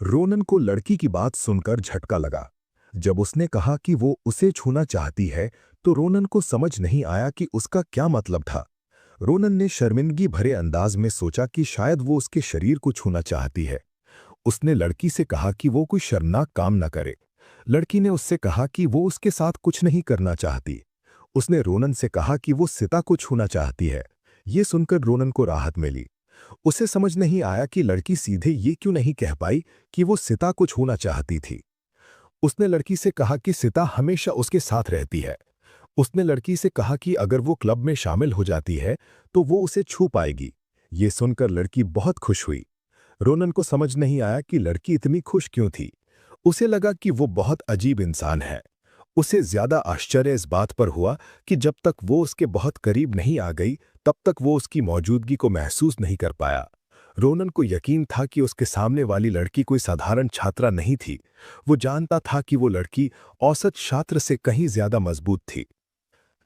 Ronan को लड़की की बात सुनकर झटका लगा। जब उसने कहा कि वो उसे छूना चाहती है, तो रोनन को समझ नहीं आया कि उसका क्या मतलब था। रोनन ने शर्मिंदगी भरे अंदाज में सोचा कि शायद वो उसके शरीर को छूना चाहती है। उसने लड़की से कहा कि वो कोई शर्मनाक काम न करे। लड़की ने उससे कहा कि वो उसके साथ कुछ नहीं करना चाहती। उसने रोनन से कहा कि वो सिता को छूना चाहती है। ये सुनकर रोनन को राहत मिली। उसे समझ नहीं आया कि लड़की सीधे ये क्यों नहीं कह पाई कि वो सिता को छूना चाहती थी। उसने लड़की से कहा कि सिता हमेशा उसके साथ रहती है। उसने लड़की से कहा कि अगर वो क्लब में शामिल हो जाती है तो वो उसे छू पाएगी। ये सुनकर लड़की बहुत खुश हुई। रोनन को समझ नहीं आया कि लड़की इतनी खुश क्यों थी। उसे लगा कि वो बहुत अजीब इंसान है। उसे ज्यादा आश्चर्य इस बात पर हुआ कि जब तक वो उसके बहुत करीब नहीं आ गई, तब तक वो उसकी मौजूदगी को महसूस नहीं कर पाया। रोनन को यकीन था कि उसके सामने वाली लड़की कोई साधारण छात्रा नहीं थी। वो जानता था कि वो लड़की औसत छात्र से कहीं ज्यादा मजबूत थी।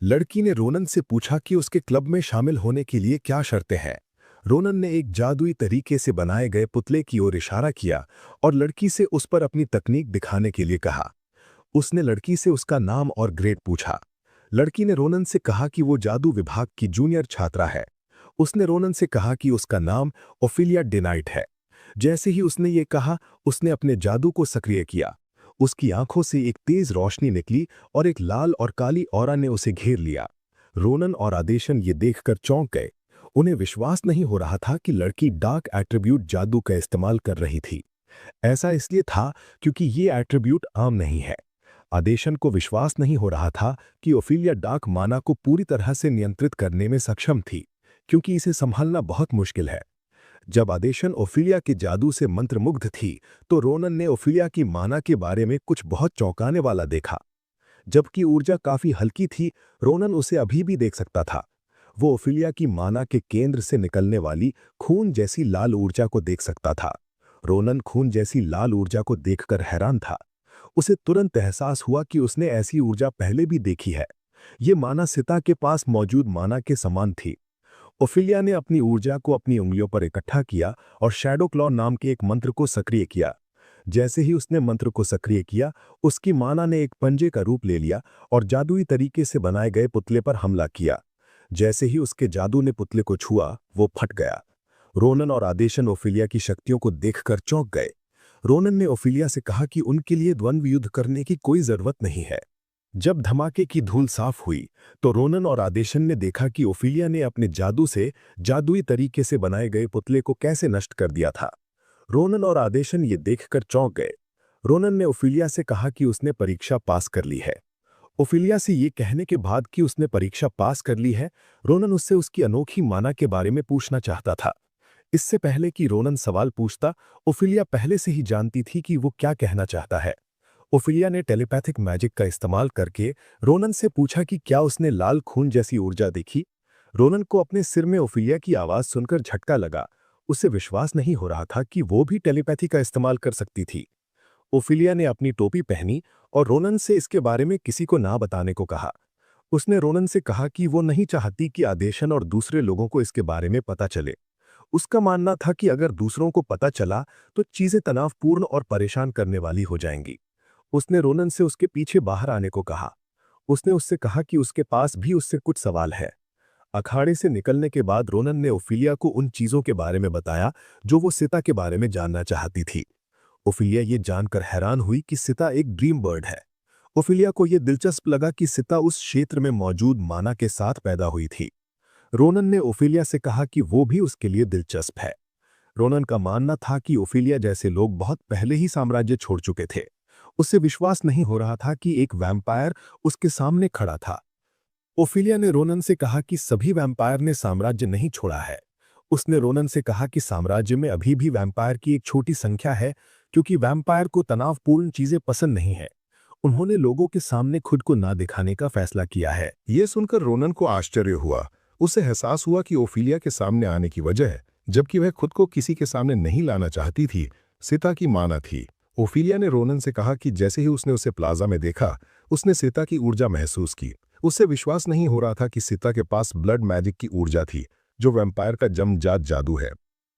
लड़की ने रोनन से पूछा कि उसके क्लब में शामिल होने के लिए क्या शर्तें हैं। रोनन ने एक जादुई तरीके से बनाए गए पुतले की ओर इशारा किया और लड़की से उस पर अपनी तकनीक दिखाने के लिए कहा। उसने लड़की से उसका नाम और ग्रेड पूछा। लड़की ने रोनन से कहा कि वो जादू विभाग की जूनियर छात्रा है। उसने रोनन से कहा कि उसका नाम ओफिलिया डेनाइट है। जैसे ही उसने ये कहा, उसने अपने जादू को सक्रिय किया। उसकी आंखों से एक तेज रोशनी निकली और एक लाल और काली ऑरा ने उसे घेर लिया। रोनन और आदेशन ये देखकर चौंक गए। उन्हें विश्वास नहीं हो रहा था कि लड़की डार्क एट्रीब्यूट जादू का इस्तेमाल कर रही थी। ऐसा इसलिए था क्योंकि ये एट्रीब्यूट आम नहीं है। आदेशन को विश्वास नहीं हो रहा था कि ओफिलिया डार्क माना को पूरी तरह से नियंत्रित करने में सक्षम थी, क्योंकि इसे संभालना बहुत मुश्किल है। जब आदेशन ओफिलिया के जादू से मंत्रमुग्ध थी, तो रोनन ने ओफिलिया की माना के बारे में कुछ बहुत चौंकाने वाला देखा। जबकि ऊर्जा काफी हल्की थी, रोनन उसे अभी भी देख सकता था। वो ओफिलिया की माना के केंद्र से निकलने वाली खून जैसी लाल ऊर्जा को देख सकता था। रोनन खून जैसी लाल ऊर्जा को देखकर हैरान था। उसे तुरंत एहसास हुआ कि उसने ऐसी ऊर्जा पहले भी देखी है। ये माना सिता के पास मौजूद माना के समान थी। ओफिलिया ने अपनी ऊर्जा को अपनी उंगलियों पर इकट्ठा किया और शैडो क्लॉ नाम के एक मंत्र को सक्रिय किया। जैसे ही उसने मंत्र को सक्रिय किया, उसकी माना ने एक पंजे का रूप ले लिया और जादुई तरीके से बनाए गए पुतले पर हमला किया। जैसे ही उसके जादू ने पुतले को छुआ, वो फट गया। रोनन और आदेशन ओफिलिया की शक्तियों को देखकर चौंक गए। रोनन ने ओफिलिया से कहा कि उनके लिए द्वंद्व युद्ध करने की कोई जरूरत नहीं है। जब धमाके की धूल साफ हुई, तो रोनन और आदेशन ने देखा कि ओफिलिया ने अपने जादू से जादुई तरीके से बनाए गए पुतले को कैसे नष्ट कर दिया था। रोनन और आदेशन ये देखकर चौंक गए। रोनन ने ओफिलिया से कहा कि उसने परीक्षा पास कर ली है। ओफिलिया से ये कहने के बाद कि उसने परीक्षा पास कर ली है, रोनन उससे उसकी अनोखी माना के बारे में पूछना चाहता था। इससे पहले कि रोनन सवाल पूछता, ओफिलिया पहले से ही जानती थी कि वो क्या कहना चाहता है। ओफिलिया ने टेलीपैथिक मैजिक का इस्तेमाल करके रोनन से पूछा कि क्या उसने लाल खून जैसी ऊर्जा देखी। रोनन को अपने सिर में ओफिलिया की आवाज सुनकर झटका लगा। उसे विश्वास नहीं हो रहा था कि वो भी टेलीपैथी का इस्तेमाल कर सकती थी। ओफिलिया ने अपनी टोपी पहनी और रोनन से इसके बारे में किसी को ना बताने को कहा। उसने रोनन से कहा कि वो नहीं चाहती कि आदेशन और दूसरे लोगों को इसके बारे में पता चले। उसका मानना था कि अगर दूसरों को पता चला तो चीजें तनावपूर्ण और परेशान करने वाली हो जाएंगी। उसने रोनन से उसके पीछे बाहर आने को कहा। उसने उससे कहा कि उसके पास भी उससे कुछ सवाल है। अखाड़े से निकलने के बाद रोनन ने ओफिलिया को उन चीजों के बारे में बताया जो वो सिता के बारे में जानना चाहती थी। ओफिलिया ये जानकर हैरान हुई कि सिता एक ड्रीम बर्ड है। ओफिलिया को यह दिलचस्प लगा कि सिता उस क्षेत्र में मौजूद माना के साथ पैदा हुई थी। रोनन ने ओफिलिया से कहा कि वो भी उसके लिए दिलचस्प है। रोनन का मानना था कि ओफिलिया जैसे लोग बहुत पहले ही साम्राज्य छोड़ चुके थे। उसे विश्वास नहीं हो रहा था कि एक वैम्पायर उसके सामने खड़ा था। ओफिलिया ने रोनन से कहा कि सभी वैम्पायर ने साम्राज्य नहीं छोड़ा है। उसने रोनन से कहा कि साम्राज्य में अभी भी वैम्पायर की एक छोटी संख्या है, क्योंकि वैम्पायर को तनावपूर्ण चीजें पसंद नहीं है। उन्होंने लोगों के सामने खुद को ना दिखाने का फैसला किया है। ये सुनकर रोनन को आश्चर्य हुआ। उसे एहसास हुआ कि ओफिलिया के सामने आने की वजह, जबकि वह खुद को किसी के सामने नहीं लाना चाहती थी, सिता की माना थी। ओफिलिया ने रोनन से कहा कि जैसे ही उसने उसे प्लाजा में देखा, उसने सिता की ऊर्जा महसूस की। उससे विश्वास नहीं हो रहा था कि सिता के पास ब्लड मैजिक की ऊर्जा थी, जो वैम्पायर का जन्मजात जादू है।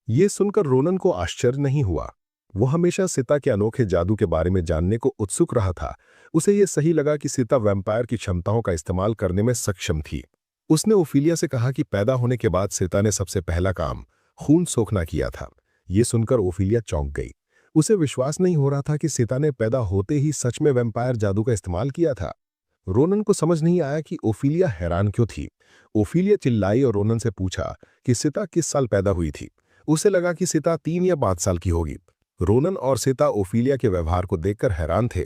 ये सुनकर रोनन को आश्चर्य नहीं हुआ, वो हमेशा सीता के अनोखे जादू के बारे में जानने को उत्सुक रहा था। उसे ये सही लगा कि सीता वैम्पायर की क्षमताओं का इस्तेमाल करने में सक्षम थी। उसने ओफिलिया से कहा कि पैदा होने के बाद सीता ने सबसे पहला काम खून सोखना किया था। ये सुनकर ओफिलिया चौंक गई। उसे विश्वास नहीं हो रहा था कि सीता ने पैदा होते ही सच में वैम्पायर जादू का इस्तेमाल किया था। रोनन को समझ नहीं आया कि ओफिलिया हैरान क्यों थी। ओफिलिया चिल्लाई और रोनन से पूछा कि सीता किस साल पैदा हुई थी। उसे लगा कि सीता 3 या 5 साल की होगी। रोनन और सीता ओफिलिया के व्यवहार को देखकर हैरान थे।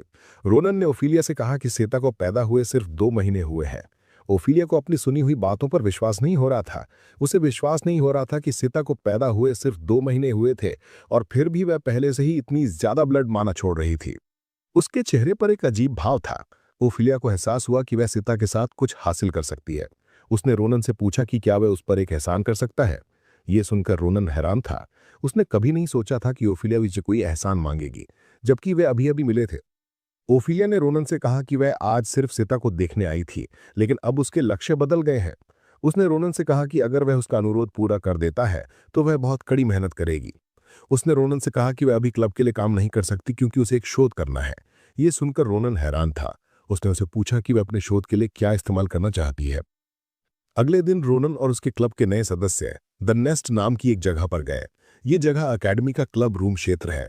रोनन ने ओफिलिया से कहा कि सीता को पैदा हुए सिर्फ 2 महीने हुए हैं। ओफिलिया को अपनी सुनी हुई बातों पर विश्वास नहीं हो रहा था। उसे विश्वास नहीं हो रहा था कि सीता को पैदा हुए सिर्फ 2 महीने हुए थे और फिर भी वह पहले से ही इतनी ज्यादा ब्लड माना छोड़ रही थी। उसके चेहरे पर एक अजीब भाव था। ओफिलिया को एहसास हुआ कि वह सीता के साथ कुछ हासिल कर सकती है। उसने रोनन से पूछा कि क्या वह उस पर एक एहसान कर सकता है। ये सुनकर रोनन हैरान था। उसने कभी नहीं सोचा था कि ओफिलिया उससे कोई एहसान मांगेगी, जबकि वे अभी अभी मिले थे। ओफिलिया ने रोनन से कहा कि वह आज सिर्फ सीता को देखने आई थी, लेकिन अब उसके लक्ष्य बदल गए हैं। उसने रोनन से कहा कि अगर वह उसका अनुरोध पूरा कर देता है तो वह बहुत कड़ी मेहनत करेगी। उसने रोनन से कहा कि वह अभी क्लब के लिए काम नहीं कर सकती क्योंकि उसे एक शोध करना है। ये सुनकर रोनन हैरान था। उसने उसे पूछा कि वह अपने शोध के लिए क्या इस्तेमाल करना चाहती है। अगले दिन रोनन और उसके क्लब के नए सदस्य द नेस्ट नाम की एक जगह पर गए। ये जगह अकेडमी का क्लब रूम क्षेत्र है।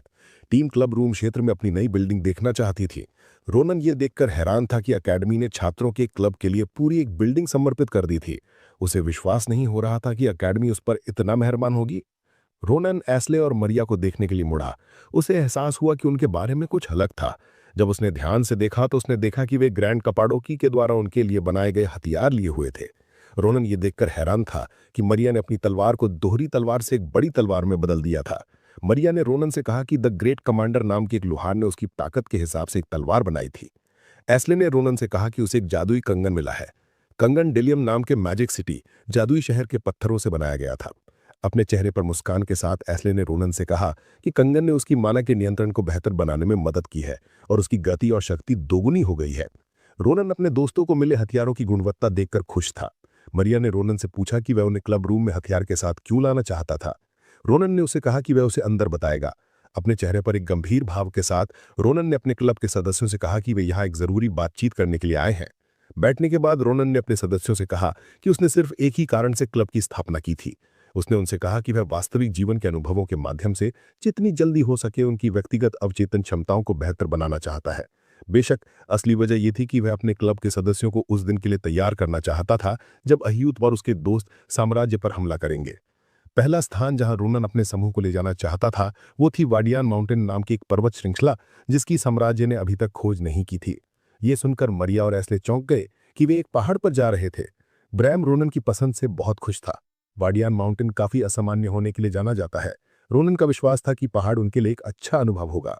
टीम क्लब रूम क्षेत्र में अपनी नई बिल्डिंग देखना चाहती थी। रोनन ये देखकर हैरान था कि अकेडमी ने छात्रों के क्लब के लिए पूरी एक बिल्डिंग समर्पित कर दी थी। उसे विश्वास नहीं हो रहा था कि अकेडमी उस पर इतना मेहरबान होगी। रोनन एस्ले और मरिया को देखने के लिए मुड़ा। उसे एहसास हुआ कि उनके बारे में कुछ अलग था। जब उसने ध्यान से देखा तो उसने देखा कि वे ग्रैंड कपाडोकी के द्वारा उनके लिए बनाए गए हथियार लिए हुए थे। रोनन ये देखकर हैरान था कि मरिया ने अपनी तलवार को दोहरी तलवार से एक बड़ी तलवार में बदल दिया था। मरिया ने रोनन से कहा कि द ग्रेट कमांडर नाम के एक लुहार ने उसकी ताकत के हिसाब से एक तलवार बनाई थी। एस्ले ने रोनन से कहा कि उसे एक जादुई कंगन मिला है। कंगन डिलियम नाम के मैजिक सिटी जादुई शहर के पत्थरों से बनाया गया था। अपने चेहरे पर मुस्कान के साथ एस्ले ने रोनन से कहा कि कंगन ने उसकी माना के नियंत्रण को बेहतर बनाने में मदद की है और उसकी गति और शक्ति दोगुनी हो गई है। रोनन अपने दोस्तों को मिले हथियारों की गुणवत्ता देखकर खुश था। मरिया ने रोनन से पूछा कि वह उन्हें क्लब रूम में हथियार के साथ क्यों लाना चाहता था। रोनन ने उसे कहा कि वह उसे अंदर बताएगा। अपने चेहरे पर एक गंभीर भाव के साथ रोनन ने अपने क्लब के सदस्यों से कहा कि वे यहाँ एक जरूरी बातचीत करने के लिए आए हैं। बैठने के बाद रोनन ने अपने सदस्यों से कहा कि उसने सिर्फ एक ही कारण से क्लब की स्थापना की थी। उसने उनसे कहा कि वह वास्तविक जीवन के अनुभवों के माध्यम से जितनी जल्दी हो सके उनकी व्यक्तिगत अवचेतन क्षमताओं को बेहतर बनाना चाहता है। बेशक असली वजह यह थी कि वह अपने क्लब के सदस्यों को उस दिन के लिए तैयार करना चाहता था जब अह्यूत और उसके दोस्त साम्राज्य पर हमला करेंगे। पहला स्थान जहां रोनन अपने समूह को ले जाना चाहता था वो थी वाडियान माउंटेन नाम की एक पर्वत श्रृंखला जिसकी साम्राज्य ने अभी तक खोज नहीं की थी। ये सुनकर मरिया और एस्ले चौंक गए कि वे एक पहाड़ पर जा रहे थे। ब्रैम रोनन की पसंद से बहुत खुश था। वाडियान माउंटेन काफी असामान्य होने के लिए जाना जाता है। रोनन का विश्वास था कि पहाड़ उनके लिए एक अच्छा अनुभव होगा।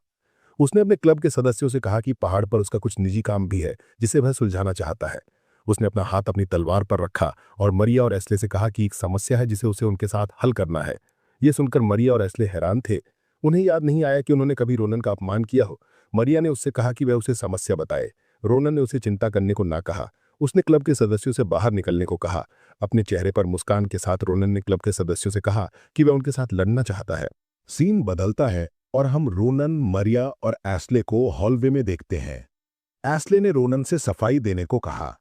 उसने अपने क्लब के सदस्यों से कहा कि पहाड़ पर उसका कुछ निजी काम भी है जिसे वह सुलझाना चाहता है। उसने अपना हाथ अपनी तलवार पर रखा और मरिया और एस्ले से कहा कि एक समस्या है जिसे उसे उनके साथ हल करना है। यह सुनकर मरिया और एस्ले हैरान थे। उन्हें याद नहीं आया कि उन्होंने कभी रोनन का अपमान किया हो। मरिया ने उससे कहा कि वह उसे समस्या बताए। रोनन ने उसे चिंता करने को ना कहा। उसने क्लब के सदस्यों से बाहर निकलने को कहा। अपने चेहरे पर मुस्कान के साथ रोनन ने क्लब के सदस्यों से कहा कि वह उनके साथ लड़ना चाहता है। सीन बदलता है और हम रोनन, मरिया और एस्ले को हॉलवे में देखते हैं। एस्ले ने रोनन से सफाई देने को कहा।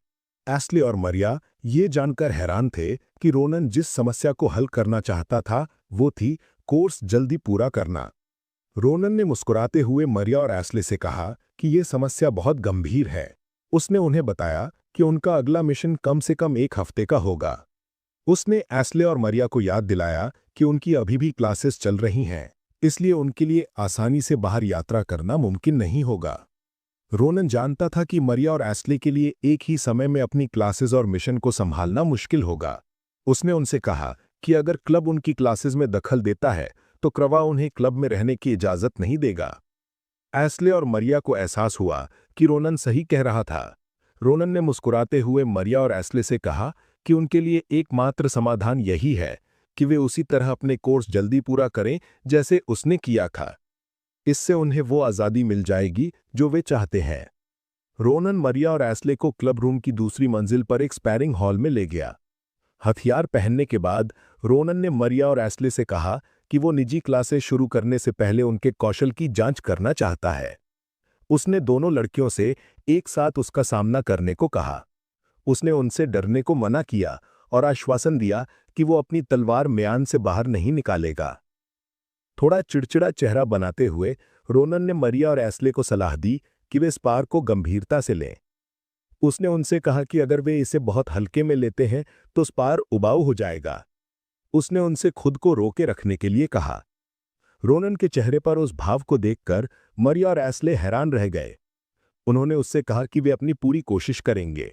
एस्ले और मरिया ये जानकर हैरान थे कि रोनन जिस समस्या को हल करना चाहता था वो थी कोर्स जल्दी पूरा करना। रोनन ने मुस्कुराते हुए मरिया और एस्ले से कहा कि ये समस्या बहुत गंभीर है। उसने उन्हें बताया कि उनका अगला मिशन कम से कम 1 हफ्ते का होगा। उसने एस्ले और मरिया को याद दिलाया कि उनकी अभी भी क्लासेस चल रही हैं, इसलिए उनके लिए आसानी से बाहर यात्रा करना मुमकिन नहीं होगा। रोनन जानता था कि मरिया और एस्ले के लिए एक ही समय में अपनी क्लासेस और मिशन को संभालना मुश्किल होगा। उसने उनसे कहा कि अगर क्लब उनकी क्लासेस में दखल देता है तो क्रवा उन्हें क्लब में रहने की इजाजत नहीं देगा। एस्ले और मरिया को एहसास हुआ कि रोनन सही कह रहा था। रोनन ने मुस्कुराते हुए मरिया और एस्ले से कहा कि उनके लिए एकमात्र समाधान यही है कि वे उसी तरह अपने कोर्स जल्दी पूरा करें जैसे उसने किया था। इससे उन्हें वो आज़ादी मिल जाएगी जो वे चाहते हैं। रोनन मरिया और एस्ले को क्लब रूम की दूसरी मंजिल पर एक स्पैरिंग हॉल में ले गया। हथियार पहनने के बाद रोनन ने मरिया और एस्ले से कहा कि वो निजी क्लासें शुरू करने से पहले उनके कौशल की जांच करना चाहता है। उसने दोनों लड़कियों से एक साथ उसका सामना करने को कहा। उसने उनसे डरने को मना किया और आश्वासन दिया कि वो अपनी तलवार म्यान से बाहर नहीं निकालेगा। थोड़ा चिड़चिड़ा चेहरा बनाते हुए रोनन ने मरिया और एस्ले को सलाह दी कि वे इस पार को गंभीरता से लें। उसने उनसे कहा कि अगर वे इसे बहुत हल्के में लेते हैं तो स्पार उबाऊ हो जाएगा। उसने उनसे खुद को रोके रखने के लिए कहा। रोनन के चेहरे पर उस भाव को देखकर मरिया और एस्ले हैरान रह गए। उन्होंने उससे कहा कि वे अपनी पूरी कोशिश करेंगे।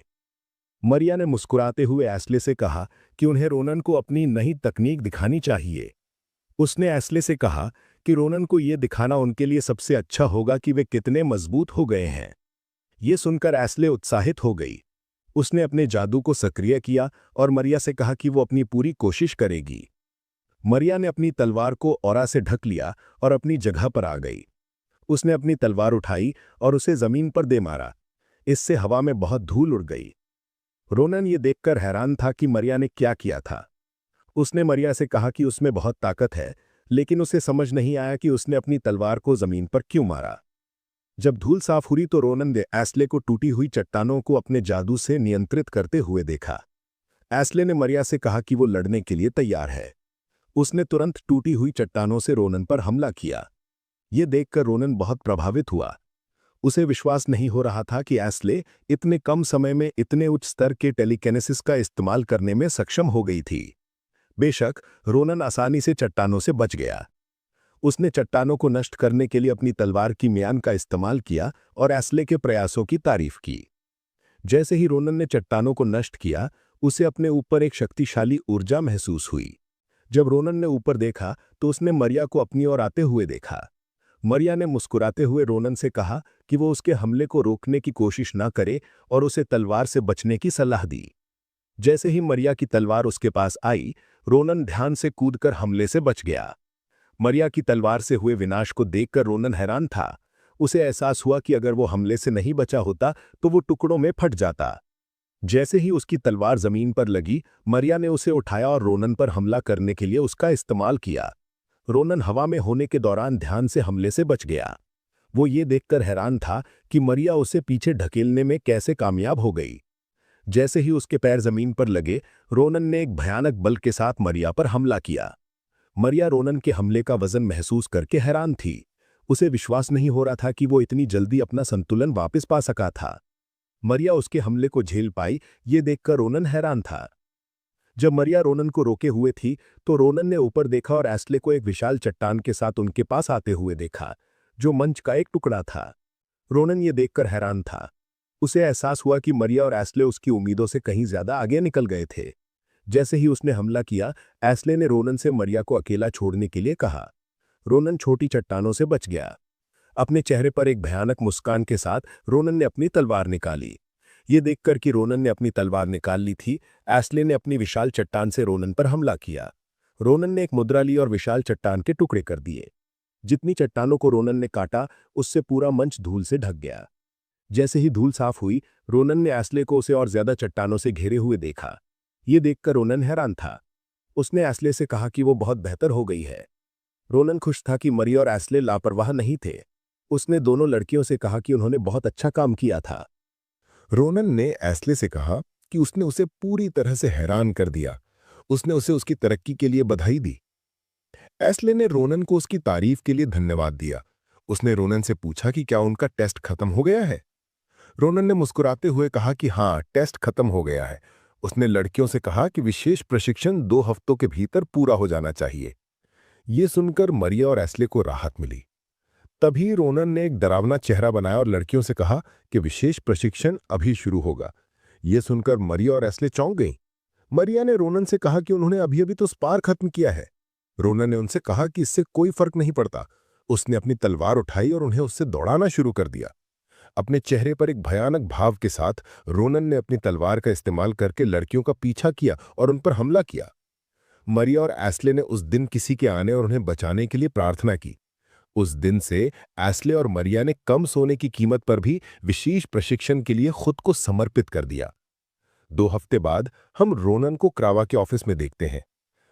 मरिया ने मुस्कुराते हुए एस्ले से कहा कि उन्हें रोनन को अपनी नई तकनीक दिखानी चाहिए। उसने एस्ले से कहा कि रोनन को यह दिखाना उनके लिए सबसे अच्छा होगा कि वे कितने मजबूत हो गए हैं। ये सुनकर एस्ले उत्साहित हो गई। उसने अपने जादू को सक्रिय किया और मरिया से कहा कि वो अपनी पूरी कोशिश करेगी। मरिया ने अपनी तलवार को औरा से ढक लिया और अपनी जगह पर आ गई। उसने अपनी तलवार उठाई और उसे जमीन पर दे मारा। इससे हवा में बहुत धूल उड़ गई। रोनन ये देखकर हैरान था कि मरिया ने क्या किया था। उसने मरिया से कहा कि उसमें बहुत ताकत है, लेकिन उसे समझ नहीं आया कि उसने अपनी तलवार को जमीन पर क्यों मारा। जब धूल साफ हुई तो रोनन ने एस्ले को टूटी हुई चट्टानों को अपने जादू से नियंत्रित करते हुए देखा। एस्ले ने मरिया से कहा कि वो लड़ने के लिए तैयार है। उसने तुरंत टूटी हुई चट्टानों से रोनन पर हमला किया। ये देखकर रोनन बहुत प्रभावित हुआ। उसे विश्वास नहीं हो रहा था कि एस्ले इतने कम समय में इतने उच्च स्तर के टेलीकिनेसिस का इस्तेमाल करने में सक्षम हो गई थी। बेशक रोनन आसानी से चट्टानों से बच गया। उसने चट्टानों को नष्ट करने के लिए अपनी तलवार की म्यान का इस्तेमाल किया और एस्ले के प्रयासों की तारीफ की। जैसे ही रोनन ने चट्टानों को नष्ट किया, उसे अपने ऊपर एक शक्तिशाली ऊर्जा महसूस हुई। जब रोनन ने ऊपर देखा तो उसने मरिया को अपनी ओर आते हुए देखा। मरिया ने मुस्कुराते हुए रोनन से कहा कि वो उसके हमले को रोकने की कोशिश न करे और उसे तलवार से बचने की सलाह दी। जैसे ही मरिया की तलवार उसके पास आई, रोनन ध्यान से कूदकर हमले से बच गया। मरिया की तलवार से हुए विनाश को देखकर रोनन हैरान था। उसे एहसास हुआ कि अगर वो हमले से नहीं बचा होता तो वो टुकड़ों में फट जाता। जैसे ही उसकी तलवार जमीन पर लगी, मरिया ने उसे उठाया और रोनन पर हमला करने के लिए उसका इस्तेमाल किया। रोनन हवा में होने के दौरान ध्यान से हमले से बच गया। वो ये देखकर हैरान था कि मरिया उसे पीछे ढकेलने में कैसे कामयाब हो गई। जैसे ही उसके पैर जमीन पर लगे, रोनन ने एक भयानक बल के साथ मरिया पर हमला किया। मरिया रोनन के हमले का वजन महसूस करके हैरान थी। उसे विश्वास नहीं हो रहा था कि वो इतनी जल्दी अपना संतुलन वापस पा सका था। मरिया उसके हमले को झेल पाई, ये देखकर रोनन हैरान था। जब मरिया रोनन को रोके हुए थी तो रोनन ने ऊपर देखा और एस्ले को एक विशाल चट्टान के साथ उनके पास आते हुए देखा, जो मंच का एक टुकड़ा था। रोनन ये देखकर हैरान था। उसे एहसास हुआ कि मरिया और एस्ले उसकी उम्मीदों से कहीं ज्यादा आगे निकल गए थे। जैसे ही उसने हमला किया, एस्ले ने रोनन से मरिया को अकेला छोड़ने के लिए कहा। रोनन छोटी चट्टानों से बच गया। अपने चेहरे पर एक भयानक मुस्कान के साथ रोनन ने अपनी तलवार निकाली। ये देखकर कि रोनन ने अपनी तलवार निकाल ली थी, एस्ले ने अपनी विशाल चट्टान से रोनन पर हमला किया। रोनन ने एक मुद्रा ली और विशाल चट्टान के टुकड़े कर दिए। जितनी चट्टानों को रोनन ने काटा, उससे पूरा मंच धूल से ढक गया। जैसे ही धूल साफ हुई, रोनन ने एस्ले को उसे और ज्यादा चट्टानों से घेरे हुए देखा। ये देखकर रोनन हैरान था। उसने एस्ले से कहा कि वो बहुत बेहतर हो गई है। रोनन खुश था कि मरिया और एस्ले लापरवाह नहीं थे। उसने दोनों लड़कियों से कहा कि उन्होंने बहुत अच्छा काम किया था। रोनन ने एस्ले से कहा कि उसने उसे पूरी तरह से हैरान कर दिया। उसने उसे उसकी तरक्की के लिए बधाई दी। एस्ले ने रोनन को उसकी तारीफ के लिए धन्यवाद दिया। उसने रोनन से पूछा कि क्या उनका टेस्ट खत्म हो गया है। रोनन ने मुस्कुराते हुए कहा कि हाँ, टेस्ट खत्म हो गया है। उसने लड़कियों से कहा कि विशेष प्रशिक्षण 2 हफ्तों के भीतर पूरा हो जाना चाहिए। ये सुनकर मरिया और एस्ले को राहत मिली। तभी रोनन ने एक डरावना चेहरा बनाया और लड़कियों से कहा कि विशेष प्रशिक्षण अभी शुरू होगा। ये सुनकर मरिया और एस्ले चौंक गईं। मरिया ने रोनन से कहा कि उन्होंने अभी-अभी तो स्पार खत्म किया है। रोनन ने उनसे कहा कि इससे कोई फर्क नहीं पड़ता। उसने अपनी तलवार उठाई और उन्हें उससे दौड़ाना शुरू कर दिया। अपने चेहरे पर एक भयानक भाव के साथ रोनन ने अपनी तलवार का इस्तेमाल करके लड़कियों का पीछा किया और उन पर हमला किया। मरिया और एस्ले ने उस दिन किसी के आने और उन्हें बचाने के लिए प्रार्थना की। उस दिन से एस्ले और मरिया ने कम सोने की कीमत पर भी विशेष प्रशिक्षण के लिए खुद को समर्पित कर दिया। 2 हफ्ते बाद हम रोनन को क्रावा के ऑफिस में देखते हैं।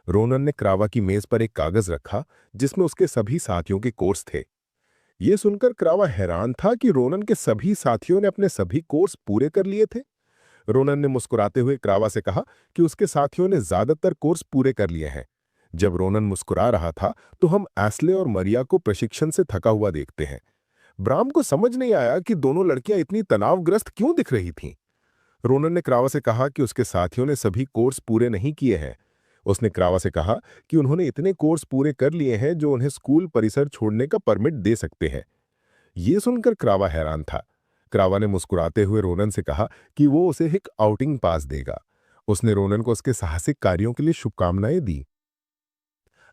रोनन ने क्रावा की मेज पर एक कागज रखा जिसमें उसके सभी साथियों के कोर्स थे। ये सुनकर क्रावा हैरान था कि रोनन के सभी साथियों ने अपने सभी कोर्स पूरे कर लिए थे। रोनन ने मुस्कुराते हुए क्रावा से कहा कि उसके साथियों ने ज्यादातर कोर्स पूरे कर लिए हैं। जब रोनन मुस्कुरा रहा था तो हम एस्ले और मरिया को प्रशिक्षण से थका हुआ देखते हैं। ब्राम को समझ नहीं आया कि दोनों लड़कियां इतनी तनावग्रस्त क्यों दिख रही थीं। रोनन ने क्रावा से कहा कि उसके साथियों ने सभी कोर्स पूरे नहीं किए हैं। उसने क्रावा से कहा कि उन्होंने इतने कोर्स पूरे कर लिए हैं जो उन्हें स्कूल परिसर छोड़ने का परमिट दे सकते हैं। ये सुनकर क्रावा हैरान था। क्रावा ने मुस्कुराते हुए रोनन से कहा कि वो उसे एक आउटिंग पास देगा। उसने रोनन को उसके साहसिक कार्यों के लिए शुभकामनाएं दी।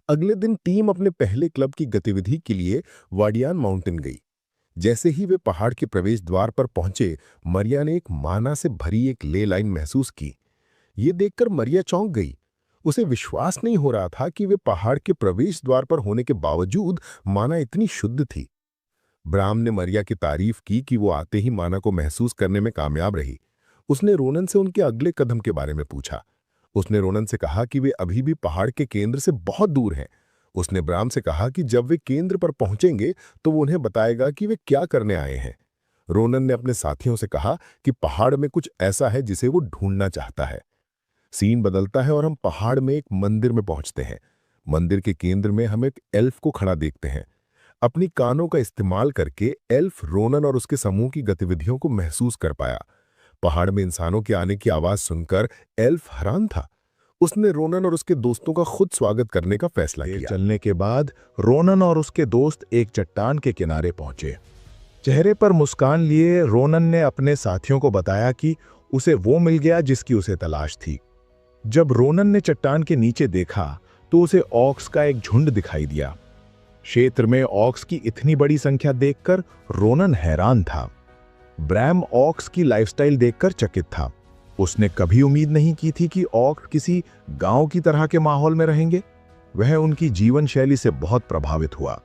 अगले दिन टीम अपने पहले क्लब की गतिविधि के लिए वाडियान माउंटेन गई। जैसे ही वे पहाड़ के प्रवेश द्वार पर पहुंचे, मरिया ने एक माना से भरी एक ले लाइन महसूस की। ये देखकर मरिया चौंक गई। उसे विश्वास नहीं हो रहा था कि वे पहाड़ के प्रवेश द्वार पर होने के बावजूद माना इतनी शुद्ध थी। ब्राम ने मरिया की तारीफ की कि वो आते ही माना को महसूस करने में कामयाब रही। उसने रोनन से उनके अगले कदम के बारे में पूछा। उसने रोनन से कहा कि वे अभी भी पहाड़ के केंद्र से बहुत दूर हैं। उसने ब्राम से कहा कि जब वे केंद्र पर पहुंचेंगे तो वो उन्हें बताएगा कि वे क्या करने आए हैं। रोनन ने अपने साथियों से कहा कि पहाड़ में कुछ ऐसा है जिसे वो ढूंढना चाहता है। सीन बदलता है और हम पहाड़ में एक मंदिर में पहुंचते हैं। मंदिर के केंद्र में हम एक एल्फ को खड़ा देखते हैं। अपनी कानों का इस्तेमाल करके एल्फ रोनन और उसके समूह की गतिविधियों को महसूस कर पाया। पहाड़ में इंसानों के आने की आवाज सुनकर एल्फ हैरान था। उसने रोनन और उसके दोस्तों का खुद स्वागत करने का फैसला किया। चलने के बाद रोनन और उसके दोस्त एक चट्टान के किनारे पहुंचे। चेहरे पर मुस्कान लिए रोनन ने अपने साथियों को बताया कि उसे वो मिल गया जिसकी उसे तलाश थी। जब रोनन ने चट्टान के नीचे देखा तो उसे ऑक्स का एक झुंड दिखाई दिया। क्षेत्र में ऑक्स की इतनी बड़ी संख्या देखकर रोनन हैरान था। ब्रैम ऑक्स की लाइफस्टाइल देखकर चकित था। उसने कभी उम्मीद नहीं की थी कि ऑक्स किसी गांव की तरह के माहौल में रहेंगे। वह उनकी जीवन शैली से बहुत प्रभावित हुआ।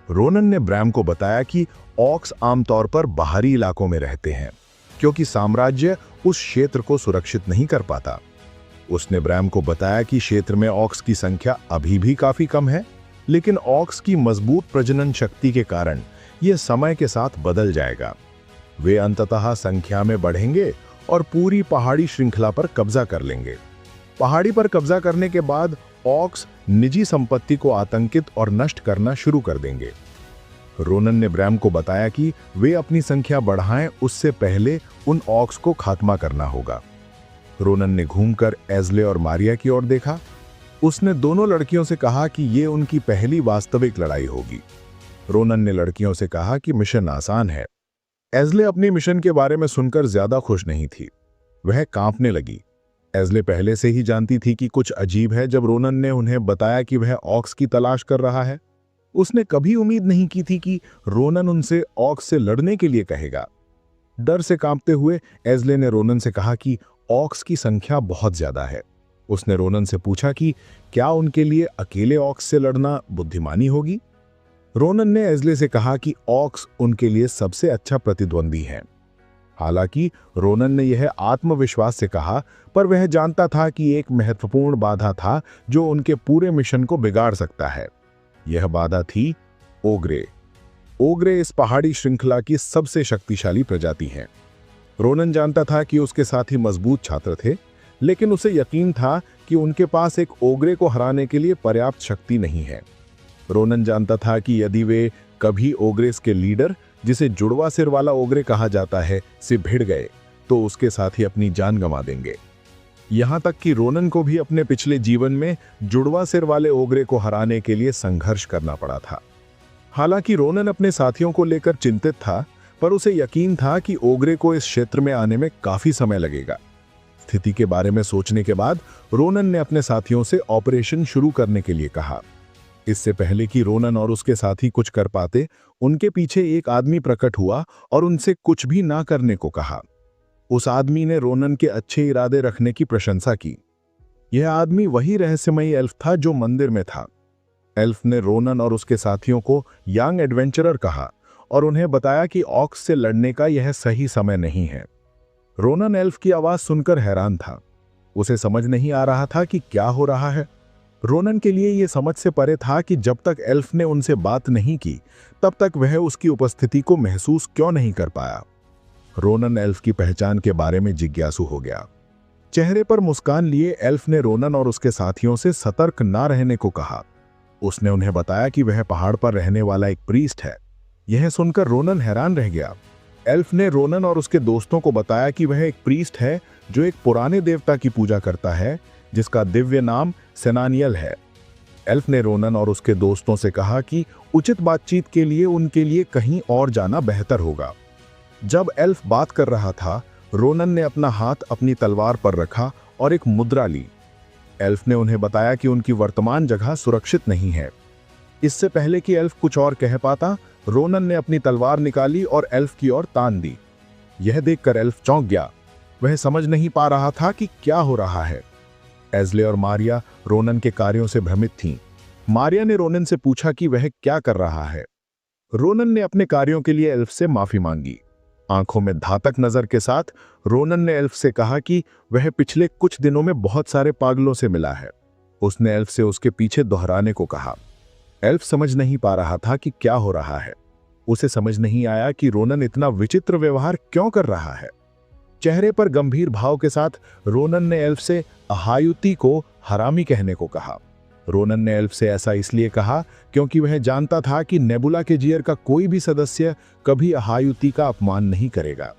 रोनन ने ब्रैम को बताया कि ऑक्स आमतौर पर बाहरी इलाकों में रहते हैं क्योंकि साम्राज्य उस क्षेत्र को सुरक्षित नहीं कर पाता। उसने ब्रैम को बताया कि क्षेत्र में ऑक्स की संख्या अभी भी काफी कम है, लेकिन ऑक्स की मजबूत प्रजनन शक्ति के कारण यह समय के साथ बदल जाएगा। वे अंततः संख्या में बढ़ेंगे और पूरी पहाड़ी श्रृंखला पर कब्जा कर लेंगे। पहाड़ी पर कब्जा करने के बाद ऑक्स निजी संपत्ति को आतंकित और नष्ट करना शुरू कर देंगे। रोनन ने ब्रैम को बताया कि वे अपनी संख्या बढ़ाएं, उससे पहले उन ऑक्स को खात्मा करना होगा। रोनन ने घूमकर एस्ले और मारिया की ओर देखा। उसने दोनों लड़कियों से कहा कि ये उनकी पहली वास्तविक लड़ाई होगी। रोनन ने लड़कियों से कहा कि मिशन आसान है। एस्ले अपनी मिशन के बारे में सुनकर ज्यादा खुश नहीं थी। वह कांपने लगी। एस्ले पहले से ही जानती थी कि कुछ अजीब है जब रोनन ने उन्हें बताया कि वह ऑक्स की तलाश कर रहा है। उसने कभी उम्मीद नहीं की थी कि रोनन उनसे ऑक्स से लड़ने के लिए कहेगा। डर से कांपते हुए एस्ले ने रोनन से कहा कि ऑक्स की संख्या बहुत ज्यादा है। उसने रोनन से पूछा कि क्या उनके लिए अकेले ऑक्स से लड़ना बुद्धिमानी होगी। रोनन ने एस्ले से कहा कि ऑक्स उनके लिए सबसे अच्छा प्रतिद्वंदी है। हालांकि रोनन ने यह आत्मविश्वास से कहा, पर वह जानता था कि एक महत्वपूर्ण बाधा था जो उनके पूरे मिशन को बिगाड़ सकता है। यह बाधा थी ओग्रे। ओग्रे इस पहाड़ी श्रृंखला की सबसे शक्तिशाली प्रजाति है। रोनन जानता था कि उसके साथी मजबूत छात्र थे, लेकिन उसे यकीन था कि उनके पास एक ओग्रे को हराने के लिए पर्याप्त शक्ति नहीं है। रोनन जानता था कि यदि वे कभी ओग्रेस के लीडर, जिसे जुड़वा सिर वाला ओग्रे कहा जाता है, से भिड़ गए तो उसके साथी अपनी जान गंवा देंगे। यहां तक कि रोनन को भी अपने पिछले जीवन में जुड़वा सिर वाले ओग्रे को हराने के लिए संघर्ष करना पड़ा था। हालांकि रोनन अपने साथियों को लेकर चिंतित था, पर उसे यकीन था कि ओग्रे को इस क्षेत्र में आने में काफी समय लगेगा। स्थिति के बारे में सोचने के बाद रोनन ने अपने साथियों से ऑपरेशन शुरू करने के लिए कहा। इससे पहले कि रोनन और उसके साथी कुछ कर पाते, उनके पीछे एक आदमी प्रकट हुआ और उनसे कुछ भी ना करने को कहा। उस आदमी ने रोनन के अच्छे इरादे रखने की प्रशंसा की। यह आदमी वही रहस्यमयी एल्फ था जो मंदिर में था। एल्फ ने रोनन और उसके साथियों को यंग एडवेंचरर कहा और उन्हें बताया कि ऑक्स से लड़ने का यह सही समय नहीं है। रोनन एल्फ की आवाज सुनकर हैरान था। उसे समझ नहीं आ रहा था कि क्या हो रहा है। रोनन के लिए ये समझ से परे था कि जब तक एल्फ ने उनसे बात नहीं की तब तक वह उसकी उपस्थिति को महसूस क्यों नहीं कर पाया। रोनन एल्फ की पहचान के बारे में जिज्ञासु हो गया। चेहरे पर मुस्कान लिए एल्फ ने रोनन और उसके साथियों से सतर्क ना रहने को कहा। उसने उन्हें बताया कि वह पहाड़ पर रहने वाला एक प्रीस्ट है। यह सुनकर रोनन हैरान रह गया। एल्फ ने रोनन और उसके दोस्तों को बताया कि वह एक प्रीस्ट है जो एक पुराने देवता की पूजा करता है जिसका दिव्य नाम सेनानियल है। एल्फ ने रोनन और उसके दोस्तों से कहा कि उचित बातचीत के लिए उनके लिए कहीं और जाना बेहतर होगा। जब एल्फ बात कर रहा था, रोनन ने अपना हाथ अपनी तलवार पर रखा और एक मुद्रा ली। एल्फ ने उन्हें बताया कि उनकी वर्तमान जगह सुरक्षित नहीं है। इससे पहले कि एल्फ कुछ और कह पाता, रोनन ने अपनी तलवार निकाली और एल्फ की ओर तान दी। यह देखकर एल्फ चौंक गया। वह समझ नहीं पा रहा था कि क्या हो रहा है। एज़ले और मारिया रोनन के कार्यों से भ्रमित थीं। मारिया ने रोनन से पूछा कि वह क्या कर रहा है। रोनन ने अपने कार्यों के लिए एल्फ से माफी मांगी। आंखों में धातक नजर के साथ रोनन ने एल्फ से कहा कि वह पिछले कुछ दिनों में बहुत सारे पागलों से मिला है। उसने एल्फ से उसके पीछे दोहराने को कहा। एल्फ समझ नहीं पा रहा था कि क्या हो रहा है। उसे समझ नहीं आया कि रोनन इतना विचित्र व्यवहार क्यों कर रहा है। चेहरे पर गंभीर भाव के साथ रोनन ने एल्फ से अहायुति को हरामी कहने को कहा। रोनन ने एल्फ से ऐसा इसलिए कहा क्योंकि वह जानता था कि नेबुला के जियर का कोई भी सदस्य कभी अहायुति का अपमान नहीं करेगा।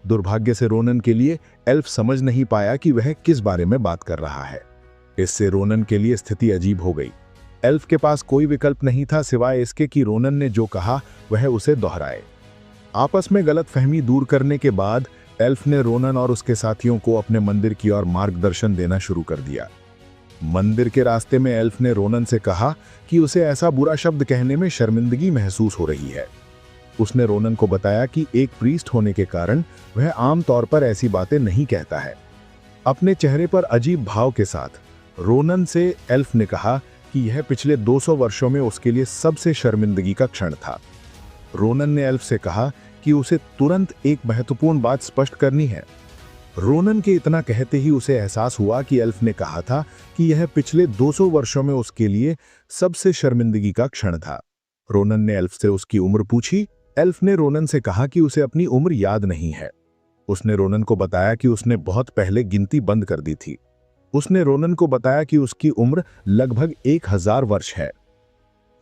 दुर्भाग्य से रोनन के लिए एल्फ समझ नहीं पाया कि वह किस बारे में बात कर रहा है। इससे रोनन के लिए स्थिति अजीब हो गई। एल्फ के पास कोई विकल्प नहीं था सिवाय इसके कि रोनन ने जो कहा वह उसे दोहराए। आपस में गलतफहमी दूर करने के बाद एल्फ ने रोनन और उसके साथियों को अपने मंदिर की ओर मार्गदर्शन देना शुरू कर दिया। मंदिर के रास्ते में एल्फ ने रोनन से कहा कि उसे ऐसा बुरा शब्द कहने में शर्मिंदगी महसूस हो रही है। उसने रोनन को बताया कि एक प्रीस्ट होने के कारण वह आम तौर पर ऐसी बातें नहीं कहता है। अपने चेहरे पर अजीब भाव के साथ रोनन से एल्फ ने कहा कि यह पिछले 200 वर्षों में उसके लिए सबसे शर्मिंदगी का क्षण था। रोनन ने एल्फ से कहा कि उसे तुरंत एक महत्वपूर्ण बात स्पष्ट करनी है। रोनन के इतना कहते ही उसे एहसास हुआ कि एल्फ ने कहा था कि यह पिछले 200 वर्षों में उसके लिए सबसे शर्मिंदगी का क्षण था। रोनन ने एल्फ से उसकी उम्र पूछी। एल्फ ने रोनन से कहा कि उसे अपनी उम्र याद नहीं है। उसने रोनन को बताया कि उसने बहुत पहले गिनती बंद कर दी थी। उसने रोनन को बताया कि उसकी उम्र लगभग 1000 वर्ष है।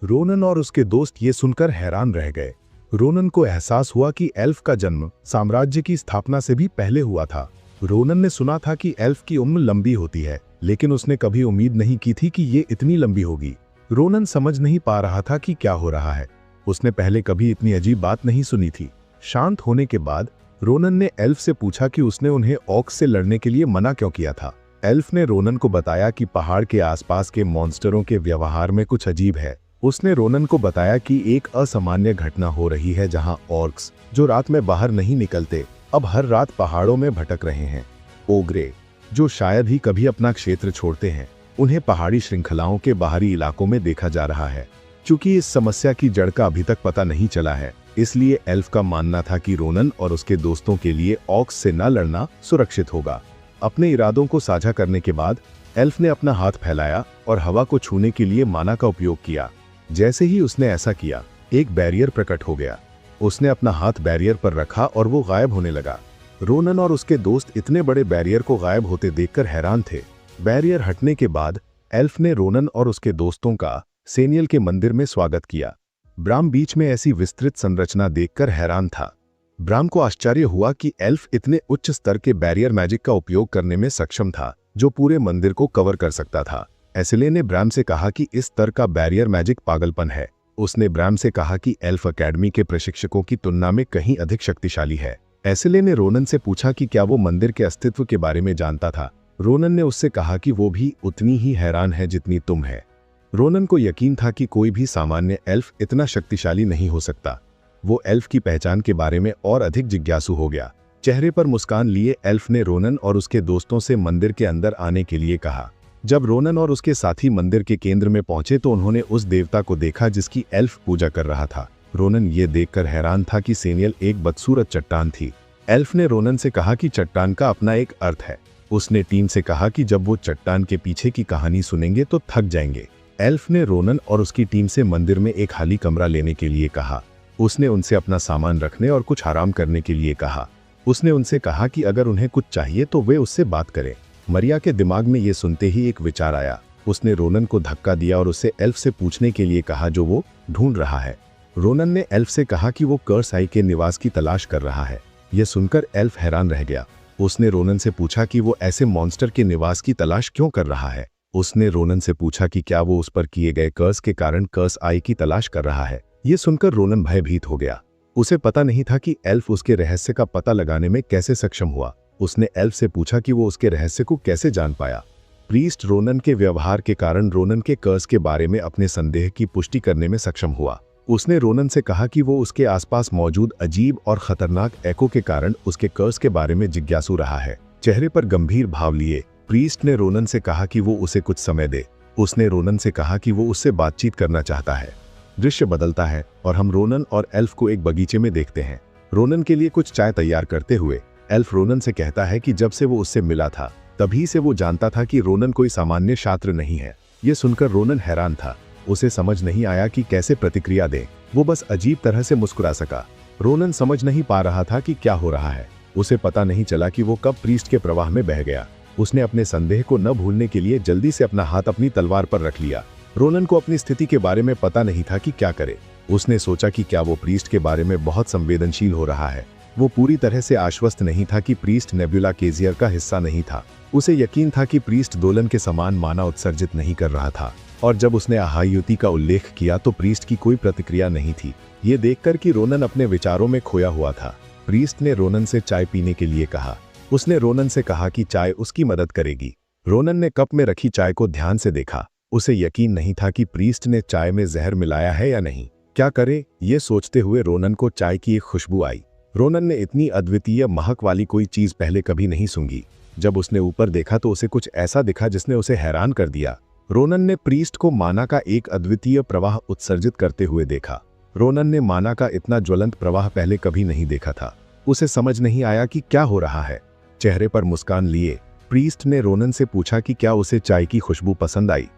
रोनन और उसके दोस्त ये सुनकर हैरान रह गए। रोनन को एहसास हुआ कि एल्फ का जन्म साम्राज्य की स्थापना से भी पहले हुआ था। रोनन ने सुना था कि एल्फ की उम्र लंबी होती है, लेकिन उसने कभी उम्मीद नहीं की थी कि ये इतनी लंबी होगी। रोनन समझ नहीं पा रहा था कि क्या हो रहा है। उसने पहले कभी इतनी अजीब बात नहीं सुनी थी। शांत होने के बाद रोनन ने एल्फ से पूछा कि उसने उन्हें ऑक्स से लड़ने के लिए मना क्यों किया था। एल्फ ने रोनन को बताया कि पहाड़ के आसपास के मॉन्स्टरों के व्यवहार में कुछ अजीब है। उसने रोनन को बताया कि एक असामान्य घटना हो रही है जहां ऑर्क्स, जो रात में बाहर नहीं निकलते, अब हर रात पहाड़ों में भटक रहे हैं। ओग्रे, जो शायद ही कभी अपना क्षेत्र छोड़ते हैं, उन्हें पहाड़ी श्रृंखलाओं के बाहरी इलाकों में देखा जा रहा है। चूंकि इस समस्या की जड़ का अभी तक पता नहीं चला है, इसलिए एल्फ का मानना था कि रोनन और उसके दोस्तों के लिए ऑक्स से न लड़ना सुरक्षित होगा। अपने इरादों को साझा करने के बाद एल्फ ने अपना हाथ फैलाया और हवा को छूने के लिए माना का उपयोग किया। जैसे ही उसने ऐसा किया, एक बैरियर प्रकट हो गया। उसने अपना हाथ बैरियर पर रखा और वो गायब होने लगा। रोनन और उसके दोस्त इतने बड़े बैरियर को गायब होते देखकर हैरान थे। बैरियर हटने के बाद एल्फ ने रोनन और उसके दोस्तों का सेनियल के मंदिर में स्वागत किया। ब्राम बीच में ऐसी विस्तृत संरचना देखकर हैरान था। ब्राम को आश्चर्य हुआ कि एल्फ इतने उच्च स्तर के बैरियर मैजिक का उपयोग करने में सक्षम था, जो पूरे मंदिर को कवर कर सकता था। एसिले ने ब्राम से कहा कि इस स्तर का बैरियर मैजिक पागलपन है। उसने ब्राम से कहा कि एल्फ अकेडमी के प्रशिक्षकों की तुलना में कहीं अधिक शक्तिशाली है। एसिले ने रोनन से पूछा कि क्या वो मंदिर के अस्तित्व के बारे में जानता था। रोनन ने उससे कहा कि वो भी उतनी ही हैरान है जितनी तुम है। रोनन को यकीन था कि कोई भी सामान्य एल्फ इतना शक्तिशाली नहीं हो सकता। वो एल्फ की पहचान के बारे में और अधिक जिज्ञासु हो गया। चेहरे पर मुस्कान लिए एल्फ ने रोनन और उसके दोस्तों से मंदिर के अंदर आने के लिए कहा। जब रोनन और उसके साथी मंदिर के केंद्र में पहुंचे तो उन्होंने उस देवता को देखा जिसकी एल्फ पूजा कर रहा था। रोनन ये देखकर हैरान था कि सेनियल एक बदसूरत चट्टान थी। एल्फ ने रोनन से कहा कि चट्टान का अपना एक अर्थ है। उसने टीम से कहा कि जब वो चट्टान के पीछे की कहानी सुनेंगे तो थक जाएंगे। एल्फ ने रोनन और उसकी टीम से मंदिर में एक खाली कमरा लेने के लिए कहा। उसने उनसे अपना सामान रखने और कुछ आराम करने के लिए कहा। उसने उनसे कहा कि अगर उन्हें कुछ चाहिए तो वे उससे बात करें। मरिया के दिमाग में ये सुनते ही एक विचार आया। उसने रोनन को धक्का दिया और उससे एल्फ से पूछने के लिए कहा जो वो ढूंढ रहा है। रोनन ने एल्फ से कहा कि वो कर्स आई के निवास की तलाश कर रहा है। यह सुनकर एल्फ हैरान रह गया। उसने रोनन से पूछा कि वो ऐसे मॉन्स्टर के निवास की तलाश क्यों कर रहा है। उसने रोनन से पूछा कि क्या वो उस पर किए गए कर्स के कारण कर्स आई की तलाश कर रहा है। ये सुनकर रोनन भयभीत हो गया। उसे पता नहीं था कि एल्फ उसके रहस्य का पता लगाने में कैसे सक्षम हुआ। उसने एल्फ से पूछा कि वो उसके रहस्य को कैसे जान पाया। प्रीस्ट रोनन के व्यवहार के कारण रोनन के कर्स के बारे में अपने संदेह की पुष्टि करने में सक्षम हुआ। उसने रोनन से कहा कि वो उसके आसपास मौजूद अजीब और खतरनाक एको के कारण उसके कर्स के बारे में जिज्ञासु रहा है। चेहरे पर गंभीर भाव लिए प्रीस्ट ने रोनन से कहा कि वो उसे कुछ समय दे। उसने रोनन से कहा कि वो उससे बातचीत करना चाहता है। दृश्य बदलता है और हम रोनन और एल्फ को एक बगीचे में देखते हैं। रोनन के लिए कुछ चाय तैयार करते हुए एल्फ रोनन से कहता है कि जब से वो उससे मिला था तभी से वो जानता था कि रोनन कोई सामान्य छात्र नहीं है। ये सुनकर रोनन हैरान था। उसे समझ नहीं आया कि कैसे प्रतिक्रिया दे। वो बस अजीब तरह से मुस्कुरा सका। रोनन समझ नहीं पा रहा था कि क्या हो रहा है। उसे पता नहीं चला कि वो कब प्रीस्ट के प्रवाह में बह गया। उसने अपने संदेह को न भूलने के लिए जल्दी से अपना हाथ अपनी तलवार पर रख लिया। रोनन को अपनी स्थिति के बारे में पता नहीं था कि क्या करे। उसने सोचा कि क्या वो प्रीस्ट के बारे में बहुत संवेदनशील हो रहा है। वो पूरी तरह से आश्वस्त नहीं था कि प्रीस्ट नेबुला केजियर का हिस्सा नहीं था। उसे यकीन था कि प्रीस्ट दोलन के समान माना उत्सर्जित नहीं कर रहा था। और जब उसने आहायुति का उल्लेख किया तो प्रीस्ट की कोई प्रतिक्रिया नहीं थी। ये देखकर कि रोनन अपने विचारों में खोया हुआ था, प्रीस्ट ने रोनन से चाय पीने के लिए कहा। उसने रोनन से कहा कि चाय उसकी मदद करेगी। रोनन ने कप में रखी चाय को ध्यान से देखा। उसे यकीन नहीं था कि प्रीस्ट ने चाय में जहर मिलाया है या नहीं। क्या करे, ये सोचते हुए रोनन को चाय की एक खुशबू आई। रोनन ने इतनी अद्वितीय महक वाली कोई चीज पहले कभी नहीं सूंघी। जब उसने ऊपर देखा तो उसे कुछ ऐसा दिखा जिसने उसे हैरान कर दिया। रोनन ने प्रीस्ट को माना का एक अद्वितीय प्रवाह उत्सर्जित करते हुए देखा। रोनन ने माना का इतना ज्वलंत प्रवाह पहले कभी नहीं देखा था। उसे समझ नहीं आया कि क्या हो रहा है। चेहरे पर मुस्कान लिए प्रीस्ट ने रोनन से पूछा कि क्या उसे चाय की खुशबू पसंद आई।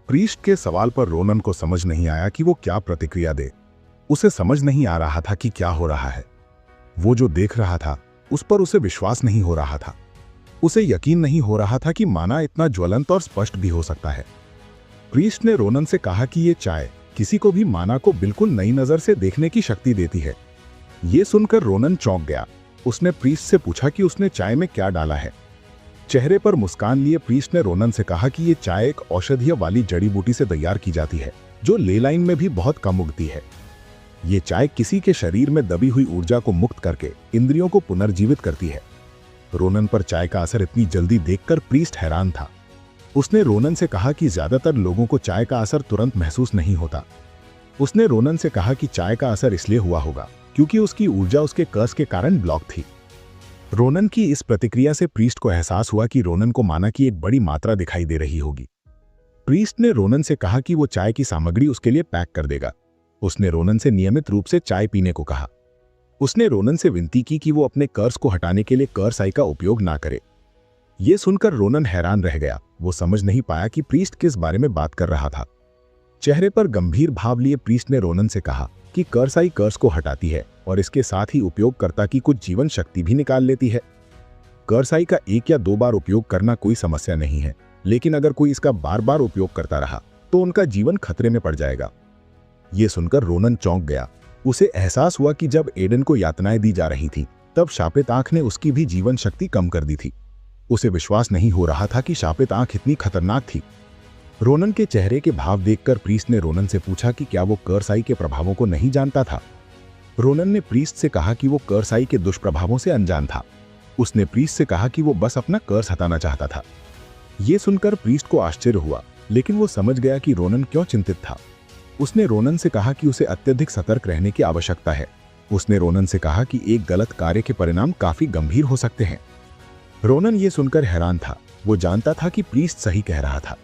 प्रीस्ट के सवाल पर रोनन को समझ नहीं आया कि वो क्या प्रतिक्रिया दे। उसे समझ नहीं आ रहा था कि क्या हो रहा है। वो जो देख रहा था उस पर उसे विश्वास नहीं हो रहा था। उसे यकीन नहीं हो रहा था कि माना इतना ज्वलंत और स्पष्ट भी हो सकता है। प्रीस्ट ने रोनन से कहा कि ये चाय किसी को भी माना को बिल्कुल नई नजर से देखने की शक्ति देती है। ये सुनकर रोनन चौंक गया। उसने प्रीस्ट से पूछा कि उसने चाय में क्या डाला है। चेहरे पर मुस्कान लिए प्रीस्ट ने रोनन से कहा कि ये चाय एक औषधीय वाली जड़ी बूटी से तैयार की जाती है जो ले लाइन में भी बहुत कम उगती है। ये चाय किसी के शरीर में दबी हुई ऊर्जा को मुक्त करके इंद्रियों को पुनर्जीवित करती है। रोनन पर चाय का असर इतनी जल्दी देखकर प्रीस्ट हैरान था। उसने रोनन से कहा कि ज्यादातर लोगों को चाय का असर तुरंत महसूस नहीं होता। उसने रोनन से कहा कि चाय का असर इसलिए हुआ होगा क्योंकि उसकी ऊर्जा उसके कर्स के कारण ब्लॉक थी। रोनन की इस प्रतिक्रिया से प्रीस्ट को एहसास हुआ कि रोनन को माना की एक बड़ी मात्रा दिखाई दे रही होगी। प्रीस्ट ने रोनन से कहा कि वो चाय की सामग्री उसके लिए पैक कर देगा। उसने रोनन से नियमित रूप से चाय पीने को कहा। उसने रोनन से विनती की कि वो अपने कर्स को हटाने के लिए कर्स आई का उपयोग ना करे। यह सुनकर रोनन हैरान रह गया। वो समझ नहीं पाया कि प्रीस्ट किस बारे में बात कर रहा था। चेहरे पर गंभीर भाव लिए प्रीस्ट ने रोनन से कहा कि कर्स आई कर्स को हटाती है और इसके साथ ही उपयोगकर्ता की कुछ जीवन शक्ति भी निकाल लेती है। कर्स आई का एक या दो बार उपयोग करना कोई समस्या नहीं है, लेकिन अगर कोई इसका बार बार उपयोग करता रहा तो उनका जीवन खतरे में पड़ जाएगा। यह सुनकर रोनन चौंक गया। उसे एहसास हुआ कि जब एडन को यातनाएं दी जा रही थी तब शापित आंख ने उसकी भी जीवन शक्ति कम कर दी थी। उसे विश्वास नहीं हो रहा था कि शापित आंख इतनी खतरनाक थी। रोनन के चेहरे के भाव देखकर प्रीस्ट ने रोनन से पूछा कि क्या वो कर्स आई के प्रभावों को नहीं जानता था। रोनन ने प्रीस्ट से कहा कि वो कर्स आई के दुष्प्रभावों से अनजान था। उसने प्रीस्ट से कहा कि वो बस अपना कर्स हटाना चाहता था। ये सुनकर प्रीस्ट को आश्चर्य हुआ, लेकिन वो समझ गया कि रोनन क्यों चिंतित था। उसने रोनन से कहा कि उसे अत्यधिक सतर्क रहने की आवश्यकता है। उसने रोनन से कहा कि एक गलत कार्य के परिणाम काफी गंभीर हो सकते हैं। रोनन ये सुनकर हैरान था। वो जानता था कि प्रीस्ट सही कह रहा था।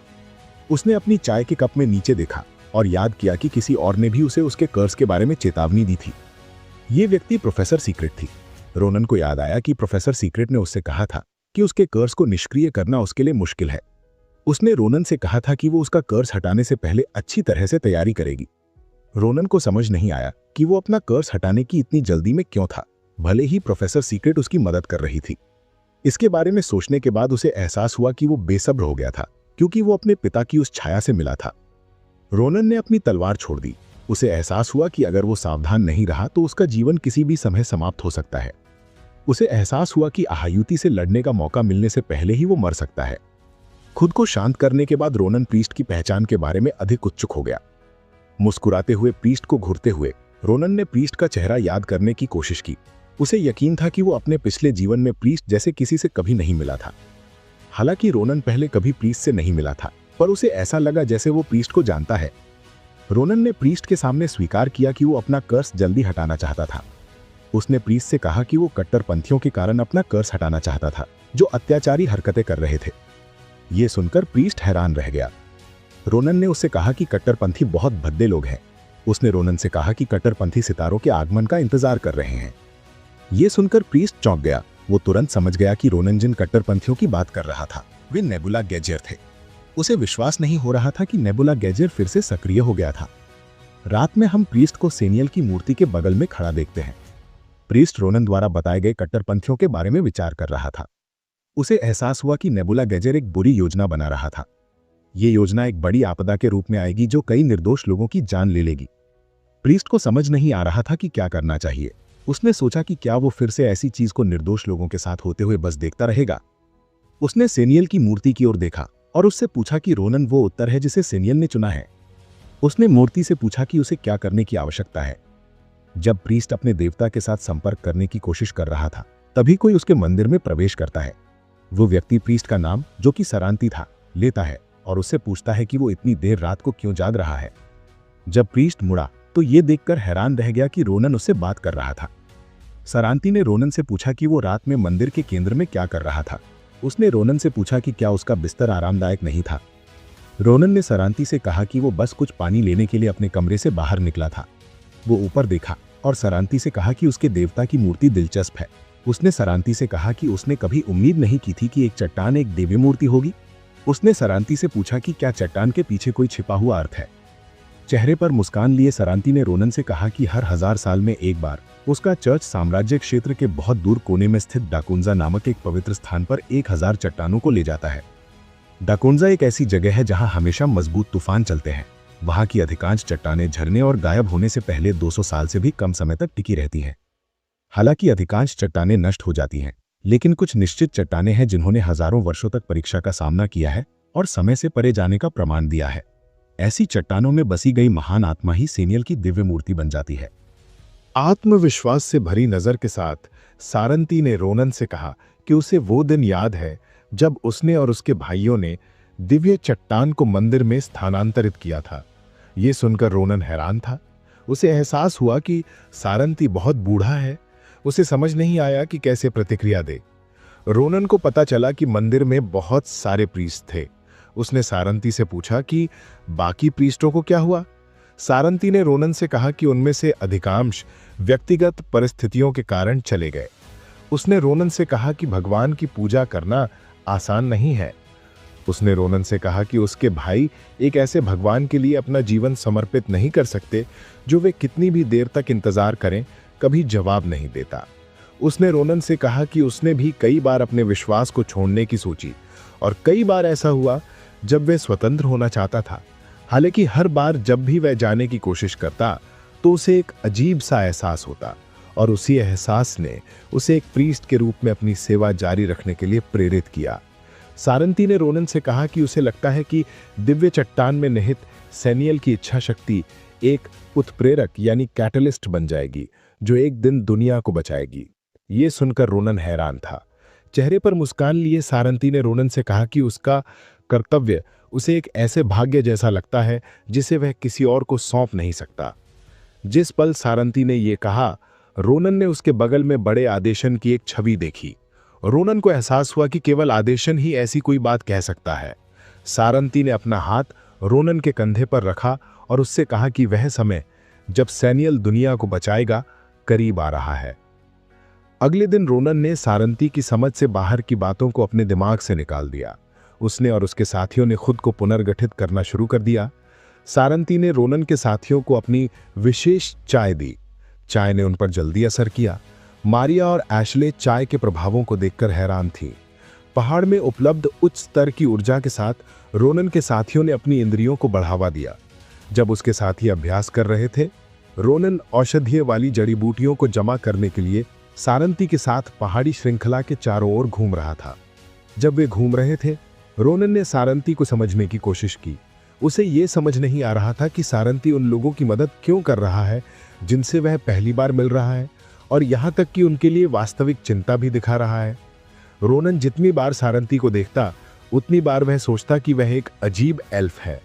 उसने अपनी चाय के कप में नीचे देखा और याद किया कि किसी और ने भी उसे उसके कर्स के बारे में चेतावनी दी थी। ये व्यक्ति प्रोफेसर सीक्रेट थी। रोनन को याद आया कि प्रोफेसर सीक्रेट ने उससे कहा था कि उसके कर्ज को निष्क्रिय करना उसके लिए मुश्किल है। उसने रोनन से कहा था कि वो उसका कर्ज हटाने से पहले अच्छी तरह से तैयारी करेगी। रोनन को समझ नहीं आया कि वो अपना कर्ज हटाने की इतनी जल्दी में क्यों था, भले ही प्रोफेसर सीक्रेट उसकी मदद कर रही थी। इसके बारे में सोचने के बाद उसे एहसास हुआ कि वो बेसब्र हो गया था, क्योंकि वो अपने पिता की उस छाया से मिला था। रोनन ने अपनी तलवार छोड़ दी। उसे एहसास हुआ कि अगर वो सावधान नहीं रहा तो उसका जीवन किसी भी समय समाप्त हो सकता है। उसे एहसास हुआ कि आहायुति से लड़ने का मौका मिलने से पहले ही वो मर सकता है। खुद को शांत करने के बाद रोनन प्रीस्ट की पहचान के बारे में अधिक उत्सुक हो गया। मुस्कुराते हुए प्रीस्ट को घूरते हुए रोनन ने प्रीस्ट का चेहरा याद करने की कोशिश की। उसे यकीन था कि वो अपने पिछले जीवन में प्रीस्ट जैसे किसी से कभी नहीं मिला था। हालांकि रोनन पहले कभी प्रीस्ट से नहीं मिला था, पर उसे ऐसा लगा जैसे वो प्रीस्ट को जानता है। रोनन ने प्रीस्ट के सामने स्वीकार किया कि वो अपना कर्ज जल्दी हटाना चाहता था। उसने प्रीस्ट से कहा कि वो कट्टरपंथियों के कारण अपना कर्ज हटाना चाहता था, जो अत्याचारी हरकतें कर रहे थे। ये सुनकर प्रीस्ट हैरान रह गया। रोनन ने उससे कहा कि कट्टरपंथी बहुत भद्दे लोग हैं। उसने रोनन से कहा कि कट्टरपंथी सितारों के आगमन का इंतजार कर रहे हैं। ये सुनकर प्रीस्ट चौंक गया। वो तुरंत समझ गया कि रोनन जिन कट्टरपंथियों की बात कर रहा था वे नेबुला गैजेर थे। उसे विश्वास नहीं हो रहा था कि नेबुला गैजेर फिर से सक्रिय हो गया था। रात में हम प्रीस्ट को सेनियल की मूर्ति के बगल में खड़ा देखते हैं। प्रीस्ट रोनन द्वारा बताए गए कट्टरपंथियों के बारे में विचार कर रहा था। उसे एहसास हुआ कि नेबुला गैजेर एक बुरी योजना बना रहा था। ये योजना एक बड़ी आपदा के रूप में आएगी जो कई निर्दोष लोगों की जान ले लेगी। प्रीस्ट को समझ नहीं आ रहा था कि क्या करना चाहिए। उसने सोचा कि क्या वो फिर से ऐसी चीज को निर्दोष लोगों के साथ होते हुए बस देखता रहेगा। उसने सेनियल की मूर्ति की ओर देखा और उससे पूछा कि रोनन वो उत्तर है जिसे सेनियल ने चुना है। उसने मूर्ति से पूछा कि उसे क्या करने की आवश्यकता है। जब प्रीस्ट अपने देवता के साथ संपर्क करने की कोशिश कर रहा था, तभी कोई उसके मंदिर में प्रवेश करता है। वो व्यक्ति प्रीस्ट का नाम, जो कि सरांती था, लेता है और उससे पूछता है कि वो इतनी देर रात को क्यों जाग रहा है। जब प्रीस्ट मुड़ा तो ये देखकर हैरान रह गया कि रोनन उससे बात कर रहा था। सरांती ने रोनन से पूछा कि वो रात में मंदिर के केंद्र में क्या कर रहा था। उसने रोनन से पूछा कि क्या उसका बिस्तर आरामदायक नहीं था। रोनन ने सरांती से कहा कि वो बस कुछ पानी लेने के लिए अपने कमरे से बाहर निकला था। वो ऊपर देखा और सरांती से कहा कि उसके देवता की मूर्ति दिलचस्प है। उसने सरांती से कहा कि उसने कभी उम्मीद नहीं की थी कि एक चट्टान एक दिव्य मूर्ति होगी। उसने सरांती से पूछा कि क्या चट्टान के पीछे कोई छिपा हुआ अर्थ है। चेहरे पर मुस्कान लिए सरांती ने रोनन से कहा कि हर 1000 साल में एक बार उसका चर्च साम्राज्य क्षेत्र के बहुत दूर कोने में स्थित डाकुंजा नामक एक पवित्र स्थान पर 1000 चट्टानों को ले जाता है। डाकुंजा एक ऐसी जगह है जहां हमेशा मजबूत तूफान चलते हैं। वहां की अधिकांश चट्टानें झरने और गायब होने से पहले 200 साल से भी कम समय तक टिकी रहती हैं। हालांकि अधिकांश चट्टानें नष्ट हो जाती हैं, लेकिन कुछ निश्चित चट्टानें हैं जिन्होंने हजारों वर्षों तक परीक्षा का सामना किया है और समय से परे जाने का प्रमाण दिया है। ऐसी चट्टानों में बसी गई महान आत्मा ही सेनियल की दिव्य मूर्ति बन जाती है। आत्मविश्वास से भरी नजर के साथ सारंती ने रोनन से कहा कि उसे वो दिन याद है जब उसने और उसके भाइयों ने दिव्य चट्टान को मंदिर में स्थानांतरित किया था। ये सुनकर रोनन हैरान था। उसे एहसास हुआ कि सारंती बहुत बूढ़ा है। उसे समझ नहीं आया कि कैसे प्रतिक्रिया दे। रोनन को पता चला कि मंदिर में बहुत सारे प्रीस्ट थे। उसने सारंती से पूछा कि बाकी प्रीस्टों को क्या हुआ। सारंती ने रोनन से कहा कि उनमें से अधिकांश व्यक्तिगत परिस्थितियों के कारण चले गए। उसने रोनन से कहा कि भगवान की पूजा करना आसान नहीं है। उसने रोनन से कहा कि उसके भाई एक ऐसे भगवान के लिए अपना जीवन समर्पित नहीं कर सकते जो वे कितनी भी देर तक इंतजार करें कभी जवाब नहीं देता। उसने रोनन से कहा कि उसने भी कई बार अपने विश्वास को छोड़ने की सोची और कई बार ऐसा हुआ जब वह स्वतंत्र होना चाहता था। हालांकि हर बार जब भी वह जाने की कोशिश करता तो उसे एक अजीब सा एहसास होता और उसी एहसास ने उसे एक प्रीस्ट के रूप में अपनी सेवा जारी रखने के लिए प्रेरित किया। सारंती ने रोनन से कहा कि उसे लगता है कि दिव्य चट्टान में निहित सेनियल की इच्छा शक्ति एक उत्प्रेरक यानी कैटलिस्ट बन जाएगी जो एक दिन दुनिया को बचाएगी। ये सुनकर रोनन हैरान था। चेहरे पर मुस्कान लिए सारंती ने रोनन से कहा कि उसका कर्तव्य उसे एक ऐसे भाग्य जैसा लगता है जिसे वह किसी और को सौंप नहीं सकता। जिस पल सारंती ने यह कहा, रोनन ने उसके बगल में बड़े आदेशन की एक छवि देखी। रोनन को एहसास हुआ कि केवल आदेशन ही ऐसी कोई बात कह सकता है। सारंती ने अपना हाथ रोनन के कंधे पर रखा और उससे कहा कि वह समय जब सेनियल दुनिया को बचाएगा करीब आ रहा है। अगले दिन रोनन ने सारंती की समझ से बाहर की बातों को अपने दिमाग से निकाल दिया। उसने और उसके साथियों ने खुद को पुनर्गठित करना शुरू कर दिया। सारंती ने रोनन के साथियों को अपनी विशेष चाय दी। चाय ने उन पर जल्दी असर किया। मारिया और एशले चाय के प्रभावों को देखकर हैरान थी। पहाड़ में उपलब्ध उच्च स्तर की ऊर्जा के साथ रोनन के साथियों ने अपनी इंद्रियों को बढ़ावा दिया। जब उसके साथी अभ्यास कर रहे थे, रोनन औषधीय वाली जड़ी बूटियों को जमा करने के लिए सारंती के साथ पहाड़ी श्रृंखला के चारों ओर घूम रहा था। जब वे घूम रहे थे, रोनन ने सारंती को समझने की कोशिश की। उसे यह समझ नहीं आ रहा था कि सारंती उन लोगों की मदद क्यों कर रहा है जिनसे वह पहली बार मिल रहा है, और यहां तक कि उनके लिए वास्तविक चिंता भी दिखा रहा है। रोनन जितनी बार सारंती को देखता, उतनी बार वह सोचता कि वह एक अजीब एल्फ है।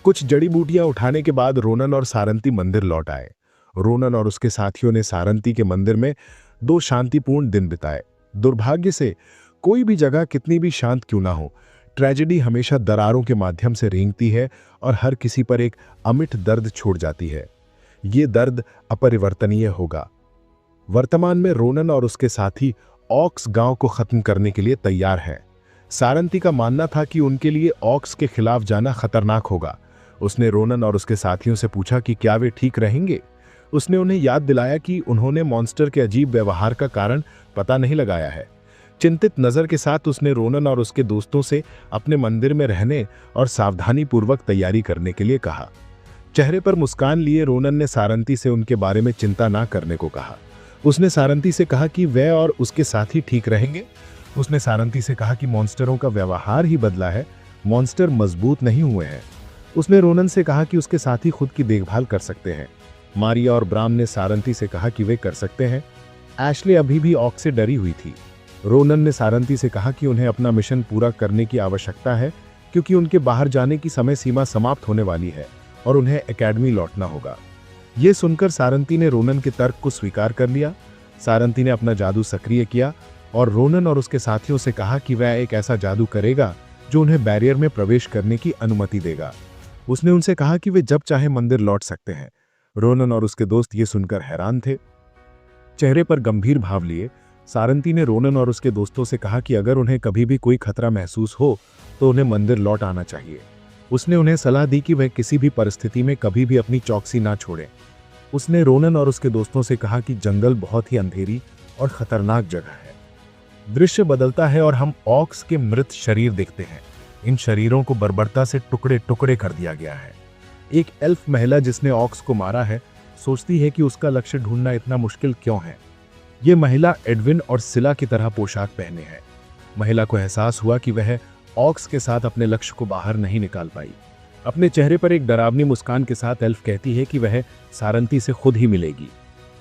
कुछ जड़ी बूटियां उठाने के बाद रोनन और सारंती मंदिर लौट आए। रोनन और उसके साथियों ने सारंती के मंदिर में 2 शांतिपूर्ण दिन बिताए। दुर्भाग्य से कोई भी जगह कितनी भी शांत क्यों ना हो, ट्रेजेडी हमेशा दरारों के माध्यम से रेंगती है और हर किसी पर एक अमिट दर्द छोड़ जाती है। ये दर्द अपरिवर्तनीय होगा। वर्तमान में रोनन और उसके साथी ऑक्स गांव को खत्म करने के लिए तैयार हैं। सारंती का मानना था कि उनके लिए ऑक्स के खिलाफ जाना खतरनाक होगा। उसने रोनन और उसके साथियों से पूछा कि क्या वे ठीक रहेंगे। उसने उन्हें याद दिलाया कि उन्होंने मॉन्स्टर के अजीब व्यवहार का कारण पता नहीं लगाया है। चिंतित नजर के साथ उसने रोनन और उसके दोस्तों से अपने मंदिर में रहने और सावधानी पूर्वक तैयारी करने के लिए कहा। चेहरे पर मुस्कान लिए रोनन ने सारंती से उनके बारे में चिंता ना करने को कहा। उसने सारंती से कहा कि वह और उसके साथी ठीक रहेंगे। उसने सारंती से कहा कि मॉन्स्टरों का व्यवहार ही बदला है, मॉन्स्टर मजबूत नहीं हुए हैं। उसने रोनन से कहा कि उसके साथी खुद की देखभाल कर सकते हैं। मारिया और ब्राम ने सारंती से कहा कि वे कर सकते हैं। एशले अभी भी ऑक्स से डरी हुई थी। रोनन ने सारंती से कहा कि उन्हें अपना मिशन पूरा करने की आवश्यकता है, क्योंकि उनके बाहर जाने की समय सीमा समाप्त होने वाली है और उन्हें एकेडमी लौटना होगा। यह सुनकर सारंती ने रोनन के तर्क को स्वीकार कर लिया। सारंती ने अपना जादू सक्रिय किया और रोनन और उसके साथियों से कहा कि वह एक ऐसा जादू करेगा जो उन्हें बैरियर में प्रवेश करने की अनुमति देगा। उसने उनसे कहा कि वे जब चाहे मंदिर लौट सकते हैं। रोनन और उसके दोस्त ये सुनकर हैरान थे। चेहरे पर गंभीर भाव लिए सारंती ने रोनन और उसके दोस्तों से कहा कि अगर उन्हें कभी भी कोई खतरा महसूस हो तो उन्हें मंदिर लौट आना चाहिए। उसने उन्हें सलाह दी कि वह किसी भी परिस्थिति में कभी भी अपनी चौकसी ना छोड़ें। उसने रोनन और उसके दोस्तों से कहा कि जंगल बहुत ही अंधेरी और खतरनाक जगह है। दृश्य बदलता है और हम ऑक्स के मृत शरीर देखते हैं। इन शरीरों को बर्बरता से टुकड़े टुकड़े कर दिया गया है। एक एल्फ महिला जिसने ऑक्स को मारा है सोचती है कि उसका लक्ष्य ढूंढना इतना मुश्किल क्यों है। यह महिला एडविन और सिला की तरह पोशाक पहने है। महिला को एहसास हुआ कि वह ऑक्स के साथ अपने लक्ष्य को बाहर नहीं निकाल पाई। अपने चेहरे पर एक डरावनी मुस्कान के साथ एल्फ कहती है कि वह सारंती से खुद ही मिलेगी।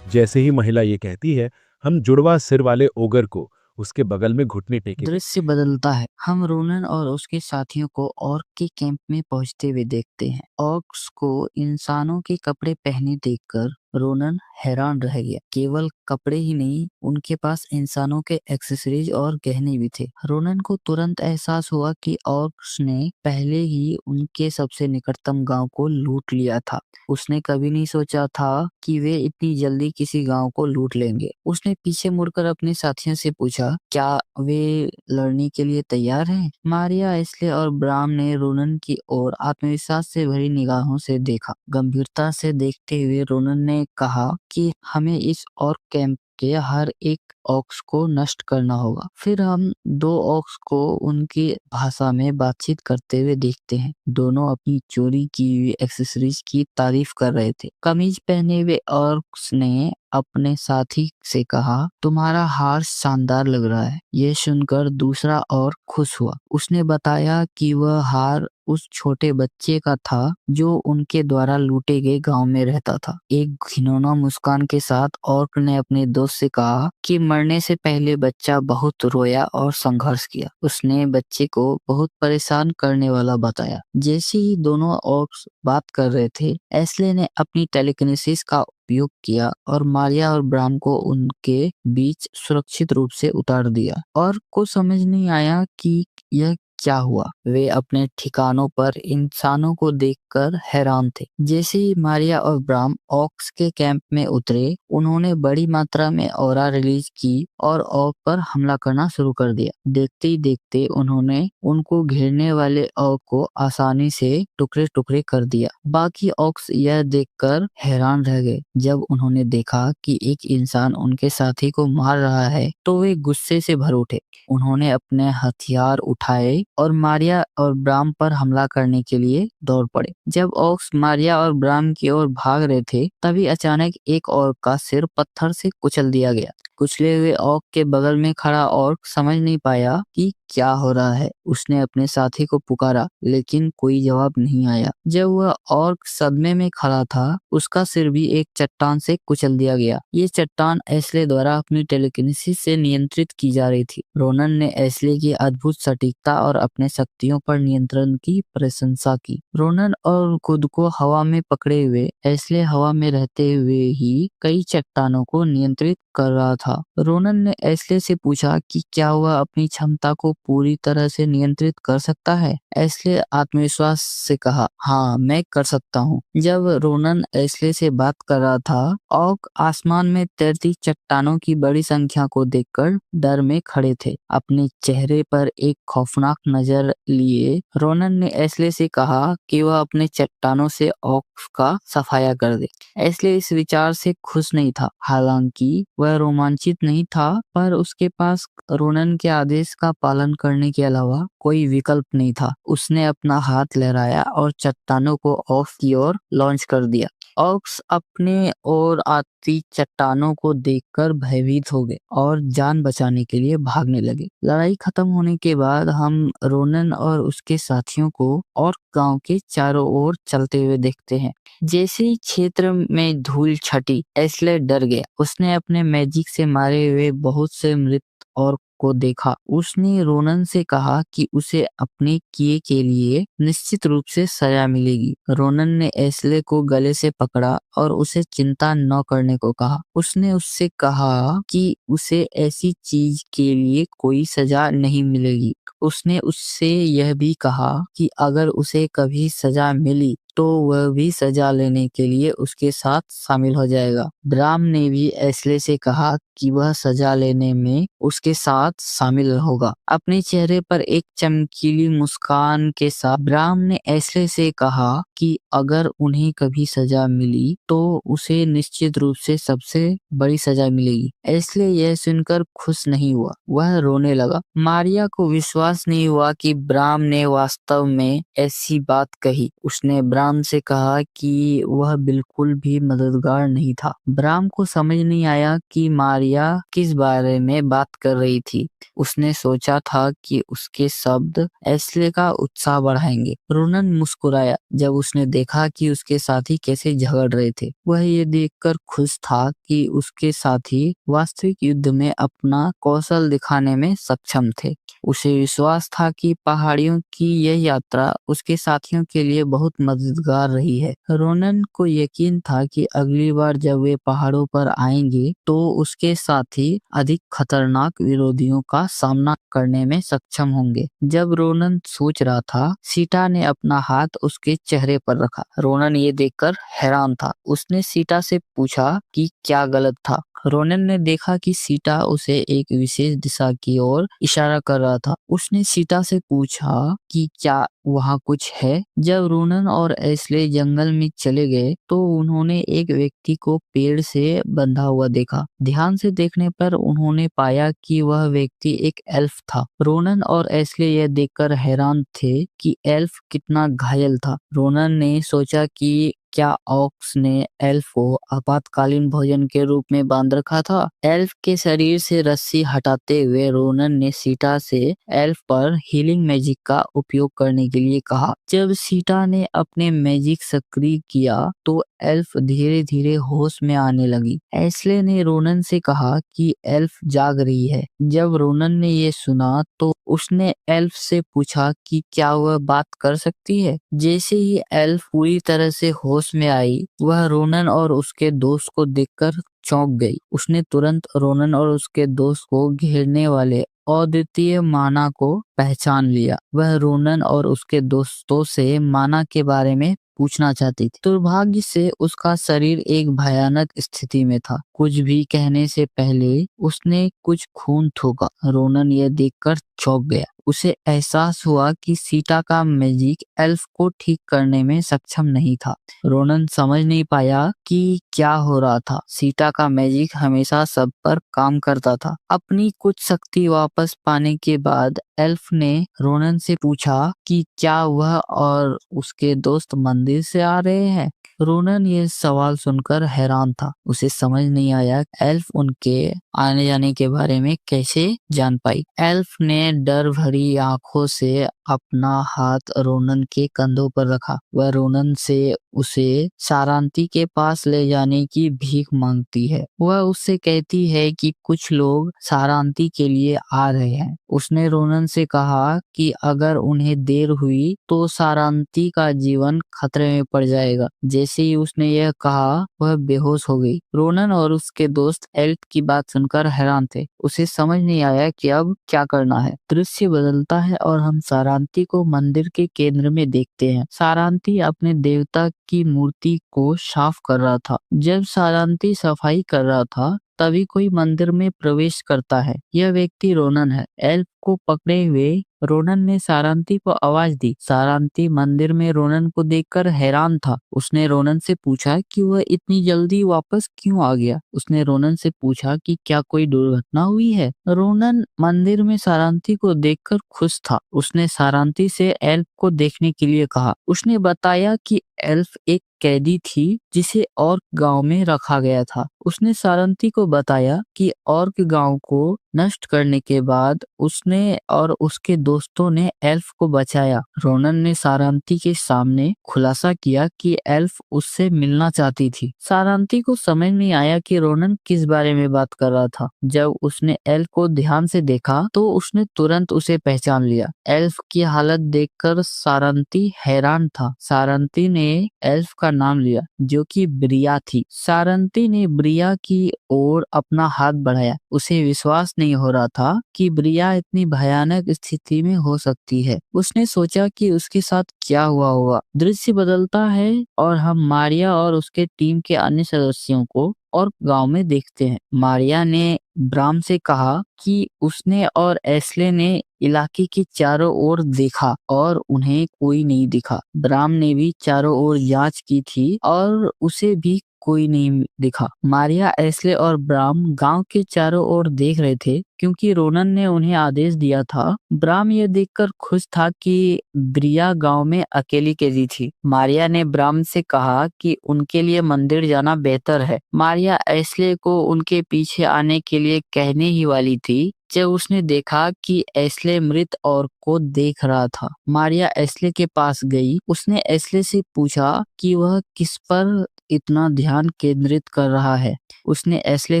जैसे ही महिला ये कहती है, हम जुड़वा सिर वाले ओगर को उसके बगल में घुटने टेके दृश्य बदलता है। हम रोनन और उसके साथियों को ऑर्क के कैंप में पहुंचते हुए देखते हैं। ऑर्क्स को इंसानों के कपड़े पहने देखकर रोनन हैरान रह गया। केवल कपड़े ही नहीं, उनके पास इंसानों के एक्सेसरीज और गहने भी थे। रोनन को तुरंत एहसास हुआ कि ऑर्क्स ने पहले ही उनके सबसे निकटतम गांव को लूट लिया था। उसने कभी नहीं सोचा था कि वे इतनी जल्दी किसी गांव को लूट लेंगे। उसने पीछे मुड़कर अपने साथियों से पूछा, क्या वे लड़ने के लिए तैयार हैं? मारिया, एशले और ब्राम ने रोनन की ओर आत्मविश्वास से भरी निगाहों से देखा। गंभीरता से देखते हुए रोनन ने कहा कि हमें इस ऑर्क कैंप के हर एक ऑक्स को नष्ट करना होगा। फिर हम 2 ऑक्स को उनकी भाषा में बातचीत करते हुए देखते हैं। दोनों अपनी चोरी की हुई एक्सेसरीज की तारीफ कर रहे थे। कमीज पहने हुए ऑक्स ने अपने साथी से कहा, तुम्हारा हार शानदार लग रहा है। ये सुनकर दूसरा और खुश हुआ। उसने बताया कि वह हार उस छोटे बच्चे का था जो उनके द्वारा लूटे गए गांव में रहता था। एक घिनौना मुस्कान के साथ ऑर्क ने अपने दोस्त से कहा कि मरने से पहले बच्चा बहुत रोया और संघर्ष किया। उसने बच्चे को बहुत परेशान करने वाला बताया। जैसे ही दोनों ऑर्क्स बात कर रहे थे, एशले ने अपनी टेलीकिनेसिस का उपयोग किया और मारिया और ब्राम को उनके बीच सुरक्षित रूप से उतार दिया। और को समझ नहीं आया कि यह क्या हुआ। वे अपने ठिकानों पर इंसानों को देखकर हैरान थे। जैसे ही मारिया और ब्राम ऑक्स के कैंप में उतरे, उन्होंने बड़ी मात्रा में ऑरा रिलीज की और ऑक पर हमला करना शुरू कर दिया। देखते ही देखते उन्होंने उनको घेरने वाले ऑक को आसानी से टुकड़े टुकड़े कर दिया। बाकी ऑक्स यह देखकर हैरान रह गए। जब उन्होंने देखा कि एक इंसान उनके साथी को मार रहा है तो वे गुस्से से भर उठे। उन्होंने अपने हथियार उठाए और मारिया और ब्राम पर हमला करने के लिए दौड़ पड़े। जब ऑक्स मारिया और ब्राम की ओर भाग रहे थे, तभी अचानक एक ऑर्क का सिर पत्थर से कुचल दिया गया। कुचले हुए ऑर्क के बगल में खड़ा ऑर्क समझ नहीं पाया कि क्या हो रहा है। उसने अपने साथी को पुकारा, लेकिन कोई जवाब नहीं आया। जब वह ऑर्क सदमे में खड़ा था, उसका सिर भी एक चट्टान से कुचल दिया गया। ये चट्टान एस्ले द्वारा अपनी टेलीकिनेसिस से नियंत्रित की जा रही थी। रोनन ने एस्ले की अद्भुत सटीकता और अपने शक्तियों पर नियंत्रण की प्रशंसा की। रोनन और खुद को हवा में पकड़े हुए एस्ले हवा में रहते हुए ही कई चट्टानों को नियंत्रित कर रहा था। रोनन ने एस्ले से पूछा कि क्या वह अपनी क्षमता को पूरी तरह से नियंत्रित कर सकता है। एस्ले आत्मविश्वास से कहा, हाँ, मैं कर सकता हूँ। जब रोनन एस्ले से बात कर रहा था, ऑक आसमान में तैरती चट्टानों की बड़ी संख्या को देखकर डर में खड़े थे। अपने चेहरे पर एक खौफनाक नजर लिए रोनन ने एस्ले से कहा कि वह अपने चट्टानों से ऑक का सफाया कर दे। एस्ले इस विचार से खुश नहीं था। हालांकि वह रोमांचित नहीं था, पर उसके पास रोनन के आदेश का पालन करने के अलावा कोई विकल्प नहीं था। उसने अपना हाथ लहराया और चट्टानों को ऑक्स की ओर लॉन्च कर दिया। ऑक्स अपने ओर आती चट्टानों को देखकर भयभीत हो गए और जान बचाने के लिए भागने लगे। लड़ाई खत्म होने के बाद हम रोनन और उसके साथियों को और गांव के चारों ओर चलते हुए देखते हैं। जैसे ही क्षेत्र में धूल छटी, एस्ले डर गया। उसने अपने मैजिक से मारे हुए बहुत से मृत और को देखा। उसने रोनन से कहा कि उसे अपने किए के लिए निश्चित रूप से सजा मिलेगी। रोनन ने एस्ले को गले से पकड़ा और उसे चिंता न करने को कहा। उसने उससे कहा कि उसे ऐसी चीज के लिए कोई सजा नहीं मिलेगी। उसने उससे यह भी कहा कि अगर उसे कभी सजा मिली तो वह भी सजा लेने के लिए उसके साथ शामिल हो जाएगा। ब्राम ने भी एस्ले से कहा कि वह सजा लेने में उसके साथ शामिल होगा। अपने चेहरे पर एक चमकीली मुस्कान के साथ ब्राम ने एस्ले से कहा कि अगर उन्हें कभी सजा मिली तो उसे निश्चित रूप से सबसे बड़ी सजा मिलेगी। एस्ले यह सुनकर खुश नहीं हुआ, वह रोने लगा। मारिया को विश्वास नहीं हुआ कि ब्राम ने वास्तव में ऐसी बात कही। उसने ब्राम से कहा कि वह बिल्कुल भी मददगार नहीं था। ब्राम को समझ नहीं आया कि मारिया किस बारे में बात कर रही थी। उसने सोचा था कि उसके शब्द एस्ले का उत्साह बढ़ाएंगे। रोनन मुस्कुराया जब उसने देखा कि उसके साथी कैसे झगड़ रहे थे। वह ये देखकर खुश था कि उसके साथी वास्तविक युद्ध में अपना कौशल दिखाने में सक्षम थे। उसे विश्वास था कि पहाड़ियों की यह यात्रा उसके साथियों के लिए बहुत मददगार रही है। रोनन को यकीन था कि अगली बार जब वे पहाड़ों पर आएंगे तो उसके साथी अधिक खतरनाक विरोधियों का सामना करने में सक्षम होंगे। जब रोनन सोच रहा था, सीटा ने अपना हाथ उसके चेहरे पर रखा। रोनन ये देखकर हैरान था। उसने सीटा से पूछा कि क्या गलत था। रोनन ने देखा कि सीटा उसे एक विशेष दिशा की ओर इशारा कर रहा था। उसने सीटा से पूछा कि क्या वहाँ कुछ है। जब रोनन और एस्ले जंगल में चले गए तो उन्होंने एक व्यक्ति को पेड़ से बंधा हुआ देखा। ध्यान से देखने पर उन्होंने पाया कि वह व्यक्ति एक एल्फ था। रोनन और एस्ले यह देखकर हैरान थे कि एल्फ कितना घायल था। रोनन ने सोचा कि क्या ऑक्स ने एल्फ को आपातकालीन भोजन के रूप में बांध रखा था। एल्फ के शरीर से रस्सी हटाते हुए रोनन ने सीटा से एल्फ पर हीलिंग मैजिक का उपयोग करने के लिए कहा। जब सीटा ने अपने मैजिक सक्रिय किया तो एल्फ धीरे धीरे होश में आने लगी। एस्ले ने रोनन से कहा कि एल्फ जाग रही है। जब रोनन ने ये सुना तो उसने एल्फ से पूछा कि क्या वह बात कर सकती है। जैसे ही एल्फ पूरी तरह से होश में आई, वह रोनन और उसके दोस्त को देखकर चौंक गई। उसने तुरंत रोनन और उसके दोस्त को घेरने वाले अद्वितीय माना को पहचान लिया। वह रोनन और उसके दोस्तों से माना के बारे में पूछना चाहती थी। दुर्भाग्य से उसका शरीर एक भयानक स्थिति में था। कुछ भी कहने से पहले उसने कुछ खून थूका। रोनन यह देखकर चौंक गया। उसे एहसास हुआ कि सीटा का मैजिक एल्फ को ठीक करने में सक्षम नहीं था। रोनन समझ नहीं पाया कि क्या हो रहा था। सीटा का मैजिक हमेशा सब पर काम करता था। अपनी कुछ शक्ति वापस पाने के बाद एल्फ ने रोनन से पूछा कि क्या वह और उसके दोस्त मंदिर से आ रहे हैं। रोनन ये सवाल सुनकर हैरान था। उसे समझ नहीं आया एल्फ उनके आने जाने के बारे में कैसे जान पाई। एल्फ ने डर भरी आंखों से अपना हाथ रोनन के कंधों पर रखा। वह रोनन से उसे सारांती के पास ले जाने की भीख मांगती है। वह उससे कहती है कि कुछ लोग सारांती के लिए आ रहे हैं। उसने रोनन से कहा कि अगर उन्हें देर हुई तो सारांती का जीवन खतरे में पड़ जाएगा। जैसे ही उसने यह कहा वह बेहोश हो गई। रोनन और उसके दोस्त एल्फ की बात सुनकर हैरान थे। उसे समझ नहीं आया कि अब क्या करना है। दृश्य बदलता है और हम सारांती को मंदिर के केंद्र में देखते हैं। सारांती अपने देवता की मूर्ति को साफ कर रहा था। जब सारांती सफाई कर रहा था तभी कोई मंदिर में प्रवेश करता है। यह व्यक्ति रोनन है। एल्फ को पकड़े हुए रोनन ने सारांती को आवाज दी। सारांती मंदिर में रोनन को देखकर हैरान था। उसने रोनन से पूछा कि वह इतनी जल्दी वापस क्यों आ गया। उसने रोनन से पूछा कि क्या कोई दुर्घटना हुई है। रोनन मंदिर में सारांती को देखकर खुश था। उसने सारांती से एल्फ को देखने के लिए कहा। उसने बताया कि एल्फ एक कैदी थी जिसे ऑर्क गांव में रखा गया था। उसने सारंती को बताया कि ऑर्क गांव को नष्ट करने के बाद उसने और उसके दोस्तों ने एल्फ को बचाया। रोनन ने सारंती के सामने खुलासा किया कि एल्फ उससे मिलना चाहती थी। सारंती को समझ नहीं आया कि रोनन किस बारे में बात कर रहा था। जब उसने एल्फ को ध्यान से देखा तो उसने तुरंत उसे पहचान लिया। एल्फ की हालत देखकर सारंती हैरान था। सारंती ने एल्फ का नाम लिया जो कि ब्रिया थी। सारंती ने ब्रिया की ओर अपना हाथ बढ़ाया। उसे विश्वास नहीं हो रहा था कि ब्रिया इतनी भयानक स्थिति में हो सकती है। उसने सोचा कि उसके साथ क्या हुआ होगा। दृश्य बदलता है और हम मारिया और उसके टीम के अन्य सदस्यों को और गांव में देखते हैं। मारिया ने ब्राम से कहा कि उसने और एस्ले ने इलाके के चारों ओर देखा और उन्हें कोई नहीं दिखा। ब्राम ने भी चारों ओर जांच की थी और उसे भी कोई नहीं दिखा। मारिया, एस्ले और ब्राम गांव के चारों ओर देख रहे थे क्योंकि रोनन ने उन्हें आदेश दिया था। ब्राम यह देखकर खुश था कि ब्रिया गांव में अकेली कैदी थी। मारिया ने ब्राम से कहा कि उनके लिए मंदिर जाना बेहतर है। मारिया एस्ले को उनके पीछे आने के लिए कहने ही वाली थी जब उसने देखा कि एस्ले मृत औरत को देख रहा था। मारिया एस्ले के पास गई। उसने एस्ले से पूछा कि वह किस पर इतना ध्यान केंद्रित कर रहा है। उसने एस्ले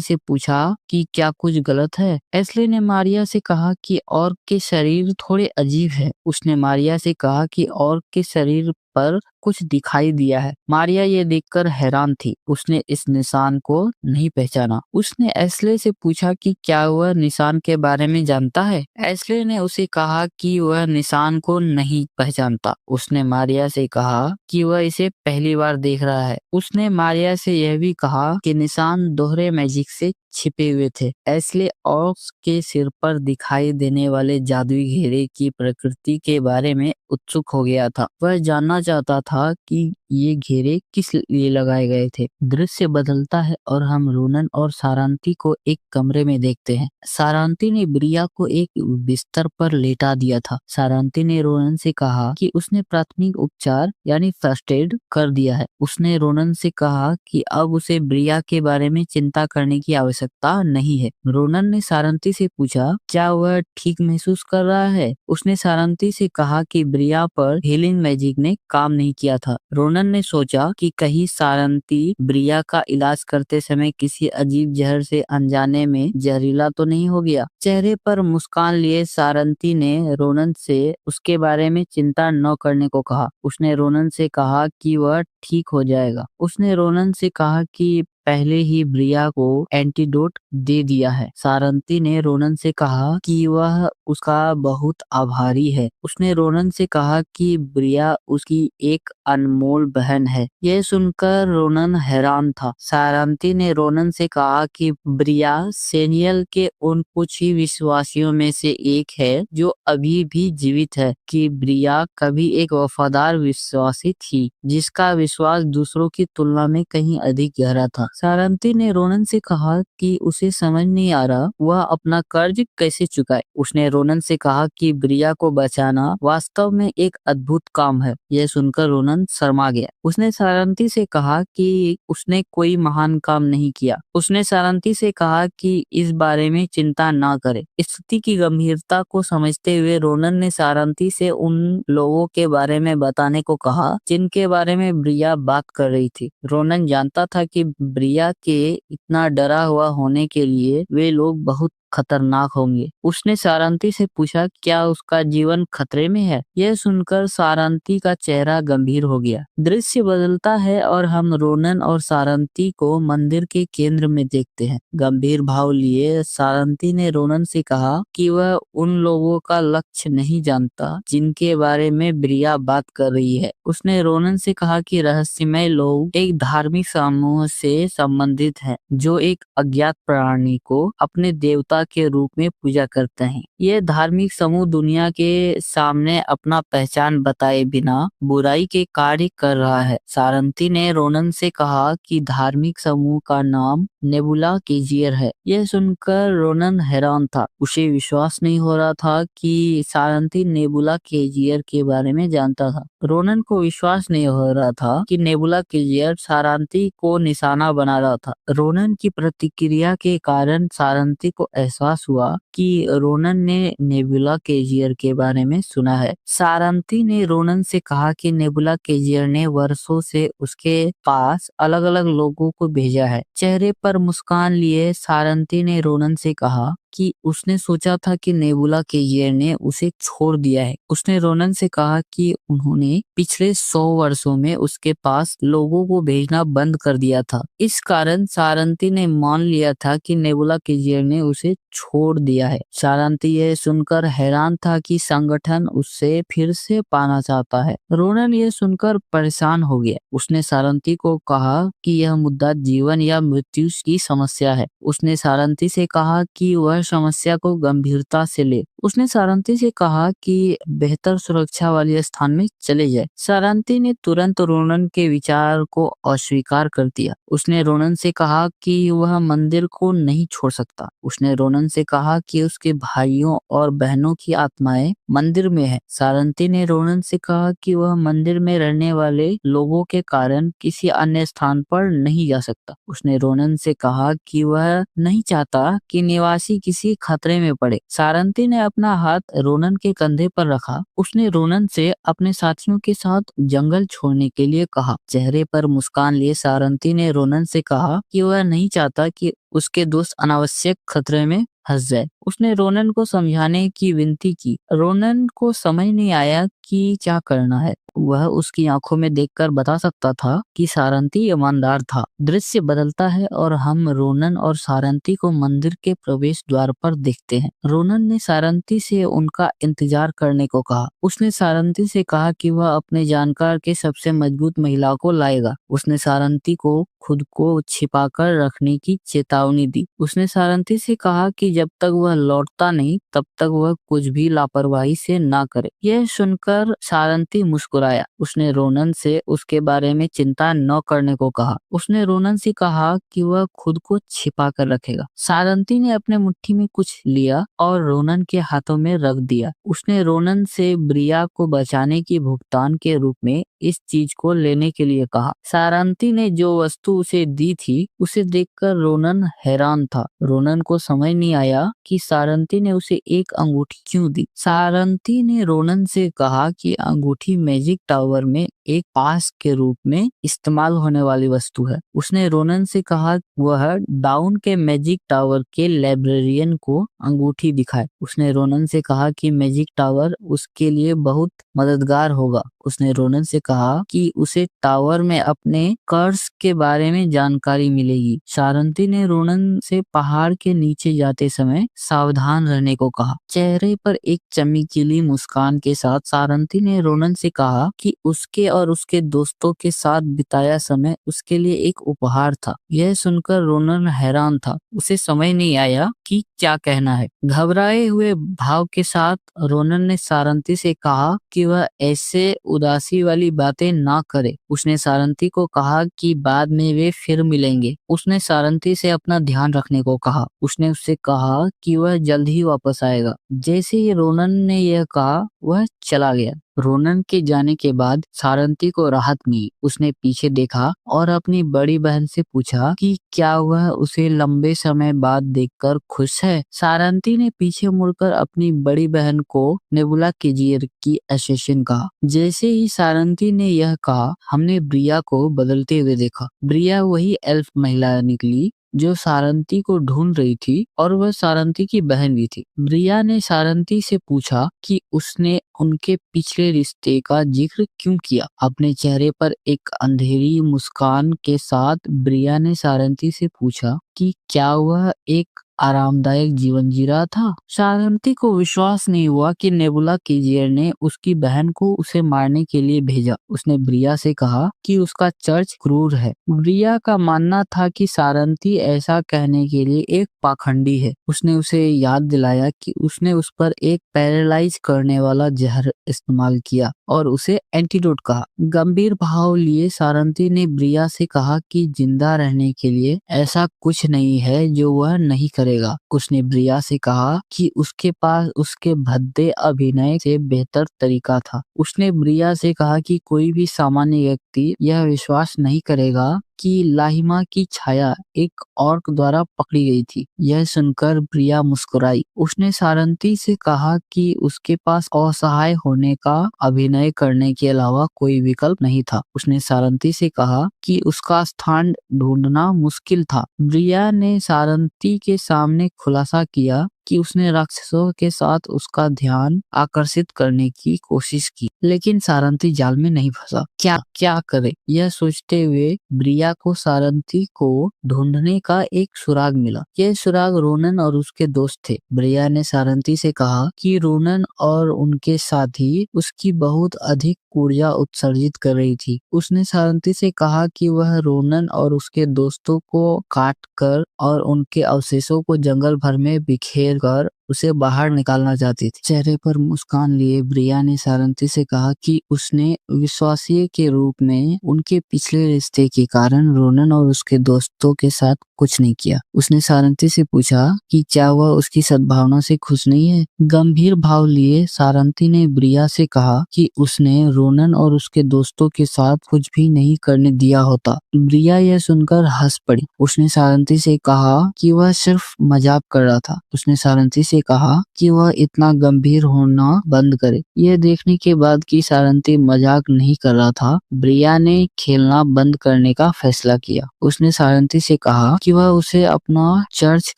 से पूछा कि क्या कुछ गलत है। एस्ले ने मारिया से कहा कि ऑर्क के शरीर थोड़े अजीब है। उसने मारिया से कहा कि ऑर्क के शरीर पर कुछ दिखाई दिया है। मारिया ये देखकर हैरान थी। उसने इस निशान को नहीं पहचाना। उसने एस्ले से पूछा कि क्या वह निशान के बारे में जानता है। एस्ले ने उसे कहा कि वह निशान को नहीं पहचानता। उसने मारिया से कहा कि वह इसे पहली बार देख रहा है। उसने मारिया से यह भी कहा कि निशान दोहरे मैजिक से छिपे हुए थे। एस्ले ऑर्क्स के सिर पर दिखाई देने वाले जादुई घेरे की प्रकृति के बारे में उत्सुक हो गया था। वह जानना चाहता था कि ये घेरे किस लिए लगाए गए थे। दृश्य बदलता है और हम रोनन और सारांती को एक कमरे में देखते हैं। सारांती ने ब्रिया को एक बिस्तर पर लेटा दिया था। सारांती ने रोनन से कहा कि उसने प्राथमिक उपचार यानी फर्स्ट एड कर दिया है। उसने रोनन से कहा कि अब उसे ब्रिया के बारे में चिंता करने की आवश्यकता नहीं है। रोनन ने सारंती से पूछा क्या वह ठीक महसूस कर रहा है। उसने सारंती से कहा कि ब्रिया पर हीलिंग मैजिक ने काम नहीं किया था। रोनन ने सोचा कि कहीं सारंती ब्रिया का इलाज करते समय किसी अजीब जहर से अनजाने में जहरीला तो नहीं हो गया। चेहरे पर मुस्कान लिए सारंती ने रोनन से उसके बारे में चिंता न करने को कहा। उसने रोनन से कहा कि वह ठीक हो जाएगा। उसने रोनन से कहा कि पहले ही ब्रिया को एंटीडोट दे दिया है। सारंती ने रोनन से कहा कि वह उसका बहुत आभारी है। उसने रोनन से कहा कि ब्रिया उसकी एक अनमोल बहन है। यह सुनकर रोनन हैरान था। सारंती ने रोनन से कहा कि ब्रिया सेनियल के उन कुछ ही विश्वासियों में से एक है जो अभी भी जीवित है, कि ब्रिया कभी एक वफादार विश्वासी थी जिसका विश्वास दूसरों की तुलना में कहीं अधिक गहरा था। सारंती ने रोनन से कहा कि उसे समझ नहीं आ रहा वह अपना कर्ज कैसे चुकाए। उसने रोनन से कहा कि ब्रिया को बचाना वास्तव में एक अद्भुत काम है। यह सुनकर रोनन शर्मा गया। उसने सारंती से कहा कि उसने कोई महान काम नहीं किया। उसने सारंती से कहा कि इस बारे में चिंता ना करे। स्थिति की गंभीरता को समझते हुए रोनन ने सारंती से उन लोगों के बारे में बताने को कहा जिनके बारे में ब्रिया बात कर रही थी। रोनन जानता था कि ब्रिया के इतना डरा हुआ होने के लिए वे लोग बहुत खतरनाक होंगे। उसने सारंती से पूछा क्या उसका जीवन खतरे में है। यह सुनकर सारंती का चेहरा गंभीर हो गया। दृश्य बदलता है और हम रोनन और सारंती को मंदिर के केंद्र में देखते हैं। गंभीर भाव लिए सारंती ने रोनन से कहा कि वह उन लोगों का लक्ष्य नहीं जानता जिनके बारे में ब्रिया बात कर रही है। उसने रोनन से कहा कि रहस्यमय लोग एक धार्मिक समूह से संबंधित हैं जो एक अज्ञात प्राणी को अपने देवता के रूप में पूजा करते हैं। यह धार्मिक समूह दुनिया के सामने अपना पहचान बताए बिना बुराई के कार्य कर रहा है। सारंती ने रोनन से कहा कि धार्मिक समूह का नाम नेबुला केजियर है। यह सुनकर रोनन हैरान था। उसे विश्वास नहीं हो रहा था कि सारंती नेबुला केजियर के बारे में जानता था। रोनन को विश्वास नहीं हो रहा था कि नेबुला केजियर सारंती को निशाना बना रहा था। रोनन की प्रतिक्रिया के कारण सारंती को एहसास हुआ कि रोनन ने नेबुला केजियर के बारे में सुना है। सारंती ने रोनन से कहा कि नेबुला केजियर ने वर्षों से उसके पास अलग अलग लोगों को भेजा है। चेहरे पर मुस्कान लिए सारंती ने रोनन से कहा कि उसने सोचा था कि नेबुला केजियर ने उसे छोड़ दिया है। उसने रोनन से कहा कि उन्होंने पिछले 100 वर्षों में उसके पास लोगों को भेजना बंद कर दिया था। इस कारण सारंती ने मान लिया था कि नेबुला केजियर ने उसे छोड़ दिया है। सारंती यह सुनकर हैरान था कि संगठन उससे फिर से पाना चाहता है। रोनन यह सुनकर परेशान हो गया। उसने सारंती को कहा कि यह मुद्दा जीवन या मृत्यु की समस्या है। उसने सारंती से कहा कि वह समस्या को गंभीरता से ले। उसने सारंती से कहा कि बेहतर सुरक्षा वाले स्थान में चले जाए। सारंती ने तुरंत रोनन के विचार को अस्वीकार कर दिया। उसने रोनन से कहा कि वह मंदिर को नहीं छोड़ सकता। उसने रोनन से कहा कि उसके भाइयों और बहनों की आत्माएं मंदिर में है। सारंती ने रोनन से कहा कि वह मंदिर में रहने वाले लोगों के कारण किसी अन्य स्थान पर नहीं जा सकता। उसने रोनन से कहा कि वह नहीं चाहता कि निवासी किसी खतरे में पड़े। सारंती ने अपना हाथ रोनन के कंधे पर रखा। उसने रोनन से अपने साथियों के साथ जंगल छोड़ने के लिए कहा। चेहरे पर मुस्कान लिए सारंती ने रोनन से कहा कि वह नहीं चाहता कि उसके दोस्त अनावश्यक खतरे में फंस जाए। उसने रोनन को समझाने की विनती की। रोनन को समझ नहीं आया कि क्या करना है। वह उसकी आंखों में देखकर बता सकता था कि सारंती ईमानदार था। दृश्य बदलता है और हम रोनन और सारंती को मंदिर के प्रवेश द्वार पर देखते हैं। रोनन ने सारंती से उनका इंतजार करने को कहा। उसने सारंती से कहा कि वह अपने जानकार के सबसे मजबूत महिला को लाएगा। उसने सारंती को खुद को छिपाकर रखने की चेतावनी दी। उसने सारंती से कहा कि जब तक वह लौटता नहीं तब तक वह कुछ भी लापरवाही से ना करे। यह सुनकर सारंती मुस्कुराया। उसने रोनन से उसके बारे में चिंता न करने को कहा। उसने रोनन से कहा कि वह खुद को छिपा कर रखेगा। सारंती ने अपने मुट्ठी में कुछ लिया और रोनन के हाथों में रख दिया। उसने रोनन से ब्रिया को बचाने की भुगतान के रूप में इस चीज को लेने के लिए कहा। सारंती ने जो वस्तु उसे दी थी उसे देखकर रोनन हैरान था। रोनन को समझ नहीं आया कि सारंती ने उसे एक अंगूठी क्यों दी। सारंती ने रोनन से कहा कि अंगूठी मैजिक टावर में एक पास के रूप में इस्तेमाल होने वाली वस्तु है। उसने रोनन से कहा वह डाउन के मैजिक टावर के लाइब्रेरियन को अंगूठी दिखाए। उसने रोनन से कहा कि मैजिक टावर उसके लिए बहुत मददगार होगा। उसने रोनन से कहा कि उसे टावर में अपने कर्ज के बारे में जानकारी मिलेगी। सारंती ने रोनन से पहाड़ के नीचे जाते समय सावधान रहने को कहा। चेहरे पर एक चमकीली मुस्कान के साथ सारंती ने रोनन से कहा कि उसके और उसके दोस्तों के साथ बिताया समय उसके लिए एक उपहार था। यह सुनकर रोनन हैरान था, उसे समझ नहीं आया कि क्या कहना है। घबराए हुए भाव के साथ रोनन ने सारंती से कहा कि वह ऐसे उदासी वाली बातें ना करे। उसने सारंती को कहा कि बाद में वे फिर मिलेंगे। उसने सारंती से अपना ध्यान रखने को कहा। उसने उससे कहा कि वह जल्द ही वापस आएगा। जैसे ही रोनन ने यह कहा, वह चला गया। रोनन के जाने के बाद सारंती को राहत मिली। उसने पीछे देखा और अपनी बड़ी बहन से पूछा कि क्या वह उसे लंबे समय बाद देखकर खुश है। सारंती ने पीछे मुड़कर अपनी बड़ी बहन को नेबुला कीजियर की एसेसिन कहा। जैसे ही सारंती ने यह कहा, हमने ब्रिया को बदलते हुए देखा। ब्रिया वही एल्फ महिला निकली जो सारंती को ढूंढ रही थी और वह सारंती की बहन भी थी। ब्रिया ने सारंती से पूछा कि उसने उनके पिछले रिश्ते का जिक्र क्यों किया। अपने चेहरे पर एक अंधेरी मुस्कान के साथ ब्रिया ने सारंती से पूछा कि क्या वह एक आरामदायक जीवन जी रहा था। सारंती को विश्वास नहीं हुआ कि नेबुला कीजियर ने उसकी बहन को उसे मारने के लिए भेजा। उसने ब्रिया से कहा कि उसका चर्च क्रूर है। ब्रिया का मानना था कि सारंती ऐसा कहने के लिए एक पाखंडी है। उसने उसे याद दिलाया कि उसने उस पर एक पैरालाइज करने वाला जहर इस्तेमाल किया और उसे एंटीडोट कहा। गंभीर भाव लिए सारंती ने ब्रिया से कहा कि जिंदा रहने के लिए ऐसा कुछ नहीं है जो वह नहीं करेगा। उसने ब्रिया से कहा कि उसके पास उसके भद्दे अभिनय से बेहतर तरीका था। उसने ब्रिया से कहा कि कोई भी सामान्य व्यक्ति यह विश्वास नहीं करेगा कि लाहिमा की छाया एक ऑर्क द्वारा पकड़ी गई थी। यह सुनकर ब्रिया मुस्कुराई। उसने सारंती से कहा कि उसके पास असहाय होने का अभिनय करने के अलावा कोई विकल्प नहीं था। उसने सारंती से कहा कि उसका स्थान ढूंढना मुश्किल था। ब्रिया ने सारंती के सामने खुलासा किया कि उसने राक्षसों के साथ उसका ध्यान आकर्षित करने की कोशिश की, लेकिन सारंती जाल में नहीं फंसा। क्या करे, यह सोचते हुए ब्रिया को सारंती को ढूंढने का एक सुराग मिला। यह सुराग रोनन और उसके दोस्त थे। ब्रिया ने सारंती से कहा कि रोनन और उनके साथी उसकी बहुत अधिक ऊर्जा उत्सर्जित कर रही थी। उसने सारंती से कहा कि वह रोनन और उसके दोस्तों को काट कर और उनके अवशेषों को जंगल भर में बिखेर कर उसे बाहर निकालना चाहती थी। चेहरे पर मुस्कान लिए ब्रिया ने सारंती से कहा कि उसने विश्वासीय के रूप में उनके पिछले रिश्ते के कारण रोनन और उसके दोस्तों के साथ कुछ नहीं किया। उसने सारंती से पूछा कि क्या वह उसकी सद्भावना से खुश नहीं है। गंभीर भाव लिए सारंती ने ब्रिया से कहा कि उसने रोनन और उसके दोस्तों के साथ कुछ भी नहीं करने दिया होता। ब्रिया यह सुनकर हंस पड़ी। उसने सारंती से कहा कि वह सिर्फ मजाक कर रहा था। उसने सारंती से कहा कि वह इतना गंभीर होना बंद करे। यह देखने के बाद कि सारंती मजाक नहीं कर रहा था, ब्रिया ने खेलना बंद करने का फैसला किया। उसने सारंती से कहा कि वह उसे अपना चर्च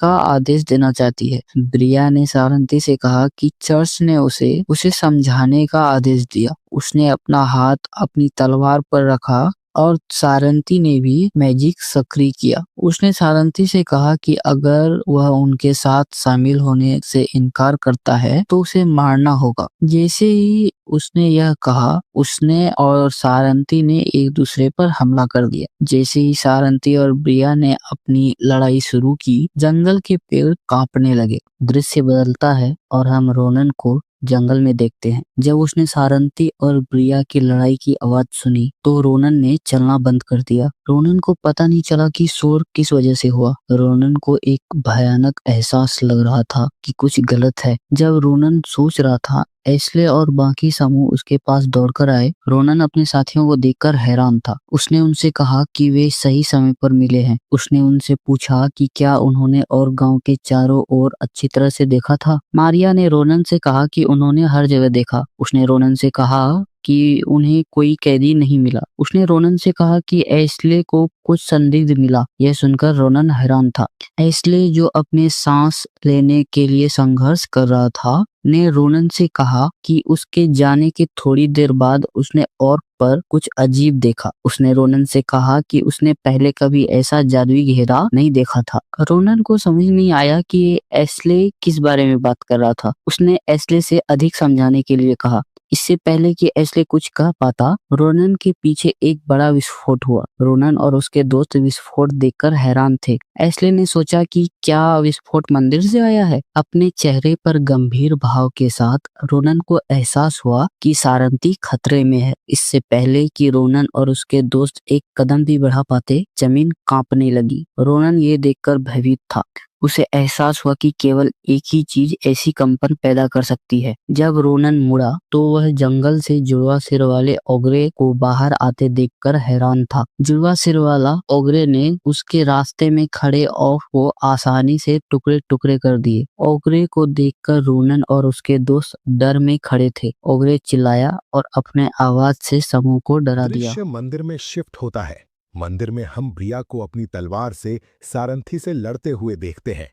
का आदेश देना चाहती है। ब्रिया ने सारंती से कहा कि चर्च ने उसे समझाने का आदेश दिया। उसने अपना हाथ अपनी तलवार पर रखा और सारंती ने भी मैजिक सक्रिय किया। उसने सारंती से कहा कि अगर वह उनके साथ शामिल होने से इनकार करता है तो उसे मारना होगा। जैसे ही उसने यह कहा, उसने और सारंती ने एक दूसरे पर हमला कर दिया। जैसे ही सारंती और ब्रिया ने अपनी लड़ाई शुरू की, जंगल के पेड़ कांपने लगे। दृश्य बदलता है और हम रोनन को जंगल में देखते हैं। जब उसने सारंती और ब्रिया की लड़ाई की आवाज सुनी तो रोनन ने चलना बंद कर दिया। रोनन को पता नहीं चला कि शोर किस वजह से हुआ। रोनन को एक भयानक एहसास लग रहा था कि कुछ गलत है। जब रोनन सोच रहा था, एस्ले और बाकी समूह उसके पास दौड़कर आए। रोनन अपने साथियों को देखकर हैरान था। उसने उनसे कहा कि वे सही समय पर मिले हैं। उसने उनसे पूछा कि क्या उन्होंने और गांव के चारों ओर अच्छी तरह से देखा था। मारिया ने रोनन से कहा कि उन्होंने हर जगह देखा। उसने रोनन से कहा कि उन्हें कोई कैदी नहीं मिला। उसने रोनन से कहा कि एस्ले को कुछ संदिग्ध मिला। यह सुनकर रोनन हैरान था। एस्ले, जो अपने सांस लेने के लिए संघर्ष कर रहा था, ने रोनन से कहा कि उसके जाने के थोड़ी देर बाद उसने और पर कुछ अजीब देखा। उसने रोनन से कहा कि उसने पहले कभी ऐसा जादुई घेरा नहीं देखा था। रोनन को समझ नहीं आया कि ये एस्ले किस बारे में बात कर रहा था। उसने एस्ले से अधिक समझाने के लिए कहा। इससे पहले कि एस्ले कुछ कह पाता, रोनन के पीछे एक बड़ा विस्फोट हुआ। रोनन और उसके दोस्त विस्फोट देखकर हैरान थे। एस्ले ने सोचा कि क्या विस्फोट मंदिर से आया है। अपने चेहरे पर गंभीर भाव के साथ रोनन को एहसास हुआ कि सारंती खतरे में है। इससे पहले कि रोनन और उसके दोस्त एक कदम भी बढ़ा पाते, जमीन कांपने लगी। रोनन ये देखकर भयभीत था। उसे एहसास हुआ कि केवल एक ही चीज ऐसी कंपन पैदा कर सकती है। जब रोनन मुड़ा तो वह जंगल से जुड़वा सिर वाले ओगरे को बाहर आते देखकर हैरान था। जुड़वा सिर वाला ओगरे ने उसके रास्ते में खड़े ऑफ को आसानी से टुकड़े टुकड़े कर दिए। ओगरे को देखकर रोनन और उसके दोस्त डर में खड़े थे। ओगरे चिल्लाया और अपने आवाज से समूह को डरा दिया। दृश्य मंदिर में शिफ्ट होता है। मंदिर में हम ब्रिया को अपनी तलवार से सारंथी से लड़ते हुए देखते हैं।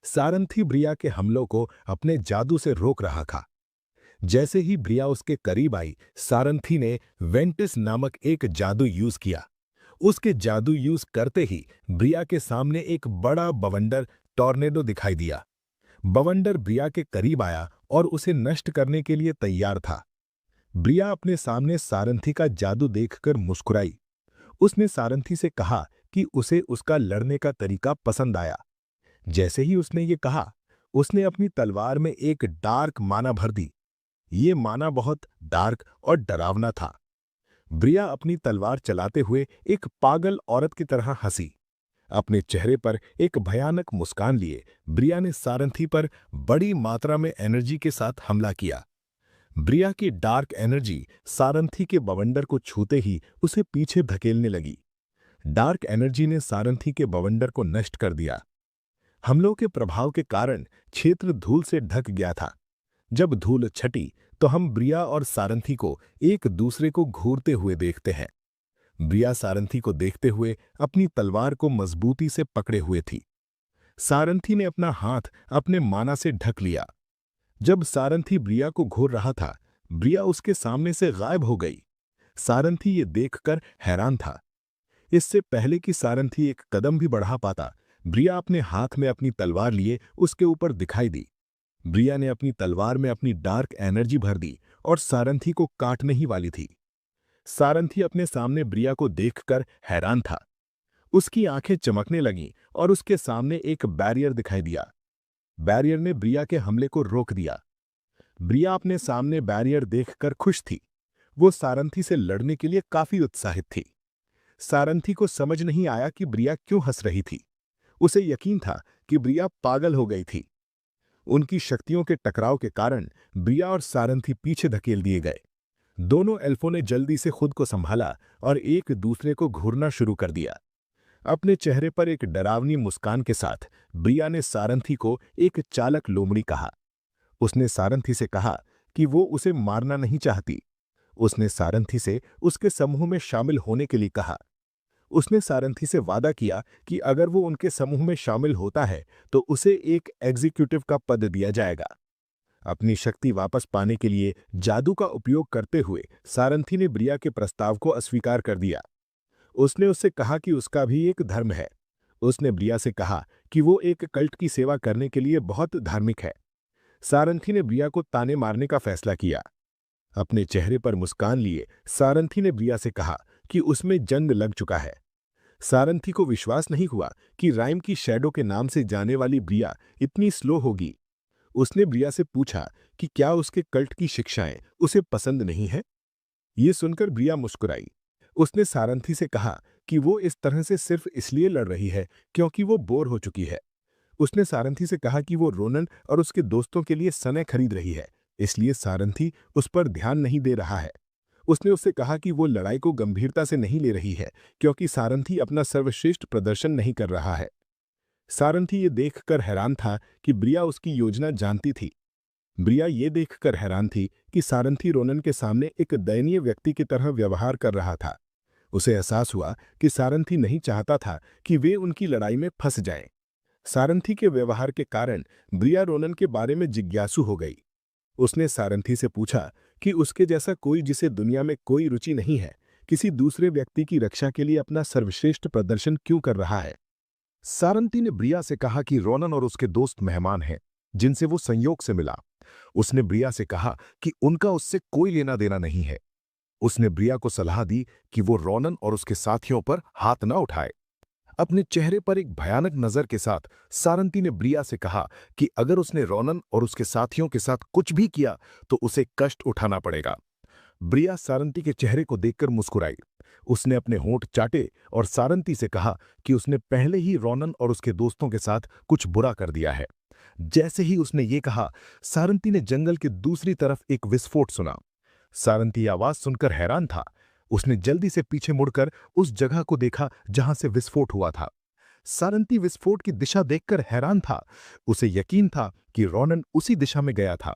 सारंथी ब्रिया के हमलों को अपने जादू से रोक रहा था। जैसे ही ब्रिया उसके करीब आई, सारंथी ने वेंटिस नामक एक जादू यूज किया। उसके जादू यूज करते ही ब्रिया के सामने एक बड़ा बवंडर टॉर्नेडो दिखाई दिया। बवंडर ब्रिया के करीब आया और उसे नष्ट करने के लिए तैयार था। ब्रिया अपने सामने सारंथी का जादू देखकर मुस्कुराई। उसने सारंथी से कहा कि उसे उसका लड़ने का तरीका पसंद आया। जैसे ही उसने ये कहा, उसने अपनी तलवार में एक डार्क माना भर दी। ये माना बहुत डार्क और डरावना था। ब्रिया अपनी तलवार चलाते हुए एक पागल औरत की तरह हंसी। अपने चेहरे पर एक भयानक मुस्कान लिए ब्रिया ने सारंथी पर बड़ी मात्रा में एनर्जी के साथ हमला किया। ब्रिया की डार्क एनर्जी सारंथी के बवंडर को छूते ही उसे पीछे धकेलने लगी। डार्क एनर्जी ने सारंथी के बवंडर को नष्ट कर दिया। हमलों के प्रभाव के कारण क्षेत्र धूल से ढक गया था। जब धूल छटी तो हम ब्रिया और सारंथी को एक दूसरे को घूरते हुए देखते हैं। ब्रिया सारंथी को देखते हुए अपनी तलवार को मजबूती से पकड़े हुए थी। सारंथी ने अपना हाथ अपने माना से ढक लिया। जब सारंथी ब्रिया को घूर रहा था, ब्रिया उसके सामने से गायब हो गई। सारंथी ये देखकर हैरान था। इससे पहले कि सारंथी एक कदम भी बढ़ा पाता, ब्रिया अपने हाथ में अपनी तलवार लिए उसके ऊपर दिखाई दी। ब्रिया ने अपनी तलवार में अपनी डार्क एनर्जी भर दी और सारंथी को काटने ही वाली थी। सारंथी अपने सामने ब्रिया को देखकर हैरान था। उसकी आंखें चमकने लगीं और उसके सामने एक बैरियर दिखाई दिया। बैरियर ने ब्रिया के हमले को रोक दिया। ब्रिया अपने सामने बैरियर देखकर खुश थी। वो सारंथी से लड़ने के लिए काफी उत्साहित थी। सारंथी को समझ नहीं आया कि ब्रिया क्यों हंस रही थी। उसे यकीन था कि ब्रिया पागल हो गई थी। उनकी शक्तियों के टकराव के कारण ब्रिया और सारंथी पीछे धकेल दिए गए। दोनों एल्फों ने जल्दी से खुद को संभाला और एक दूसरे को घूरना शुरू कर दिया। अपने चेहरे पर एक डरावनी मुस्कान के साथ ब्रिया ने सारंथी को एक चालक लोमड़ी कहा। उसने सारंथी से कहा कि वो उसे मारना नहीं चाहती। उसने सारंथी से उसके समूह में शामिल होने के लिए कहा। उसने सारंथी से वादा किया कि अगर वो उनके समूह में शामिल होता है तो उसे एक एग्जीक्यूटिव का पद दिया जाएगा। अपनी शक्ति वापस पाने के लिए जादू का उपयोग करते हुए सारंथी ने ब्रिया के प्रस्ताव को अस्वीकार कर दिया। उसने उससे कहा कि उसका भी एक धर्म है। उसने ब्रिया से कहा कि वो एक कल्ट की सेवा करने के लिए बहुत धार्मिक है। सारंथी ने ब्रिया को ताने मारने का फैसला किया। अपने चेहरे पर मुस्कान लिए सारंथी ने ब्रिया से कहा कि उसमें जंग लग चुका है। सारंथी को विश्वास नहीं हुआ कि राइम की शैडो के नाम से जाने वाली ब्रिया इतनी स्लो होगी। उसने ब्रिया से पूछा कि क्या उसके कल्ट की शिक्षाएं उसे पसंद नहीं है। ये सुनकर ब्रिया मुस्कुराई। उसने सारंथी से कहा कि वो इस तरह से सिर्फ इसलिए लड़ रही है क्योंकि वो बोर हो चुकी है। उसने सारंथी से कहा कि वो रोनन और उसके दोस्तों के लिए सनय खरीद रही है, इसलिए सारंथी उस पर ध्यान नहीं दे रहा है। उसने उससे कहा कि वो लड़ाई को गंभीरता से नहीं ले रही है क्योंकि सारंथी अपना सर्वश्रेष्ठ प्रदर्शन नहीं कर रहा है। सारंथी ये देखकर हैरान था कि ब्रिया उसकी योजना जानती थी। ब्रिया ये देखकर हैरान थी कि सारंथी रोनन के सामने एक दयनीय व्यक्ति की तरह व्यवहार कर रहा था। उसे एहसास हुआ कि सारंथी नहीं चाहता था कि वे उनकी लड़ाई में फंस जाएं। सारंथी के व्यवहार के कारण ब्रिया रोनन के बारे में जिज्ञासु हो गई। उसने सारंथी से पूछा कि उसके जैसा कोई जिसे दुनिया में कोई रुचि नहीं है, किसी दूसरे व्यक्ति की रक्षा के लिए अपना सर्वश्रेष्ठ प्रदर्शन क्यों कर रहा है। सारंती ने ब्रिया से कहा कि रोनन और उसके दोस्त मेहमान हैं, जिनसे वो संयोग से मिला। उसने ब्रिया से कहा कि उनका उससे कोई लेना देना नहीं है। उसने ब्रिया को सलाह दी कि वो रोनन और उसके साथियों पर हाथ न उठाए। अपने चेहरे पर एक भयानक नजर के साथ सारंती ने ब्रिया से कहा कि अगर उसने रोनन और उसके साथियों के साथ कुछ भी किया तो उसे कष्ट उठाना पड़ेगा। ब्रिया सारंती के चेहरे को देखकर मुस्कुराई। उसने अपने होंठ चाटे और सारंती से कहा कि उसने पहले ही रोनन और उसके दोस्तों के साथ कुछ बुरा कर दिया है। जैसे ही उसने ये कहा, सारंती ने जंगल की दूसरी तरफ एक विस्फोट सुना। सारंती आवाज सुनकर हैरान था। उसने जल्दी से पीछे मुड़कर उस जगह को देखा जहां से विस्फोट हुआ था। सारंती विस्फोट की दिशा देखकर हैरान था। उसे यकीन था कि रोनन उसी दिशा में गया था।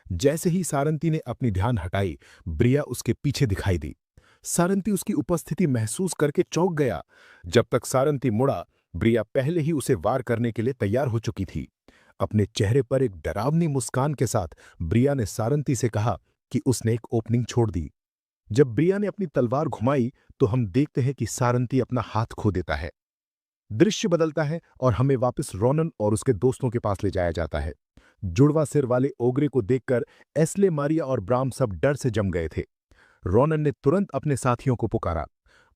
जैसे ही सारंती ने अपनी ध्यान हटाई, ब्रिया उसके पीछे दिखाई दी। सारंती उसकी उपस्थिति महसूस करके चौंक गया। जब तक सारंती मुड़ा, ब्रिया पहले ही उसे वार करने के लिए तैयार हो चुकी थी। अपने चेहरे पर एक डरावनी मुस्कान के साथ ब्रिया ने सारंती से कहा कि उसने एक ओपनिंग छोड़ दी। जब ब्रिया ने अपनी तलवार घुमाई तो हम देखते हैं कि सारंती अपना हाथ खो देता है। दृश्य बदलता है और हमें वापस रोनन और उसके दोस्तों के पास ले जाया जाता है। जुड़वा सिर वाले ओगरे को देखकर एस्ले, मारिया और ब्राम सब डर से जम गए थे। रोनन ने तुरंत अपने साथियों को पुकारा।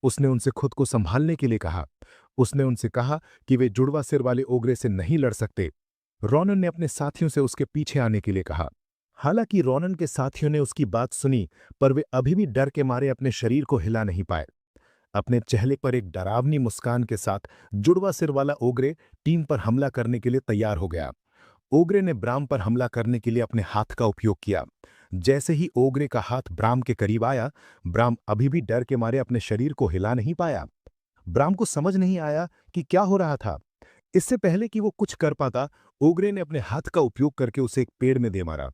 उसने उनसे खुद को संभालने के लिए कहा। उसने उनसे कहा कि वे जुड़वा सिर वाले ओगरे से नहीं लड़ सकते। रोनन ने अपने साथियों से उसके पीछे आने के लिए कहा। हालांकि रोनन के साथियों ने उसकी बात सुनी, पर वे अभी भी डर के मारे अपने शरीर को हिला नहीं पाए। अपने चेहरे पर एक डरावनी मुस्कान के साथ जुड़वा सिर वाला ओगरे टीम पर हमला करने के लिए तैयार हो गया। ओगरे ने ब्राम पर हमला करने के लिए अपने हाथ का उपयोग किया। जैसे ही ओगरे का हाथ ब्राम के करीब आया, ब्राम अभी भी डर के मारे अपने शरीर को हिला नहीं पाया। ब्राम को समझ नहीं आया कि क्या हो रहा था। इससे पहले कि वो कुछ कर पाता, ओगरे ने अपने हाथ का उपयोग करके उसे एक पेड़ में दे मारा।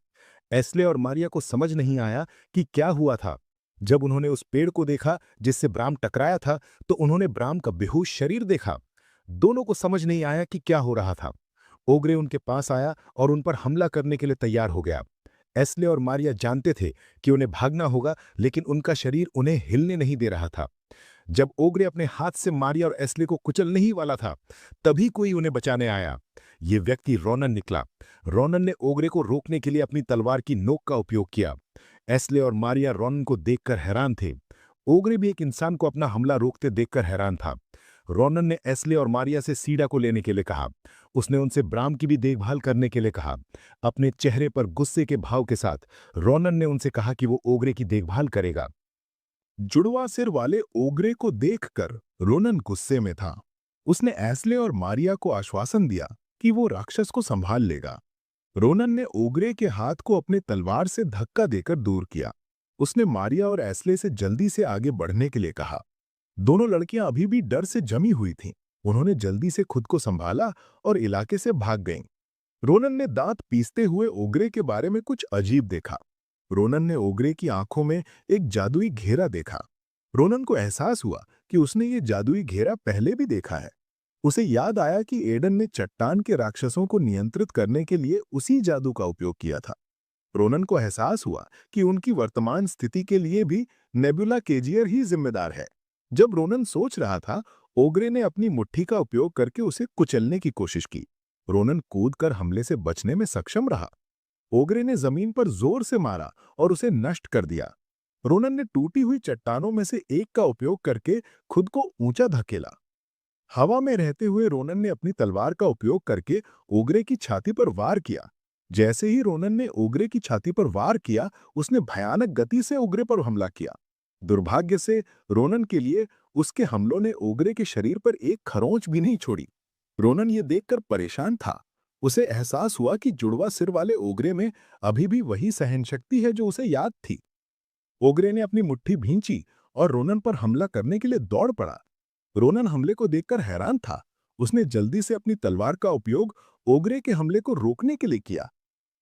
एस्ले और मारिया को समझ नहीं आया कि क्या हुआ था। जब उन्होंने उस पेड़ को देखा जिससे ब्राम टकराया था, तो उन्होंने ब्राम का बेहोश शरीर देखा। दोनों को समझ नहीं आया कि क्या हो रहा था। ओगरे उनके पास आया और उन पर हमला करने के लिए तैयार हो गया। एस्ले और मारिया जानते थे कि उन्हें भागना होगा, लेकिन उनका शरीर उन्हें हिलने नहीं दे रहा था। जब ओगरे अपने हाथ से मारिया और एस्ले को कुचलने ही वाला था, तभी कोई उन्हें बचाने आया। ये व्यक्ति रोनन निकला। रोनन ने ओगरे को रोकने के लिए अपनी तलवार की नोक का उपयोग किया। एस्ले और मारिया रोनन को देखकर हैरान थे। ओगरे भी एक इंसान को अपना हमला रोकते देखकर हैरान था। रोनन ने एस्ले और मारिया से सीडा को लेने के लिए कहा। उसने उनसे ब्राम की भी देखभाल करने के लिए कहा। अपने चेहरे पर गुस्से के भाव के साथ रोनन ने उनसे कहा कि वो ओगरे की देखभाल करेगा। जुड़वा सिर वाले ओगरे को देखकर रोनन गुस्से में था। उसने एस्ले और मारिया को आश्वासन दिया कि वो राक्षस को संभाल लेगा। रोनन ने ओगरे के हाथ को अपने तलवार से धक्का देकर दूर किया। उसने मारिया और एस्ले से जल्दी से आगे बढ़ने के लिए कहा। दोनों लड़कियां अभी भी डर से जमी हुई थीं। उन्होंने जल्दी से खुद को संभाला और इलाके से भाग गईं। रोनन ने दांत पीसते हुए ओगरे के बारे में कुछ अजीब देखा। रोनन ने ओगरे की आंखों में एक जादुई घेरा देखा। रोनन को एहसास हुआ कि उसने ये जादुई घेरा पहले भी देखा है। उसे याद आया कि एडन ने चट्टान के राक्षसों को नियंत्रित करने के लिए उसी जादू का उपयोग किया था। रोनन को एहसास हुआ कि उनकी वर्तमान स्थिति के लिए भी नेबुला केजियर ही जिम्मेदार है। जब रोनन सोच रहा था, ओगरे ने अपनी मुट्ठी का उपयोग करके उसे कुचलने की कोशिश की। रोनन कूदकर हमले से बचने में सक्षम रहा। ओगरे ने जमीन पर जोर से मारा और उसे नष्ट कर दिया। रोनन ने टूटी हुई चट्टानों में से एक का उपयोग करके खुद को ऊंचा धकेला। हवा में रहते हुए रोनन ने अपनी तलवार का उपयोग करके ओगरे की छाती पर वार किया। जैसे ही रोनन ने ओगरे की छाती पर वार किया, उसने भयानक गति से ओगरे पर हमला किया। दुर्भाग्य से रोनन के लिए उसके हमलों ने ओगरे के शरीर पर एक खरोंच भी नहीं छोड़ी। रोनन ये देखकर परेशान था। उसे एहसास हुआ कि जुड़वा सिर वाले ओगरे में अभी भी वही सहनशक्ति है जो उसे याद थी। ओगरे ने अपनी मुट्ठी भींची और रोनन पर हमला करने के लिए दौड़ पड़ा। रोनन हमले को देखकर हैरान था। उसने जल्दी से अपनी तलवार का उपयोग ओगरे के हमले को रोकने के लिए किया।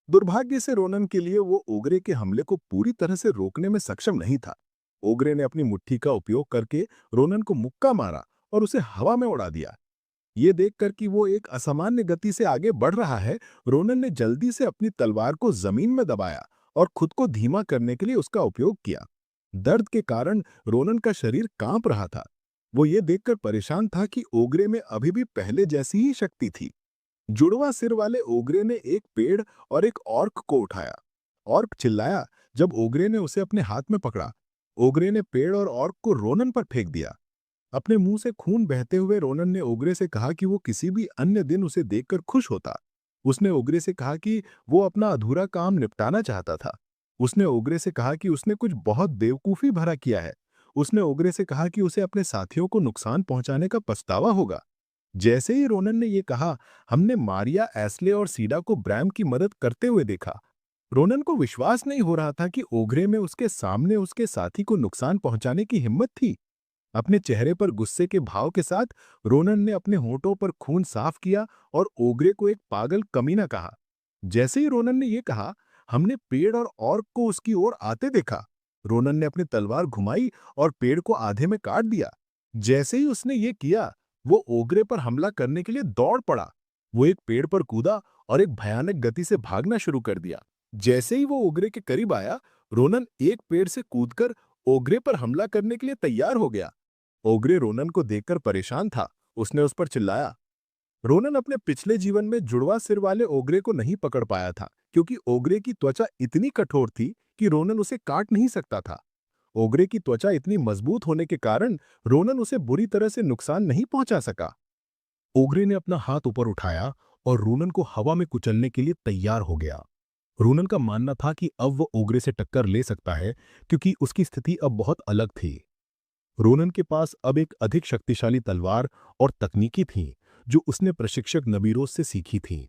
दुर्भाग्य से रोनन के लिए वो ओगरे के हमले को पूरी तरह से रोकने में सक्षम नहीं था। ओगरे ने अपनी मुट्ठी का उपयोग करके रोनन को मुक्का मारा और उसे हवा में उड़ा दिया। ये देखकर कि वो एक असामान्य गति से आगे बढ़ रहा है, रोनन ने जल्दी से अपनी तलवार को जमीन में दबाया और खुद को धीमा करने के लिए उसका उपयोग किया। दर्द के कारण रोनन का शरीर कांप रहा था। वो ये देखकर परेशान था कि ओगरे में अभी भी पहले जैसी ही शक्ति थी। जुड़वा सिर वाले ओगरे ने एक पेड़ और एक ऑर्क को उठाया। ऑर्क चिल्लाया जब ओगरे ने उसे अपने हाथ में पकड़ा। ओगरे ने पेड़ और ऑर्क को रोनन पर फेंक दिया। अपने मुंह से खून बहते हुए रोनन ने ओगरे से कहा कि वो किसी भी अन्य दिन उसे देखकर खुश होता। उसने ओगरे से कहा कि वो अपना अधूरा काम निपटाना चाहता था। उसने ओगरे से कहा कि उसने कुछ बहुत बेवकूफी भरा किया है। उसने ओगरे से कहा कि उसे अपने साथियों को नुकसान पहुंचाने का पछतावा होगा। जैसे ही रोनन ने ये कहा, हमने मारिया, एस्ले और सीडा को ब्रैम की मदद करते हुए देखा। रोनन को विश्वास नहीं हो रहा था कि ओगरे में उसके सामने उसके साथी को नुकसान पहुंचाने की हिम्मत थी। अपने चेहरे पर गुस्से के भाव के साथ रोनन ने अपने होंठों पर खून साफ किया और ओगरे को एक पागल कमीना कहा। जैसे ही रोनन ने यह कहा, हमने पेड़ और ऑर्क को उसकी ओर आते देखा। रोनन ने अपनी तलवार घुमाई और पेड़ को आधे में काट दिया। जैसे ही उसने ये किया, वो ओगरे पर हमला करने के लिए दौड़ पड़ा। वो एक पेड़ पर कूदा और एक भयानक गति से भागना शुरू कर दिया। जैसे ही वो ओगरे के करीब आया, रोनन एक पेड़ से कूदकर ओगरे पर हमला करने के लिए तैयार हो गया। ओगरे रोनन को देखकर परेशान था। उसने उस पर चिल्लाया। रोनन अपने पिछले जीवन में जुड़वा सिर वाले ओगरे को नहीं पकड़ पाया था, क्योंकि ओगरे की त्वचा इतनी कठोर थी कि रोनन उसे काट नहीं सकता था। ओगरे की त्वचा इतनी मजबूत होने के कारण रोनन उसे बुरी तरह से नुकसान नहीं पहुंचा सका। ओगरे ने अपना हाथ ऊपर उठाया और रोनन को हवा में कुचलने के लिए तैयार हो गया। रोनन का मानना था कि अब वो ओगरे से टक्कर ले सकता है, क्योंकि उसकी स्थिति अब बहुत अलग थी। रोनन के पास अब एक अधिक शक्तिशाली तलवार और तकनीकी थी, जो उसने प्रशिक्षक नबीरोस से सीखी थी।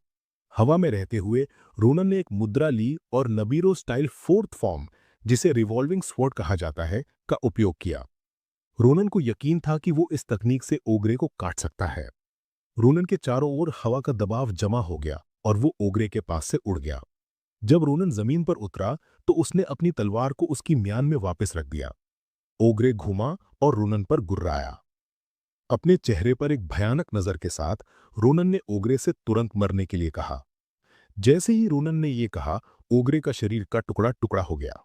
हवा में रहते हुए रोनन ने एक मुद्रा ली और नबीरो स्टाइल फोर्थ फॉर्म, जिसे रिवॉल्विंग स्वॉर्ड कहा जाता है, का उपयोग किया। रोनन को यकीन था कि वो इस तकनीक से ओगरे को काट सकता है। रोनन के चारों ओर हवा का दबाव जमा हो गया और वो ओगरे के पास से उड़ गया। जब रोनन जमीन पर उतरा तो उसने अपनी तलवार को उसकी म्यान में वापस रख दिया। ओगरे घूमा और रोनन पर गुर्राया। अपने चेहरे पर एक भयानक नजर के साथ रोनन ने ओगरे से तुरंत मरने के लिए कहा। जैसे ही रोनन ने यह कहा, ओगरे का शरीर का टुकड़ा टुकड़ा हो गया।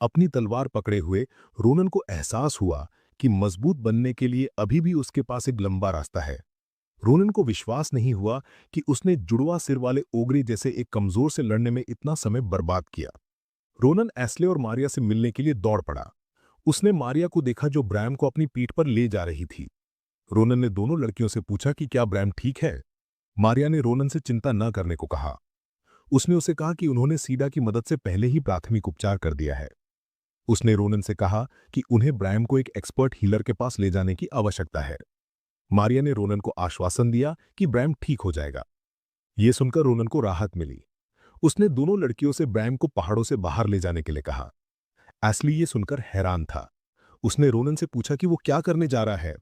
अपनी तलवार पकड़े हुए रोनन को एहसास हुआ कि मजबूत बनने के लिए अभी भी उसके पास एक लंबा रास्ता है। रोनन को विश्वास नहीं हुआ कि उसने जुड़वा सिर वाले ओगरे जैसे एक कमजोर से लड़ने में इतना समय बर्बाद किया। रोनन एस्ले और मारिया से मिलने के लिए दौड़ पड़ा। उसने मारिया को देखा, जो ब्रैम को अपनी पीठ पर ले जा रही थी। रोनन ने दोनों लड़कियों से पूछा कि क्या ब्रैम ठीक है। मारिया ने रोनन से चिंता न करने को कहा। उसने उसे कहा कि उन्होंने सीडा की मदद से पहले ही प्राथमिक उपचार कर दिया है। उसने रोनन से कहा कि उन्हें ब्रैम को एक एक्सपर्ट हीलर के पास ले जाने की आवश्यकता है। मारिया ने रोनन को आश्वासन दिया कि ब्रैम ठीक हो जाएगा। यह सुनकर रोनन को राहत मिली। उसने दोनों लड़कियों से ब्रैम को पहाड़ों से बाहर ले जाने के लिए कहा। एस्ली ये सुनकर हैरान था। उसने रोनन से पूछा कि वो क्या करने जा रहा है।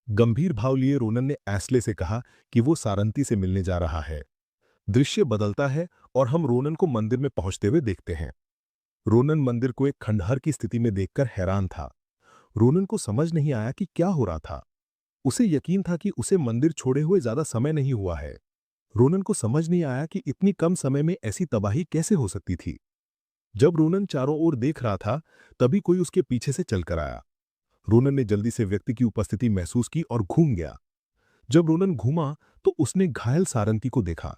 गंभीर भाव लिए रोनन ने एस्ले से कहा कि वो सारंती से मिलने जा रहा है। दृश्य बदलता है और हम रोनन को मंदिर में पहुंचते हुए देखते हैं। रोनन मंदिर को एक खंडहर की स्थिति में देखकर हैरान था। रोनन को समझ नहीं आया कि क्या हो रहा था। उसे यकीन था कि उसे मंदिर छोड़े हुए ज्यादा समय नहीं हुआ है। रोनन को समझ नहीं आया कि इतनी कम समय में ऐसी तबाही कैसे हो सकती थी। जब रोनन चारों ओर देख रहा था, तभी कोई उसके पीछे से चलकर आया। रोनन ने जल्दी से व्यक्ति की उपस्थिति महसूस की और घूम गया। जब रोनन घूमा तो उसने घायल सारंती को देखा।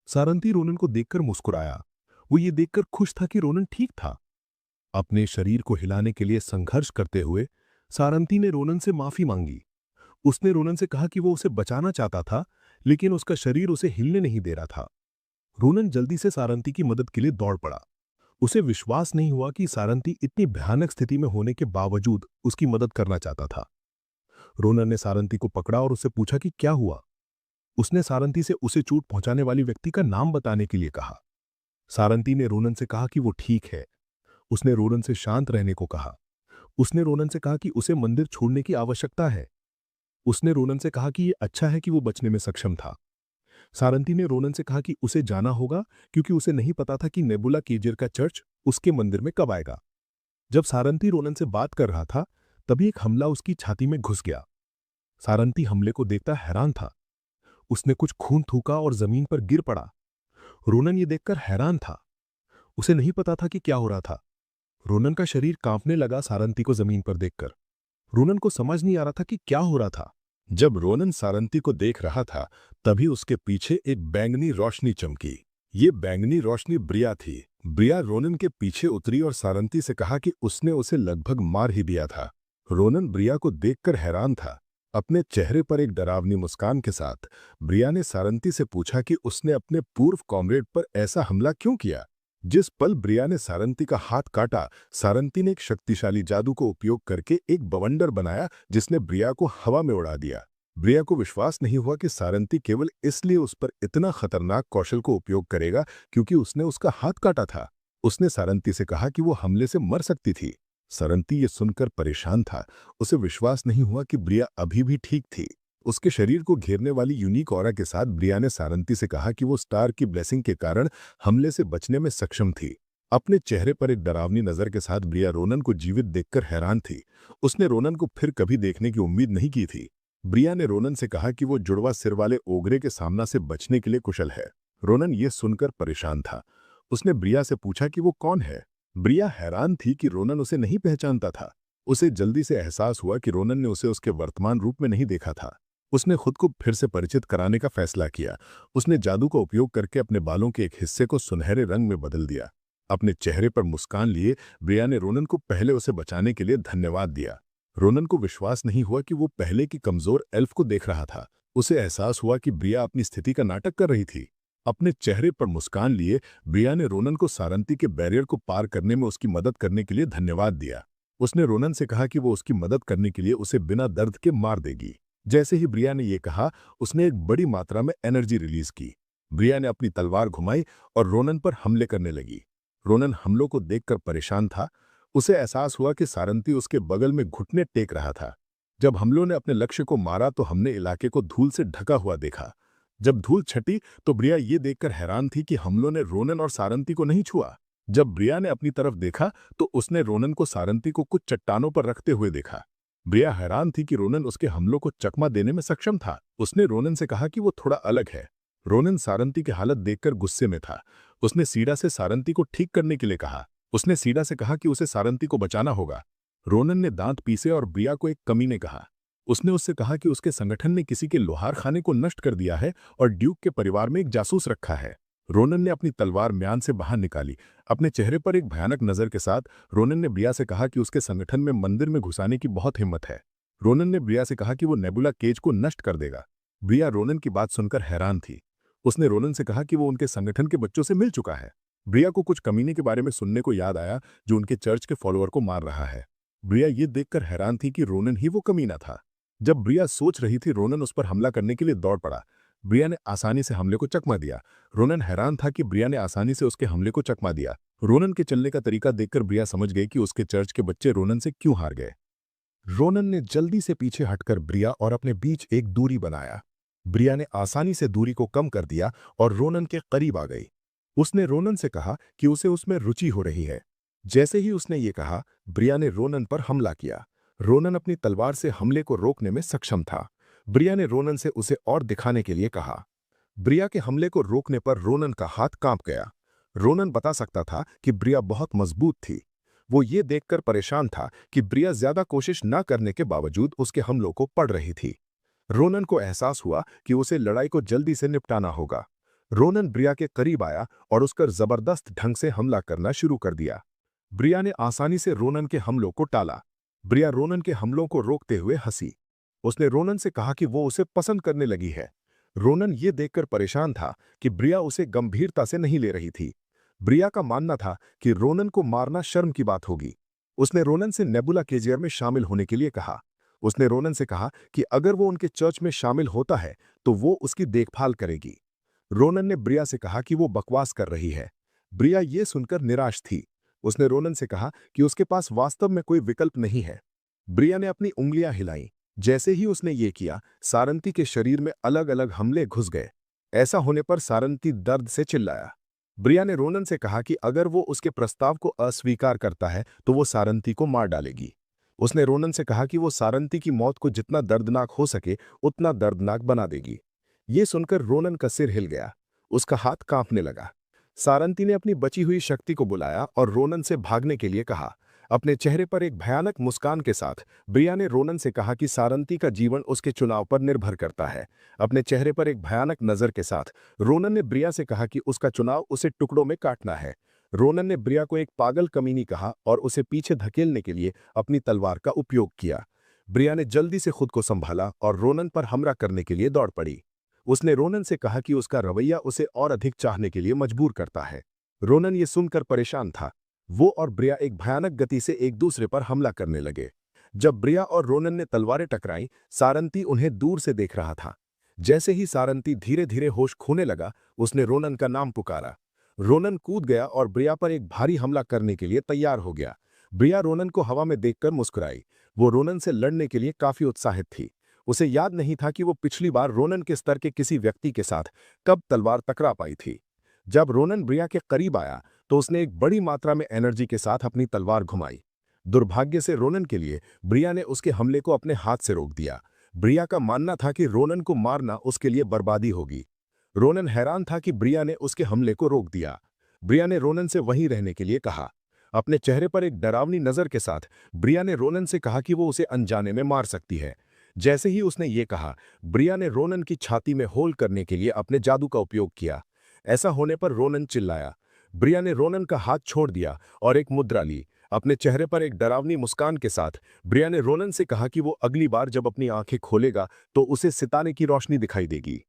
सारंती रोनन को देखकर मुस्कुराया। वो ये देखकर खुश था कि रोनन ठीक था। अपने शरीर को हिलाने के लिए संघर्ष करते हुए सारंती ने रोनन से माफी मांगी। उसने रोनन से कहा कि वो उसे बचाना चाहता था, लेकिन उसका शरीर उसे हिलने नहीं दे रहा था। रोनन जल्दी से सारंती की मदद के लिए दौड़ पड़ा। उसे विश्वास नहीं हुआ कि सारंती इतनी भयानक स्थिति में होने के बावजूद उसकी मदद करना चाहता था। रोनन ने सारंती को पकड़ा और उससे पूछा कि क्या हुआ। उसने सारंती से उसे चोट पहुंचाने वाली व्यक्ति का नाम बताने के लिए कहा। सारंती ने रोनन से कहा कि वो ठीक है। उसने रोनन से शांत रहने को कहा। उसने रोनन से कहा कि उसे मंदिर छोड़ने की आवश्यकता है। उसने रोनन से कहा कि ये अच्छा है कि वो बचने में सक्षम था। सारंती ने रोनन से कहा कि उसे जाना होगा, क्योंकि उसे नहीं पता था कि नेबुला कीजिर का चर्च उसके मंदिर में कब आएगा। जब सारंती रोनन से बात कर रहा था, तभी एक हमला उसकी छाती में घुस गया। सारंती हमले को देखता हैरान था। उसने कुछ खून थूका और जमीन पर गिर पड़ा। रोनन ये देखकर हैरान था। उसे नहीं पता था कि क्या हो रहा था। रोनन का शरीर कांपने लगा सारंती को जमीन पर देखकर। रोनन को समझ नहीं आ रहा था कि क्या हो रहा था। जब रोनन सारंती को देख रहा था, तभी उसके पीछे एक बैंगनी रोशनी चमकी। ये बैंगनी रोशनी ब्रिया थी। ब्रिया रोनन के पीछे उतरी और सारंती से कहा कि उसने उसे लगभग मार ही दिया था। रोनन ब्रिया को देखकर हैरान था। अपने चेहरे पर एक डरावनी मुस्कान के साथ ब्रिया ने सारंती से पूछा कि उसने अपने पूर्व कॉमरेड पर ऐसा हमला क्यों किया। जिस पल ब्रिया ने सारंती का हाथ काटा, सारंती ने एक शक्तिशाली जादू को उपयोग करके एक बवंडर बनाया जिसने ब्रिया को हवा में उड़ा दिया। ब्रिया को विश्वास नहीं हुआ कि सारंती केवल इसलिए उस पर इतना खतरनाक कौशल को उपयोग करेगा क्योंकि उसने उसका हाथ काटा था। उसने सारंती से कहा कि वो हमले से मर सकती थी। सारंती ये सुनकर परेशान था। उसे विश्वास नहीं हुआ कि ब्रिया अभी भी ठीक थी। उसके शरीर को घेरने वाली यूनिक ऑरा के साथ ब्रिया ने सारंती से कहा कि वो स्टार की ब्लेसिंग के कारण हमले से बचने में सक्षम थी। अपने चेहरे पर एक डरावनी नजर के साथ ब्रिया रोनन को जीवित देखकर हैरान थी। उसने रोनन को फिर कभी देखने की उम्मीद नहीं की थी। ब्रिया ने रोनन से कहा कि वो जुड़वा सिर वाले ओगरे के सामना से बचने के लिए कुशल है। रोनन ये सुनकर परेशान था। उसने ब्रिया से पूछा कि वो कौन है। ब्रिया हैरान थी कि रोनन उसे नहीं पहचानता था। उसे जल्दी से एहसास हुआ कि रोनन ने उसे उसके वर्तमान रूप में नहीं देखा था। उसने खुद को फिर से परिचित कराने का फैसला किया। उसने जादू का उपयोग करके अपने बालों के एक हिस्से को सुनहरे रंग में बदल दिया। अपने चेहरे पर मुस्कान लिए ब्रिया ने रोनन को पहले उसे बचाने के लिए धन्यवाद दिया। रोनन को विश्वास नहीं हुआ कि वो पहले की कमजोर एल्फ को देख रहा था। उसे एहसास हुआ कि ब्रिया अपनी स्थिति का नाटक कर रही थी। अपने चेहरे पर मुस्कान लिए ब्रिया ने रोनन को सारंती के बैरियर को पार करने में उसकी मदद करने के लिए धन्यवाद दिया। उसने रोनन से कहा कि वो उसकी मदद करने के लिए उसे बिना दर्द के मार देगी। जैसे ही ब्रिया ने यह कहा, उसने एक बड़ी मात्रा में एनर्जी रिलीज की। ब्रिया ने अपनी तलवार घुमाई और रोनन पर हमले करने लगी। रोनन हमलों को देखकर परेशान था। उसे एहसास हुआ कि सारंती उसके बगल में घुटने टेक रहा था। जब हमलों ने अपने लक्ष्य को मारा तो हमने इलाके को धूल से ढका हुआ देखा। जब धूल छटी तो ब्रिया ये देखकर हैरान थी कि हमलों ने रोनन और सारंती को नहीं छुआ। जब ब्रिया ने अपनी तरफ देखा तो उसने रोनन को सारंती को कुछ चट्टानों पर रखते हुए देखा। ब्रिया हैरान थी कि रोनन उसके हमलों को चकमा देने में सक्षम था। उसने रोनन से कहा कि वो थोड़ा अलग है। रोनन सारंती की हालत देखकर गुस्से में था। उसने सीडा से सारंती को ठीक करने के लिए कहा। उसने सीडा से कहा कि उसे सारंती को बचाना होगा। रोनन ने दांत पीसे और ब्रिया को एक कमीने कहा। उसने उससे कहा कि उसके संगठन ने किसी के लोहार खाने को नष्ट कर दिया है और ड्यूक के परिवार में एक जासूस रखा है। रोनन ने अपनी तलवार म्यान से बाहर निकाली। अपने चेहरे पर एक भयानक नजर के साथ रोनन ने ब्रिया से कहा कि उसके संगठन में मंदिर में घुसाने की बहुत हिम्मत है। रोनन ने ब्रिया से कहा कि वो नेबुला केज को नष्ट कर देगा। ब्रिया रोनन की बात सुनकर हैरान थी। उसने रोनन से कहा कि वो उनके संगठन के बच्चों से मिल चुका है। ब्रिया को कुछ कमीने के बारे में सुनने को याद आया जो उनके चर्च के फॉलोअर को मार रहा है। ब्रिया ये देखकर हैरान थी कि रोनन ही वो कमीना था। जब ब्रिया सोच रही थी, रोनन उस पर हमला करने के लिए दौड़ पड़ा। ब्रिया ने आसानी से हमले को चकमा दिया। रोनन हैरान था कि ब्रिया ने आसानी से उसके हमले को चकमा दिया। रोनन के चलने का तरीका देखकर ब्रिया समझ गई कि उसके चर्च के बच्चे रोनन से क्यों हार गए। रोनन ने जल्दी से पीछे हटकर ब्रिया और अपने बीच एक दूरी बनाया। ब्रिया ने आसानी से दूरी को कम कर दिया और रोनन के करीब आ गई। उसने रोनन से कहा कि उसे उसमें रुचि हो रही है। जैसे ही उसने ये कहा, ब्रिया ने रोनन पर हमला किया। रोनन अपनी तलवार से हमले को रोकने में सक्षम था। ब्रिया ने रोनन से उसे और दिखाने के लिए कहा। ब्रिया के हमले को रोकने पर रोनन का हाथ कांप गया। रोनन बता सकता था कि ब्रिया बहुत मजबूत थी। वो ये देखकर परेशान था कि ब्रिया ज्यादा कोशिश न करने के बावजूद उसके हमलों को पड़ रही थी। रोनन को एहसास हुआ कि उसे लड़ाई को जल्दी से निपटाना होगा। रोनन ब्रिया के करीब आया और उस पर जबरदस्त ढंग से हमला करना शुरू कर दिया। ब्रिया ने आसानी से रोनन के हमलों को टाला। ब्रिया रोनन के हमलों को रोकते हुए हंसी। उसने रोनन से कहा कि वो उसे पसंद करने लगी है। रोनन ये देखकर परेशान था कि ब्रिया उसे गंभीरता से नहीं ले रही थी। ब्रिया का मानना था कि रोनन को मारना शर्म की बात होगी। उसने रोनन से नेबुला केजियर में शामिल होने के लिए कहा। उसने रोनन से कहा कि अगर वो उनके चर्च में शामिल होता है तो वो उसकी देखभाल करेगी। रोनन ने ब्रिया से कहा कि वो बकवास कर रही है। ब्रिया ये सुनकर निराश थी। उसने रोनन से कहा कि उसके पास वास्तव में कोई विकल्प नहीं है। ब्रिया ने अपनी उंगलियां हिलाईं। जैसे ही उसने ये किया, सारंती के शरीर में अलग अलग हमले घुस गए। ऐसा होने पर सारंती दर्द से चिल्लाया। ब्रिया ने रोनन से कहा कि अगर वो उसके प्रस्ताव को अस्वीकार करता है तो वो सारंती को मार डालेगी। उसने रोनन से कहा कि वो सारंती की मौत को जितना दर्दनाक हो सके उतना दर्दनाक बना देगी। ये सुनकर रोनन का सिर हिल गया। उसका हाथ कांपने लगा। सारंती ने अपनी बची हुई शक्ति को बुलाया और रोनन से भागने के लिए कहा। अपने चेहरे पर एक भयानक मुस्कान के साथ ब्रिया ने रोनन से कहा कि सारंती का जीवन उसके चुनाव पर निर्भर करता है। अपने चेहरे पर एक भयानक नजर के साथ रोनन ने ब्रिया से कहा कि उसका चुनाव उसे टुकड़ों में काटना है। रोनन ने ब्रिया को एक पागल कमीनी कहा और उसे पीछे धकेलने के लिए अपनी तलवार का उपयोग किया। ब्रिया ने जल्दी से खुद को संभाला और रोनन पर हमला करने के लिए दौड़ पड़ी। उसने रोनन से कहा कि उसका रवैया उसे और अधिक चाहने के लिए मजबूर करता है। रोनन ये सुनकर परेशान था। वो और ब्रिया एक भयानक गति से एक दूसरे पर हमला करने लगे। जब ब्रिया और रोनन ने तलवारें टकराईं, सारंती उन्हें दूर से देख रहा था। जैसे ही सारंती धीरे धीरे होश खोने लगा, उसने रोनन का नाम पुकारा। रोनन कूद गया और ब्रिया पर एक भारी हमला करने के लिए तैयार हो गया। ब्रिया रोनन को हवा में देखकर मुस्कुराई। वो रोनन से लड़ने के लिए काफी उत्साहित थी। उसे याद नहीं था कि वो पिछली बार रोनन के स्तर के किसी व्यक्ति के साथ कब तलवार टकरा पाई थी। जब रोनन ब्रिया के करीब आया तो उसने एक बड़ी मात्रा में एनर्जी के साथ अपनी तलवार घुमाई। दुर्भाग्य से रोनन के लिए ब्रिया ने उसके हमले को अपने हाथ से रोक दिया। ब्रिया का मानना था कि रोनन को मारना उसके लिए बर्बादी होगी। रोनन हैरान था कि ब्रिया ने उसके हमले को रोक दिया। ब्रिया ने रोनन से वहीं रहने के लिए कहा। अपने चेहरे पर एक डरावनी नजर के साथ ब्रिया ने रोनन से कहा कि वो उसे अनजाने में मार सकती है। जैसे ही उसने ये कहा, ब्रिया ने रोनन की छाती में होल करने के लिए अपने जादू का उपयोग किया। ऐसा होने पर रोनन चिल्लाया। ब्रिया ने रोनन का हाथ छोड़ दिया और एक मुद्रा ली। अपने चेहरे पर एक डरावनी मुस्कान के साथ ब्रिया ने रोनन से कहा कि वो अगली बार जब अपनी आंखें खोलेगा तो उसे सितारे की रोशनी दिखाई देगी।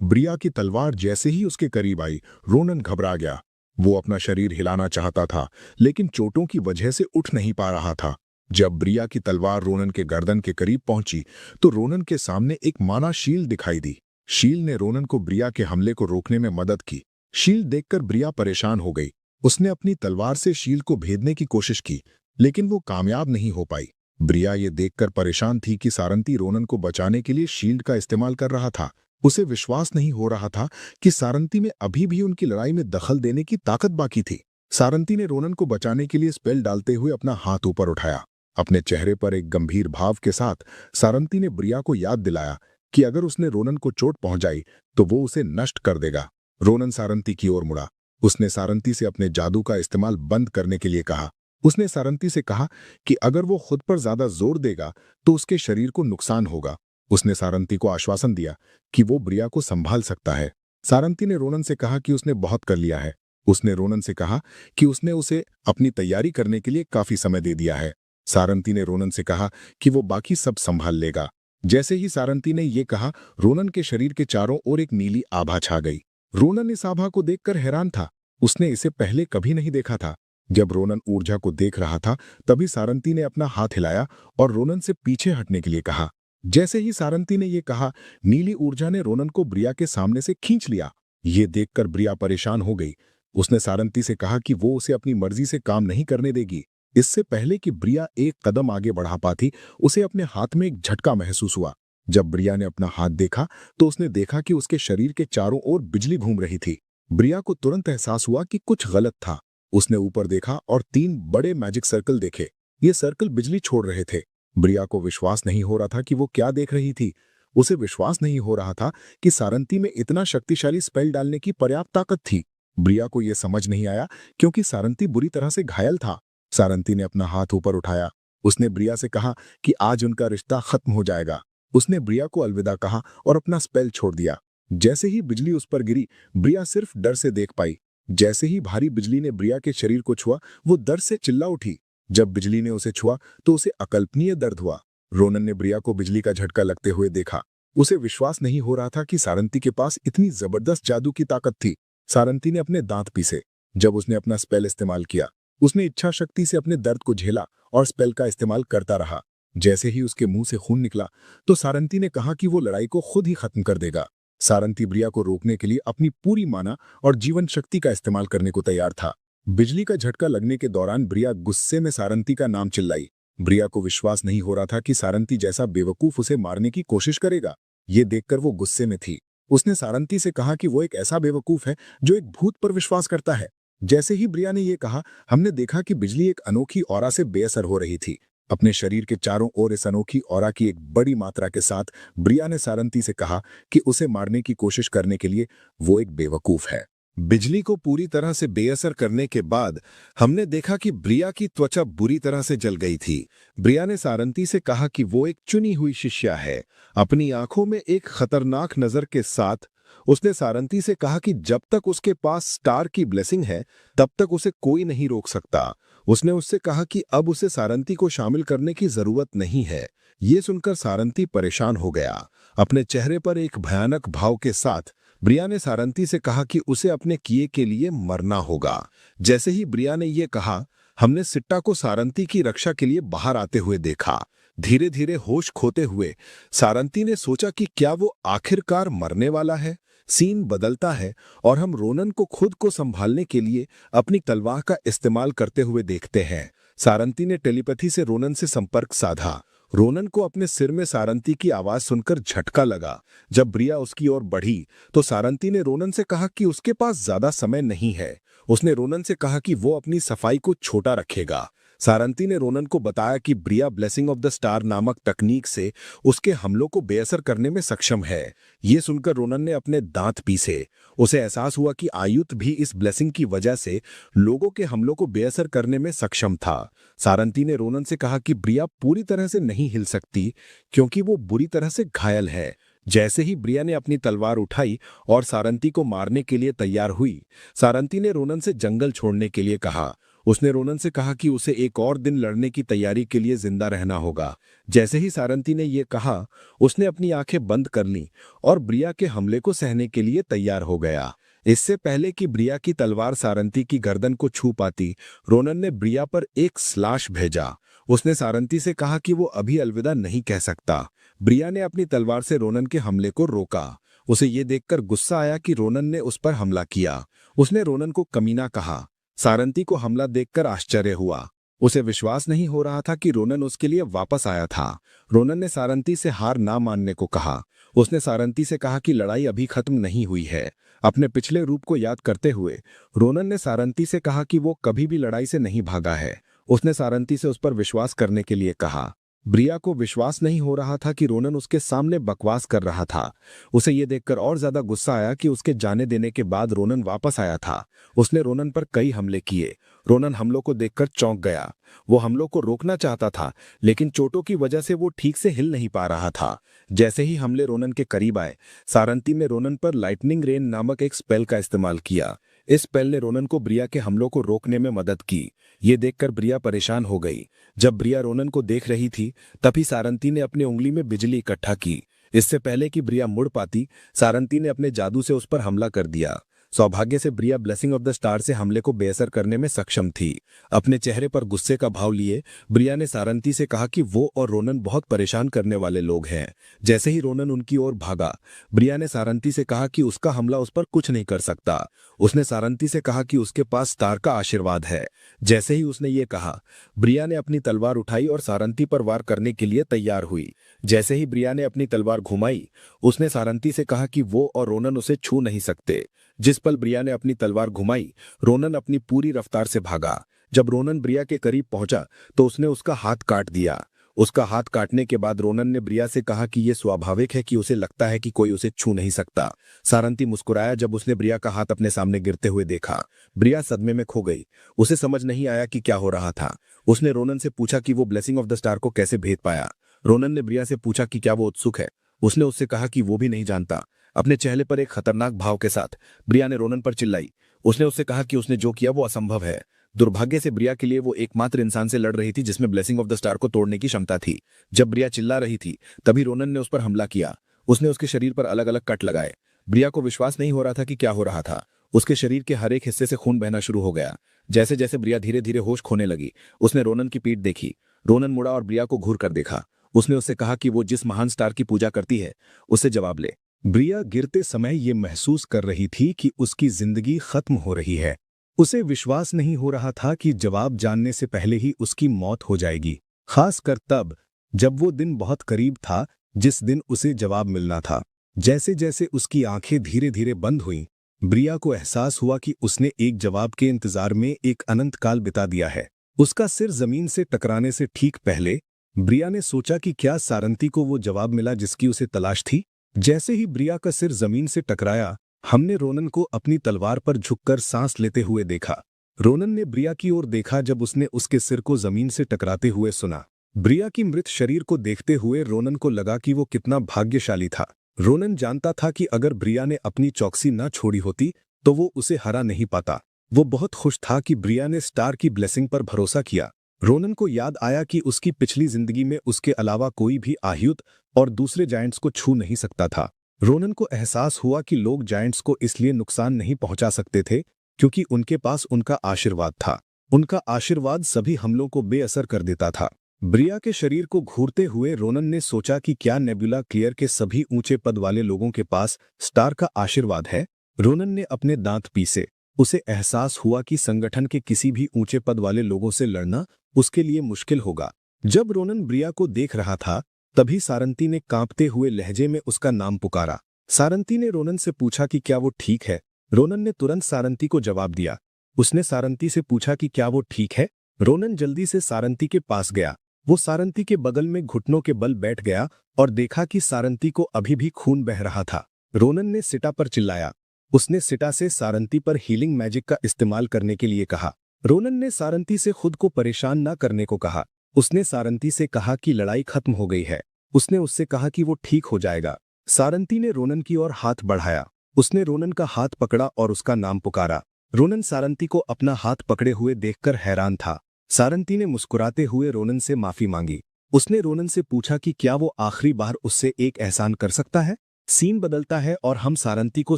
ब्रिया की तलवार जैसे ही उसके करीब आई, रोनन घबरा गया। वो अपना शरीर हिलाना चाहता था, लेकिन चोटों की वजह से उठ नहीं पा रहा था। जब ब्रिया की तलवार रोनन के गर्दन के करीब पहुंची तो रोनन के सामने एक माना शील्ड दिखाई दी। शील्ड ने रोनन को ब्रिया के हमले को रोकने में मदद की। शील्ड देखकर ब्रिया परेशान हो गई। उसने अपनी तलवार से शील्ड को भेदने की कोशिश की, लेकिन वो कामयाब नहीं हो पाई। ब्रिया ये देखकर परेशान थी कि सारंती रोनन को बचाने के लिए शील्ड का इस्तेमाल कर रहा था। उसे विश्वास नहीं हो रहा था कि सारंती में अभी भी उनकी लड़ाई में दखल देने की ताकत बाकी थी। सारंती ने रोनन को बचाने के लिए स्पेल डालते हुए अपना हाथ ऊपर उठाया। अपने चेहरे पर एक गंभीर भाव के साथ सारंती ने ब्रिया को याद दिलाया कि अगर उसने रोनन को चोट पहुंचाई तो वो उसे नष्ट कर देगा। रोनन सारंती की ओर मुड़ा। उसने सारंती से अपने जादू का इस्तेमाल बंद करने के लिए कहा। उसने सारंती से कहा कि अगर वो खुद पर ज्यादा जोर देगा तो उसके शरीर को नुकसान होगा। उसने सारंती को आश्वासन दिया कि वो ब्रिया को संभाल सकता है। सारंती ने रोनन से कहा कि उसने बहुत कर लिया है। उसने रोनन से कहा कि उसने उसे अपनी तैयारी करने के लिए काफी समय दे दिया है। सारंती ने रोनन से कहा कि वो बाकी सब संभाल लेगा। जैसे ही सारंती ने ये कहा, रोनन के शरीर के चारों ओर एक नीली आभा छा गई। रोनन इस आभा को देखकर हैरान था। उसने इसे पहले कभी नहीं देखा था। जब रोनन ऊर्जा को देख रहा था, तभी सारंती ने अपना हाथ हिलाया और रोनन से पीछे हटने के लिए कहा। जैसे ही सारंती ने यह कहा, नीली ऊर्जा ने रोनन को ब्रिया के सामने से खींच लिया। ये देखकर ब्रिया परेशान हो गई। उसने सारंती से कहा कि वो उसे अपनी मर्जी से काम नहीं करने देगी। इससे पहले कि ब्रिया एक कदम आगे बढ़ा पाती, उसे अपने हाथ में एक झटका महसूस हुआ। जब ब्रिया ने अपना हाथ देखा तो उसने देखा कि उसके शरीर के चारों ओर बिजली घूम रही थी। ब्रिया को तुरंत एहसास हुआ कि कुछ गलत था। उसने ऊपर देखा और 3 बड़े मैजिक सर्कल देखे। ये सर्कल बिजली छोड़ रहे थे। ब्रिया को विश्वास नहीं हो रहा था कि वो क्या देख रही थी। उसे विश्वास नहीं हो रहा था कि सारंती में इतना शक्तिशाली स्पेल डालने की पर्याप्त ताकत थी। ब्रिया को यह समझ नहीं आया क्योंकि सारंती बुरी तरह से घायल था। सारंती ने अपना हाथ ऊपर उठाया। उसने ब्रिया से कहा कि आज उनका रिश्ता खत्म हो जाएगा। उसने ब्रिया को अलविदा कहा और अपना स्पेल छोड़ दिया। जैसे ही बिजली उस पर गिरी, ब्रिया सिर्फ डर से देख पाई। जैसे ही भारी बिजली ने ब्रिया के शरीर को छुआ, वो दर्द से चिल्ला उठी। जब बिजली ने उसे छुआ तो उसे अकल्पनीय दर्द हुआ। रोनन ने ब्रिया को बिजली का झटका लगते हुए देखा। उसे विश्वास नहीं हो रहा था कि सारंती के पास इतनी जबरदस्त जादू की ताकत थी। सारंती ने अपने दांत पीसे। जब उसने अपना स्पेल इस्तेमाल किया, उसने इच्छा शक्ति से अपने दर्द को झेला और स्पेल का इस्तेमाल करता रहा। जैसे ही उसके मुंह से खून निकला तो सारंती ने कहा कि वो लड़ाई को खुद ही खत्म कर देगा। सारंती ब्रिया को रोकने के लिए अपनी पूरी माना और जीवन शक्ति का इस्तेमाल करने को तैयार था। बिजली का झटका लगने के दौरान ब्रिया गुस्से में सारंती का नाम चिल्लाई। ब्रिया को विश्वास नहीं हो रहा था कि सारंती जैसा बेवकूफ उसे मारने की कोशिश करेगा। ये देखकर वो गुस्से में थी। उसने सारंती से कहा कि वो एक ऐसा बेवकूफ है जो एक भूत पर विश्वास करता है। जैसे ही ब्रिया ने यह कहा, हमने देखा कि बिजली एक अनोखी ऑरा से बेअसर हो रही थी। अपने शरीर के चारों ओर इस अनोखी ऑरा की एक बड़ी मात्रा के साथ ब्रिया ने सारंती से कहा कि उसे मारने की कोशिश करने के लिए वो एक बेवकूफ है। बिजली को पूरी तरह से बेअसर करने के बाद हमने देखा कि ब्रिया की त्वचा बुरी तरह से जल गई थी। ब्रिया ने सारंती से कहा कि वो एक चुनी हुई शिष्या है। अपनी आंखों में एक खतरनाक नजर के साथ उसने सारंती से कहा कि जब तक उसके पास स्टार की ब्लेसिंग है तब तक उसे कोई नहीं रोक सकता। उसने उससे कहा कि अब उसे सारंती को शामिल करने की जरूरत नहीं है। ये सुनकर सारंती परेशान हो गया। अपने चेहरे पर एक भयानक भाव के साथ ब्रिया ने सारंती से कहा कि उसे अपने किए के लिए मरना होगा। जैसे ही ब्रिया ने यह कहा, हमने सिट्टा को सारंती की रक्षा के लिए बाहर आते हुए देखा। धीरे धीरे होश खोते हुए सारंती ने सोचा कि क्या वो आखिरकार मरने वाला है। सीन बदलता है और हम रोनन को खुद को संभालने के लिए अपनी तलवार का इस्तेमाल करते हुए देखते हैं। सारंती ने टेलीपैथी से रोनन से संपर्क साधा। रोनन को अपने सिर में सारंती की आवाज सुनकर झटका लगा। जब ब्रिया उसकी ओर बढ़ी तो सारंती ने रोनन से कहा कि उसके पास ज्यादा समय नहीं है। उसने रोनन से कहा कि वो अपनी सफाई को छोटा रखेगा। सारंती ने रोनन को बताया कि Bria blessing of the star नामक तकनीक से उसके हमलों को बेअसर करने में सक्षम है। ये सुनकर रोनन ने अपने दांत पीसे। उसे एहसास हुआ कि आयुध भी इस ब्लेसिंग की वजह से लोगों के हमलों को बेअसर करने में सक्षम था। सारंती ने रोनन से कहा कि ब्रिया पूरी तरह से नहीं हिल सकती क्योंकि वो बुरी तरह से घायल है। जैसे ही ब्रिया ने अपनी तलवार उठाई और सारंती को मारने के लिए तैयार हुई, सारंती ने रोनन से जंगल छोड़ने के लिए कहा। उसने रोनन से कहा कि उसे एक और दिन लड़ने की तैयारी के लिए जिंदा रहना होगा। जैसे ही सारंती ने यह कहा, उसने अपनी आंखें बंद कर लीं और ब्रिया के हमले को सहने के लिए तैयार हो गया। इससे पहले कि ब्रिया की तलवार सारंती की गर्दन को छू पाती, रोनन ने ब्रिया पर एक स्लैश भेजा। उसने सारंती से कहा कि वो अभी अलविदा नहीं कह सकता। ब्रिया ने अपनी तलवार से रोनन के हमले को रोका। उसे ये देखकर गुस्सा आया कि रोनन ने उस पर हमला किया। उसने रोनन को कमीना कहा। सारंती को हमला देखकर आश्चर्य हुआ। उसे विश्वास नहीं हो रहा था कि रोनन उसके लिए वापस आया था। रोनन ने सारंती से हार ना मानने को कहा। उसने सारंती से कहा कि लड़ाई अभी खत्म नहीं हुई है। अपने पिछले रूप को याद करते हुए रोनन ने सारंती से कहा कि वो कभी भी लड़ाई से नहीं भागा है। उसने सारंती से उस पर विश्वास करने के लिए कहा। ब्रिया को विश्वास नहीं हो रहा था कि रोनन उसके सामने बकवास कर रहा था। उसे ये देखकर और ज्यादा गुस्सा आया कि उसके जाने देने के बाद रोनन वापस आया था। उसने रोनन पर कई हमले किए। रोनन हमलों को देखकर चौंक गया। वो हमलों को रोकना चाहता था, लेकिन चोटों की वजह से वो ठीक से हिल नहीं पा रहा था। जैसे ही हमले रोनन के करीब आए, सारंती ने रोनन पर लाइटनिंग रेन नामक एक स्पेल का इस्तेमाल किया। इस स्पेल ने रोनन को ब्रिया के हमलों को रोकने में मदद की। ये देखकर ब्रिया परेशान हो गई। जब ब्रिया रोनन को देख रही थी, तभी सारंती ने अपनी उंगली में बिजली इकट्ठा की। इससे पहले कि ब्रिया मुड़ पाती, सारंती ने अपने जादू से उस पर हमला कर दिया। सौभाग्य से Bria blessing of the star से हमले को बेअसर करने में सक्षम थी। अपने चेहरे पर गुस्से का भाव लिए ब्रिया ने सारंती से कहा कि वो और रोनन बहुत परेशान करने वाले लोग हैं। जैसे ही रोनन उनकी ओर भागा, ब्रिया ने सारंती से कहा कि उसका हमला उस पर कुछ नहीं कर सकता। उसने सारंती से कहा कि उसके पास स्टार का आशीर्वाद है। जैसे ही उसने ये कहा, ब्रिया ने अपनी तलवार उठाई और सारंती पर वार करने के लिए तैयार हुई। जैसे ही ब्रिया ने अपनी तलवार घुमाई, उसने सारंती से कहा कि वो और रोनन उसे छू नहीं सकते। जिस पल ब्रिया ने अपनी तलवार घुमाई, रोनन अपनी पूरी रफ्तार से भागा। जब रोनन ब्रिया के करीब पहुंचा तो उसने उसका हाथ काट दिया। उसका हाथ काटने के बाद रोनन ने ब्रिया से कहा कि यह स्वाभाविक है कि उसे लगता है कि कोई उसे छू नहीं सकता। सारंती मुस्कुराया जब उसने ब्रिया का हाथ अपने सामने गिरते हुए देखा। ब्रिया सदमे में खो गई। उसे समझ नहीं आया कि क्या हो रहा था। उसने रोनन से पूछा कि वो ब्लेसिंग ऑफ द स्टार को कैसे भेद पाया। रोनन ने ब्रिया से पूछा कि क्या वो उत्सुक है। उसने उससे कहा कि वो भी नहीं जानता। अपने चेहरे पर एक खतरनाक भाव के साथ ब्रिया ने रोनन पर चिल्लाई। उसने उससे कहा कि उसने जो किया वो असंभव है। दुर्भाग्य से ब्रिया के लिए वो एकमात्र इंसान से लड़ रही थी जिसमें ब्लेसिंग ऑफ द स्टार को तोड़ने की क्षमता थी। जब ब्रिया चिल्ला रही थी, तभी रोनन ने उस पर हमला किया। उसने उसके शरीर पर अलग अलग कट लगाए। ब्रिया को विश्वास नहीं हो रहा था कि क्या हो रहा था। उसके शरीर के हर एक हिस्से से खून बहना शुरू हो गया। जैसे जैसे ब्रिया धीरे धीरे होश खोने लगी, उसने रोनन की पीठ देखी। रोनन मुड़ा और ब्रिया को घूर कर देखा। उसने उससे कहा कि वो जिस महान स्टार की पूजा करती है, उससे जवाब ले। ब्रिया गिरते समय ये महसूस कर रही थी कि उसकी जिंदगी खत्म हो रही है। उसे विश्वास नहीं हो रहा था कि जवाब जानने से पहले ही उसकी मौत हो जाएगी, खासकर तब जब वो दिन बहुत करीब था जिस दिन उसे जवाब मिलना था। जैसे जैसे उसकी आंखें धीरे धीरे बंद हुईं, ब्रिया को एहसास हुआ कि उसने एक जवाब के इंतजार में एक अनंत काल बिता दिया है। उसका सिर जमीन से टकराने से ठीक पहले ब्रिया ने सोचा कि क्या सारंती को वो जवाब मिला जिसकी उसे तलाश थी। जैसे ही ब्रिया का सिर जमीन से टकराया, हमने रोनन को अपनी तलवार पर झुककर सांस लेते हुए देखा। रोनन ने ब्रिया की ओर देखा जब उसने उसके सिर को जमीन से टकराते हुए सुना। ब्रिया की मृत शरीर को देखते हुए रोनन को लगा कि वो कितना भाग्यशाली था। रोनन जानता था कि अगर ब्रिया ने अपनी चौकसी न छोड़ी होती तो वो उसे हरा नहीं पाता। वो बहुत खुश था कि ब्रिया ने स्टार की ब्लेसिंग पर भरोसा किया। रोनन को याद आया कि उसकी पिछली जिंदगी में उसके अलावा कोई भी आह्युत और दूसरे जायंट्स को छू नहीं सकता था। रोनन को एहसास हुआ कि लोग जायंट्स को इसलिए नुकसान नहीं पहुंचा सकते थे क्योंकि उनके पास उनका आशीर्वाद था। उनका आशीर्वाद सभी हमलों को बेअसर कर देता था। ब्रिया के शरीर को घूरते हुए रोनन ने सोचा कि क्या नेबुला क्लियर के सभी ऊंचे पद वाले लोगों के पास स्टार का आशीर्वाद है। रोनन ने अपने दांत पीसे। उसे एहसास हुआ कि संगठन के किसी भी ऊंचे पद वाले लोगों से लड़ना उसके लिए मुश्किल होगा। जब रोनन ब्रिया को देख रहा था तभी सारंती ने कांपते हुए लहजे में उसका नाम पुकारा। सारंती ने रोनन से पूछा कि क्या वो ठीक है। रोनन ने तुरंत सारंती को जवाब दिया। उसने सारंती से पूछा कि क्या वो ठीक है। रोनन जल्दी से सारंती के पास गया। वो सारंती के बगल में घुटनों के बल बैठ गया और देखा कि सारंती को अभी भी खून बह रहा था। रोनन ने सिटा पर चिल्लाया। उसने सिटा से सारंती पर हीलिंग मैजिक का इस्तेमाल करने के लिए कहा। रोनन ने सारंती से खुद को परेशान न करने को कहा। उसने सारंती से कहा कि लड़ाई खत्म हो गई है। उसने उससे कहा कि वो ठीक हो जाएगा। सारंती ने रोनन की ओर हाथ बढ़ाया। उसने रोनन का हाथ पकड़ा और उसका नाम पुकारा। रोनन सारंती को अपना हाथ पकड़े हुए देखकर हैरान था। सारंती ने मुस्कुराते हुए रोनन से माफी मांगी। उसने रोनन से पूछा कि क्या वो आखिरी बार उससे एक एहसान कर सकता है। सीन बदलता है और हम सारंती को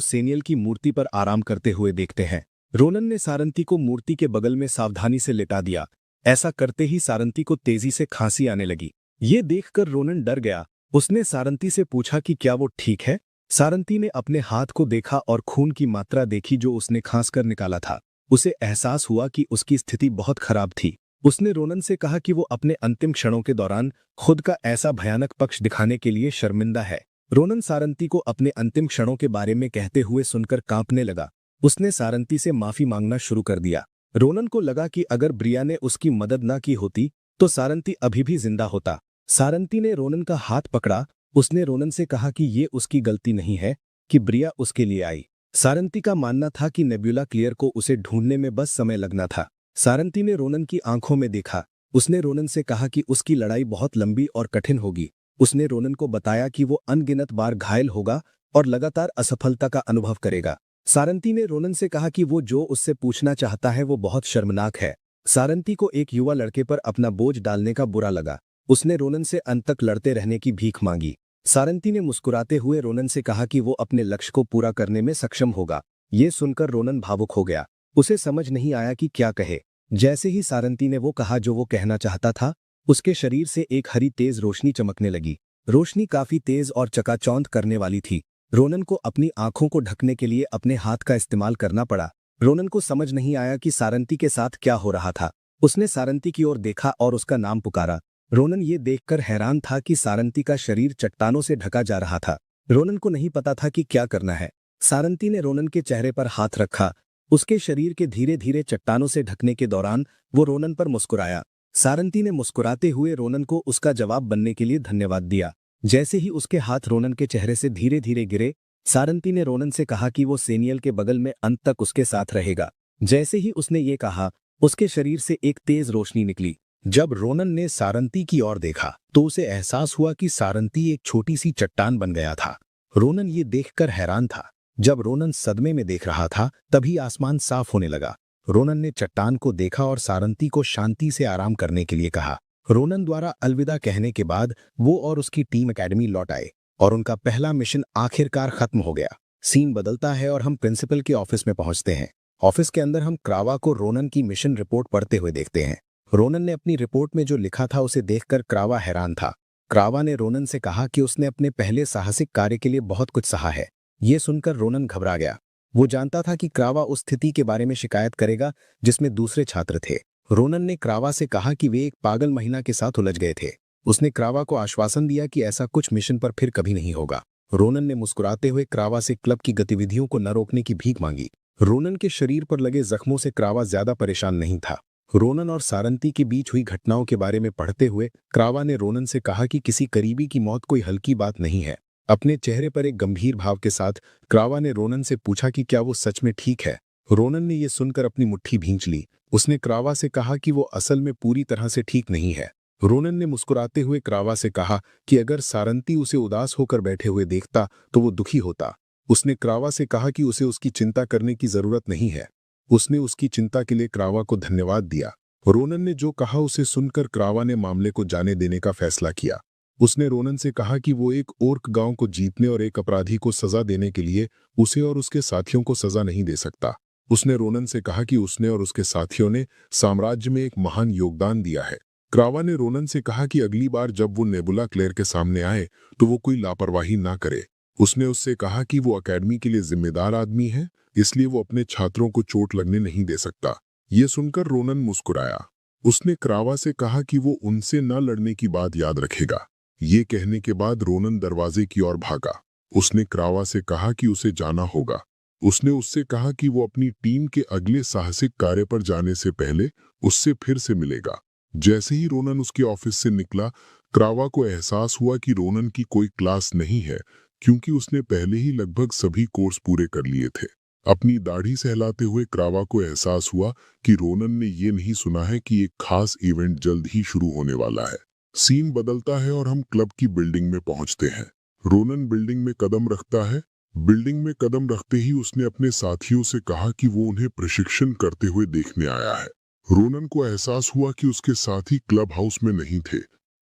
सेनियल की मूर्ति पर आराम करते हुए देखते हैं। रोनन ने सारंती को मूर्ति के बगल में सावधानी से लेटा दिया। ऐसा करते ही सारंती को तेजी से खांसी आने लगी। ये देखकर रोनन डर गया। उसने सारंती से पूछा कि क्या वो ठीक है। सारंती ने अपने हाथ को देखा और खून की मात्रा देखी जो उसने खांसकर निकाला था। उसे एहसास हुआ कि उसकी स्थिति बहुत खराब थी। उसने रोनन से कहा कि वो अपने अंतिम क्षणों के दौरान खुद का ऐसा भयानक पक्ष दिखाने के लिए शर्मिंदा है। रोनन सारंती को अपने अंतिम क्षणों के बारे में कहते हुए सुनकर कांपने लगा। उसने सारंती से माफी मांगना शुरू कर दिया। रोनन को लगा कि अगर ब्रिया ने उसकी मदद न की होती तो सारंती अभी भी जिंदा होता। सारंती ने रोनन का हाथ पकड़ा। उसने रोनन से कहा कि ये उसकी गलती नहीं है कि ब्रिया उसके लिए आई। सारंती का मानना था कि नेबुला क्लियर को उसे ढूंढने में बस समय लगना था। सारंती ने रोनन की आंखों में देखा। उसने रोनन से कहा कि उसकी लड़ाई बहुत लंबी और कठिन होगी। उसने रोनन को बताया कि वो अनगिनत बार घायल होगा और लगातार असफलता का अनुभव करेगा। सारंती ने रोनन से कहा कि वो जो उससे पूछना चाहता है वो बहुत शर्मनाक है। सारंती को एक युवा लड़के पर अपना बोझ डालने का बुरा लगा। उसने रोनन से अंत तक लड़ते रहने की भीख मांगी। सारंती ने मुस्कुराते हुए रोनन से कहा कि वो अपने लक्ष्य को पूरा करने में सक्षम होगा। ये सुनकर रोनन भावुक हो गया। उसे समझ नहीं आया कि क्या कहे। जैसे ही सारंती ने वो कहा जो वो कहना चाहता था, उसके शरीर से एक हरी तेज रोशनी चमकने लगी। रोशनी काफी तेज और चकाचौंध करने वाली थी। रोनन को अपनी आंखों को ढकने के लिए अपने हाथ का इस्तेमाल करना पड़ा। रोनन को समझ नहीं आया कि सारंती के साथ क्या हो रहा था। उसने सारंती की ओर देखा और उसका नाम पुकारा। रोनन ये देखकर हैरान था कि सारंती का शरीर चट्टानों से ढका जा रहा था। रोनन को नहीं पता था कि क्या करना है। सारंती ने रोनन के चेहरे पर हाथ रखा। उसके शरीर के धीरे धीरे चट्टानों से ढकने के दौरान वो रोनन पर मुस्कुराया। सारंती ने मुस्कुराते हुए रोनन को उसका जवाब बनने के लिए धन्यवाद दिया। जैसे ही उसके हाथ रोनन के चेहरे से धीरे धीरे गिरे, सारंती ने रोनन से कहा कि वो सेनियल के बगल में अंत तक उसके साथ रहेगा। जैसे ही उसने ये कहा, उसके शरीर से एक तेज रोशनी निकली। जब रोनन ने सारंती की ओर देखा तो उसे एहसास हुआ कि सारंती एक छोटी सी चट्टान बन गया था। रोनन ये देखकर हैरान था। जब रोनन सदमे में देख रहा था तभी आसमान साफ होने लगा। रोनन ने चट्टान को देखा और सारंती को शांति से आराम करने के लिए कहा। रोनन द्वारा अलविदा कहने के बाद वो और उसकी टीम एकेडमी लौट आए और उनका पहला मिशन आखिरकार खत्म हो गया। सीन बदलता है और हम प्रिंसिपल के ऑफिस में पहुंचते हैं। ऑफिस के अंदर हम क्रावा को रोनन की मिशन रिपोर्ट पढ़ते हुए देखते हैं। रोनन ने अपनी रिपोर्ट में जो लिखा था उसे देखकर क्रावा हैरान था। क्रावा ने रोनन से कहा कि उसने अपने पहले साहसिक कार्य के लिए बहुत कुछ सहा है। ये सुनकर रोनन घबरा गया। वो जानता था कि क्रावा उस स्थिति के बारे में शिकायत करेगा जिसमें दूसरे छात्र थे। रोनन ने क्रावा से कहा कि वे एक पागल महिला के साथ उलझ गए थे। उसने क्रावा को आश्वासन दिया कि ऐसा कुछ मिशन पर फिर कभी नहीं होगा। रोनन ने मुस्कुराते हुए क्रावा से क्लब की गतिविधियों को न रोकने की भीख मांगी। रोनन के शरीर पर लगे जख्मों से क्रावा ज्यादा परेशान नहीं था। रोनन और सारंती के बीच हुई घटनाओं के बारे में पढ़ते हुए क्रावा ने रोनन से कहा कि किसी करीबी की मौत कोई हल्की बात नहीं है। अपने चेहरे पर एक गंभीर भाव के साथ क्रावा ने रोनन से पूछा कि क्या वो सच में ठीक है। रोनन ने ये सुनकर अपनी मुट्ठी भींच ली। उसने क्रावा से कहा कि वो असल में पूरी तरह से ठीक नहीं है। रोनन ने मुस्कुराते हुए क्रावा से कहा कि अगर सारंती उसे उदास होकर बैठे हुए देखता तो वो दुखी होता। उसने क्रावा से कहा कि उसे उसकी चिंता करने की जरूरत नहीं है। उसने उसकी चिंता के लिए क्रावा को धन्यवाद दिया। रोनन ने जो कहा उसे सुनकर क्रावा ने मामले को जाने देने का फैसला किया। उसने रोनन से कहा कि वो एक ओर्क गांव को जीतने और एक अपराधी को सजा देने के लिए उसे और उसके साथियों को सजा नहीं दे सकता। उसने रोनन से कहा कि उसने और उसके साथियों ने साम्राज्य में एक महान योगदान दिया है। क्रावा ने रोनन से कहा कि अगली बार जब वो नेबुला क्लेयर के सामने आए तो वो कोई लापरवाही ना करे। उसने उससे कहा कि वो अकेडमी के लिए जिम्मेदार आदमी है, इसलिए वो अपने छात्रों को चोट लगने नहीं दे सकता। ये सुनकर रोनन मुस्कुराया। उसने क्रावा से कहा कि वो उनसे न लड़ने की बात याद रखेगा। ये कहने के बाद रोनन दरवाजे की ओर भागा। उसने क्रावा से कहा कि उसे जाना होगा। उसने उससे कहा कि वो अपनी टीम के अगले साहसिक कार्य पर जाने से पहले उससे फिर से मिलेगा। जैसे ही रोनन उसके ऑफिस से निकला, क्रावा को एहसास हुआ कि रोनन की कोई क्लास नहीं है, क्योंकि उसने पहले ही लगभग सभी कोर्स पूरे कर लिए थे। अपनी दाढ़ी सहलाते हुए क्रावा को एहसास हुआ कि रोनन ने ये नहीं सुना है कि एक खास इवेंट जल्द ही शुरू होने वाला है। सीन बदलता है और हम क्लब की बिल्डिंग में पहुंचते हैं। रोनन बिल्डिंग में कदम रखता है। बिल्डिंग में कदम रखते ही उसने अपने साथियों से कहा कि वो उन्हें प्रशिक्षण करते हुए देखने आया है। रोनन को एहसास हुआ कि उसके साथी क्लब हाउस में नहीं थे।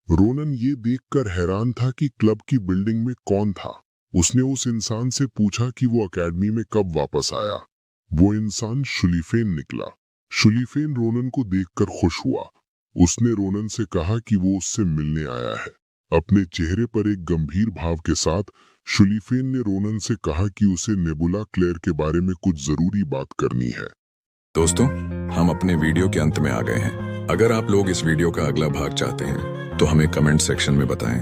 रोनन ये देखकर हैरान था कि क्लब की बिल्डिंग में कौन था। उसने उस इंसान से पूछा कि वो अकेडमी में कब वापस आया। वो इंसान शुलीफेन निकला। शुलीफेन रोनन को देखकर खुश हुआ। उसने रोनन से कहा कि वो उससे मिलने आया है। अपने चेहरे पर एक गंभीर भाव के साथ शुलीफेन ने रोनन से कहा कि उसे नेबुला क्लेयर के बारे में कुछ जरूरी बात करनी है। दोस्तों, हम अपने वीडियो के अंत में आ गए हैं। अगर आप लोग इस वीडियो का अगला भाग चाहते हैं तो हमें कमेंट सेक्शन में बताएं।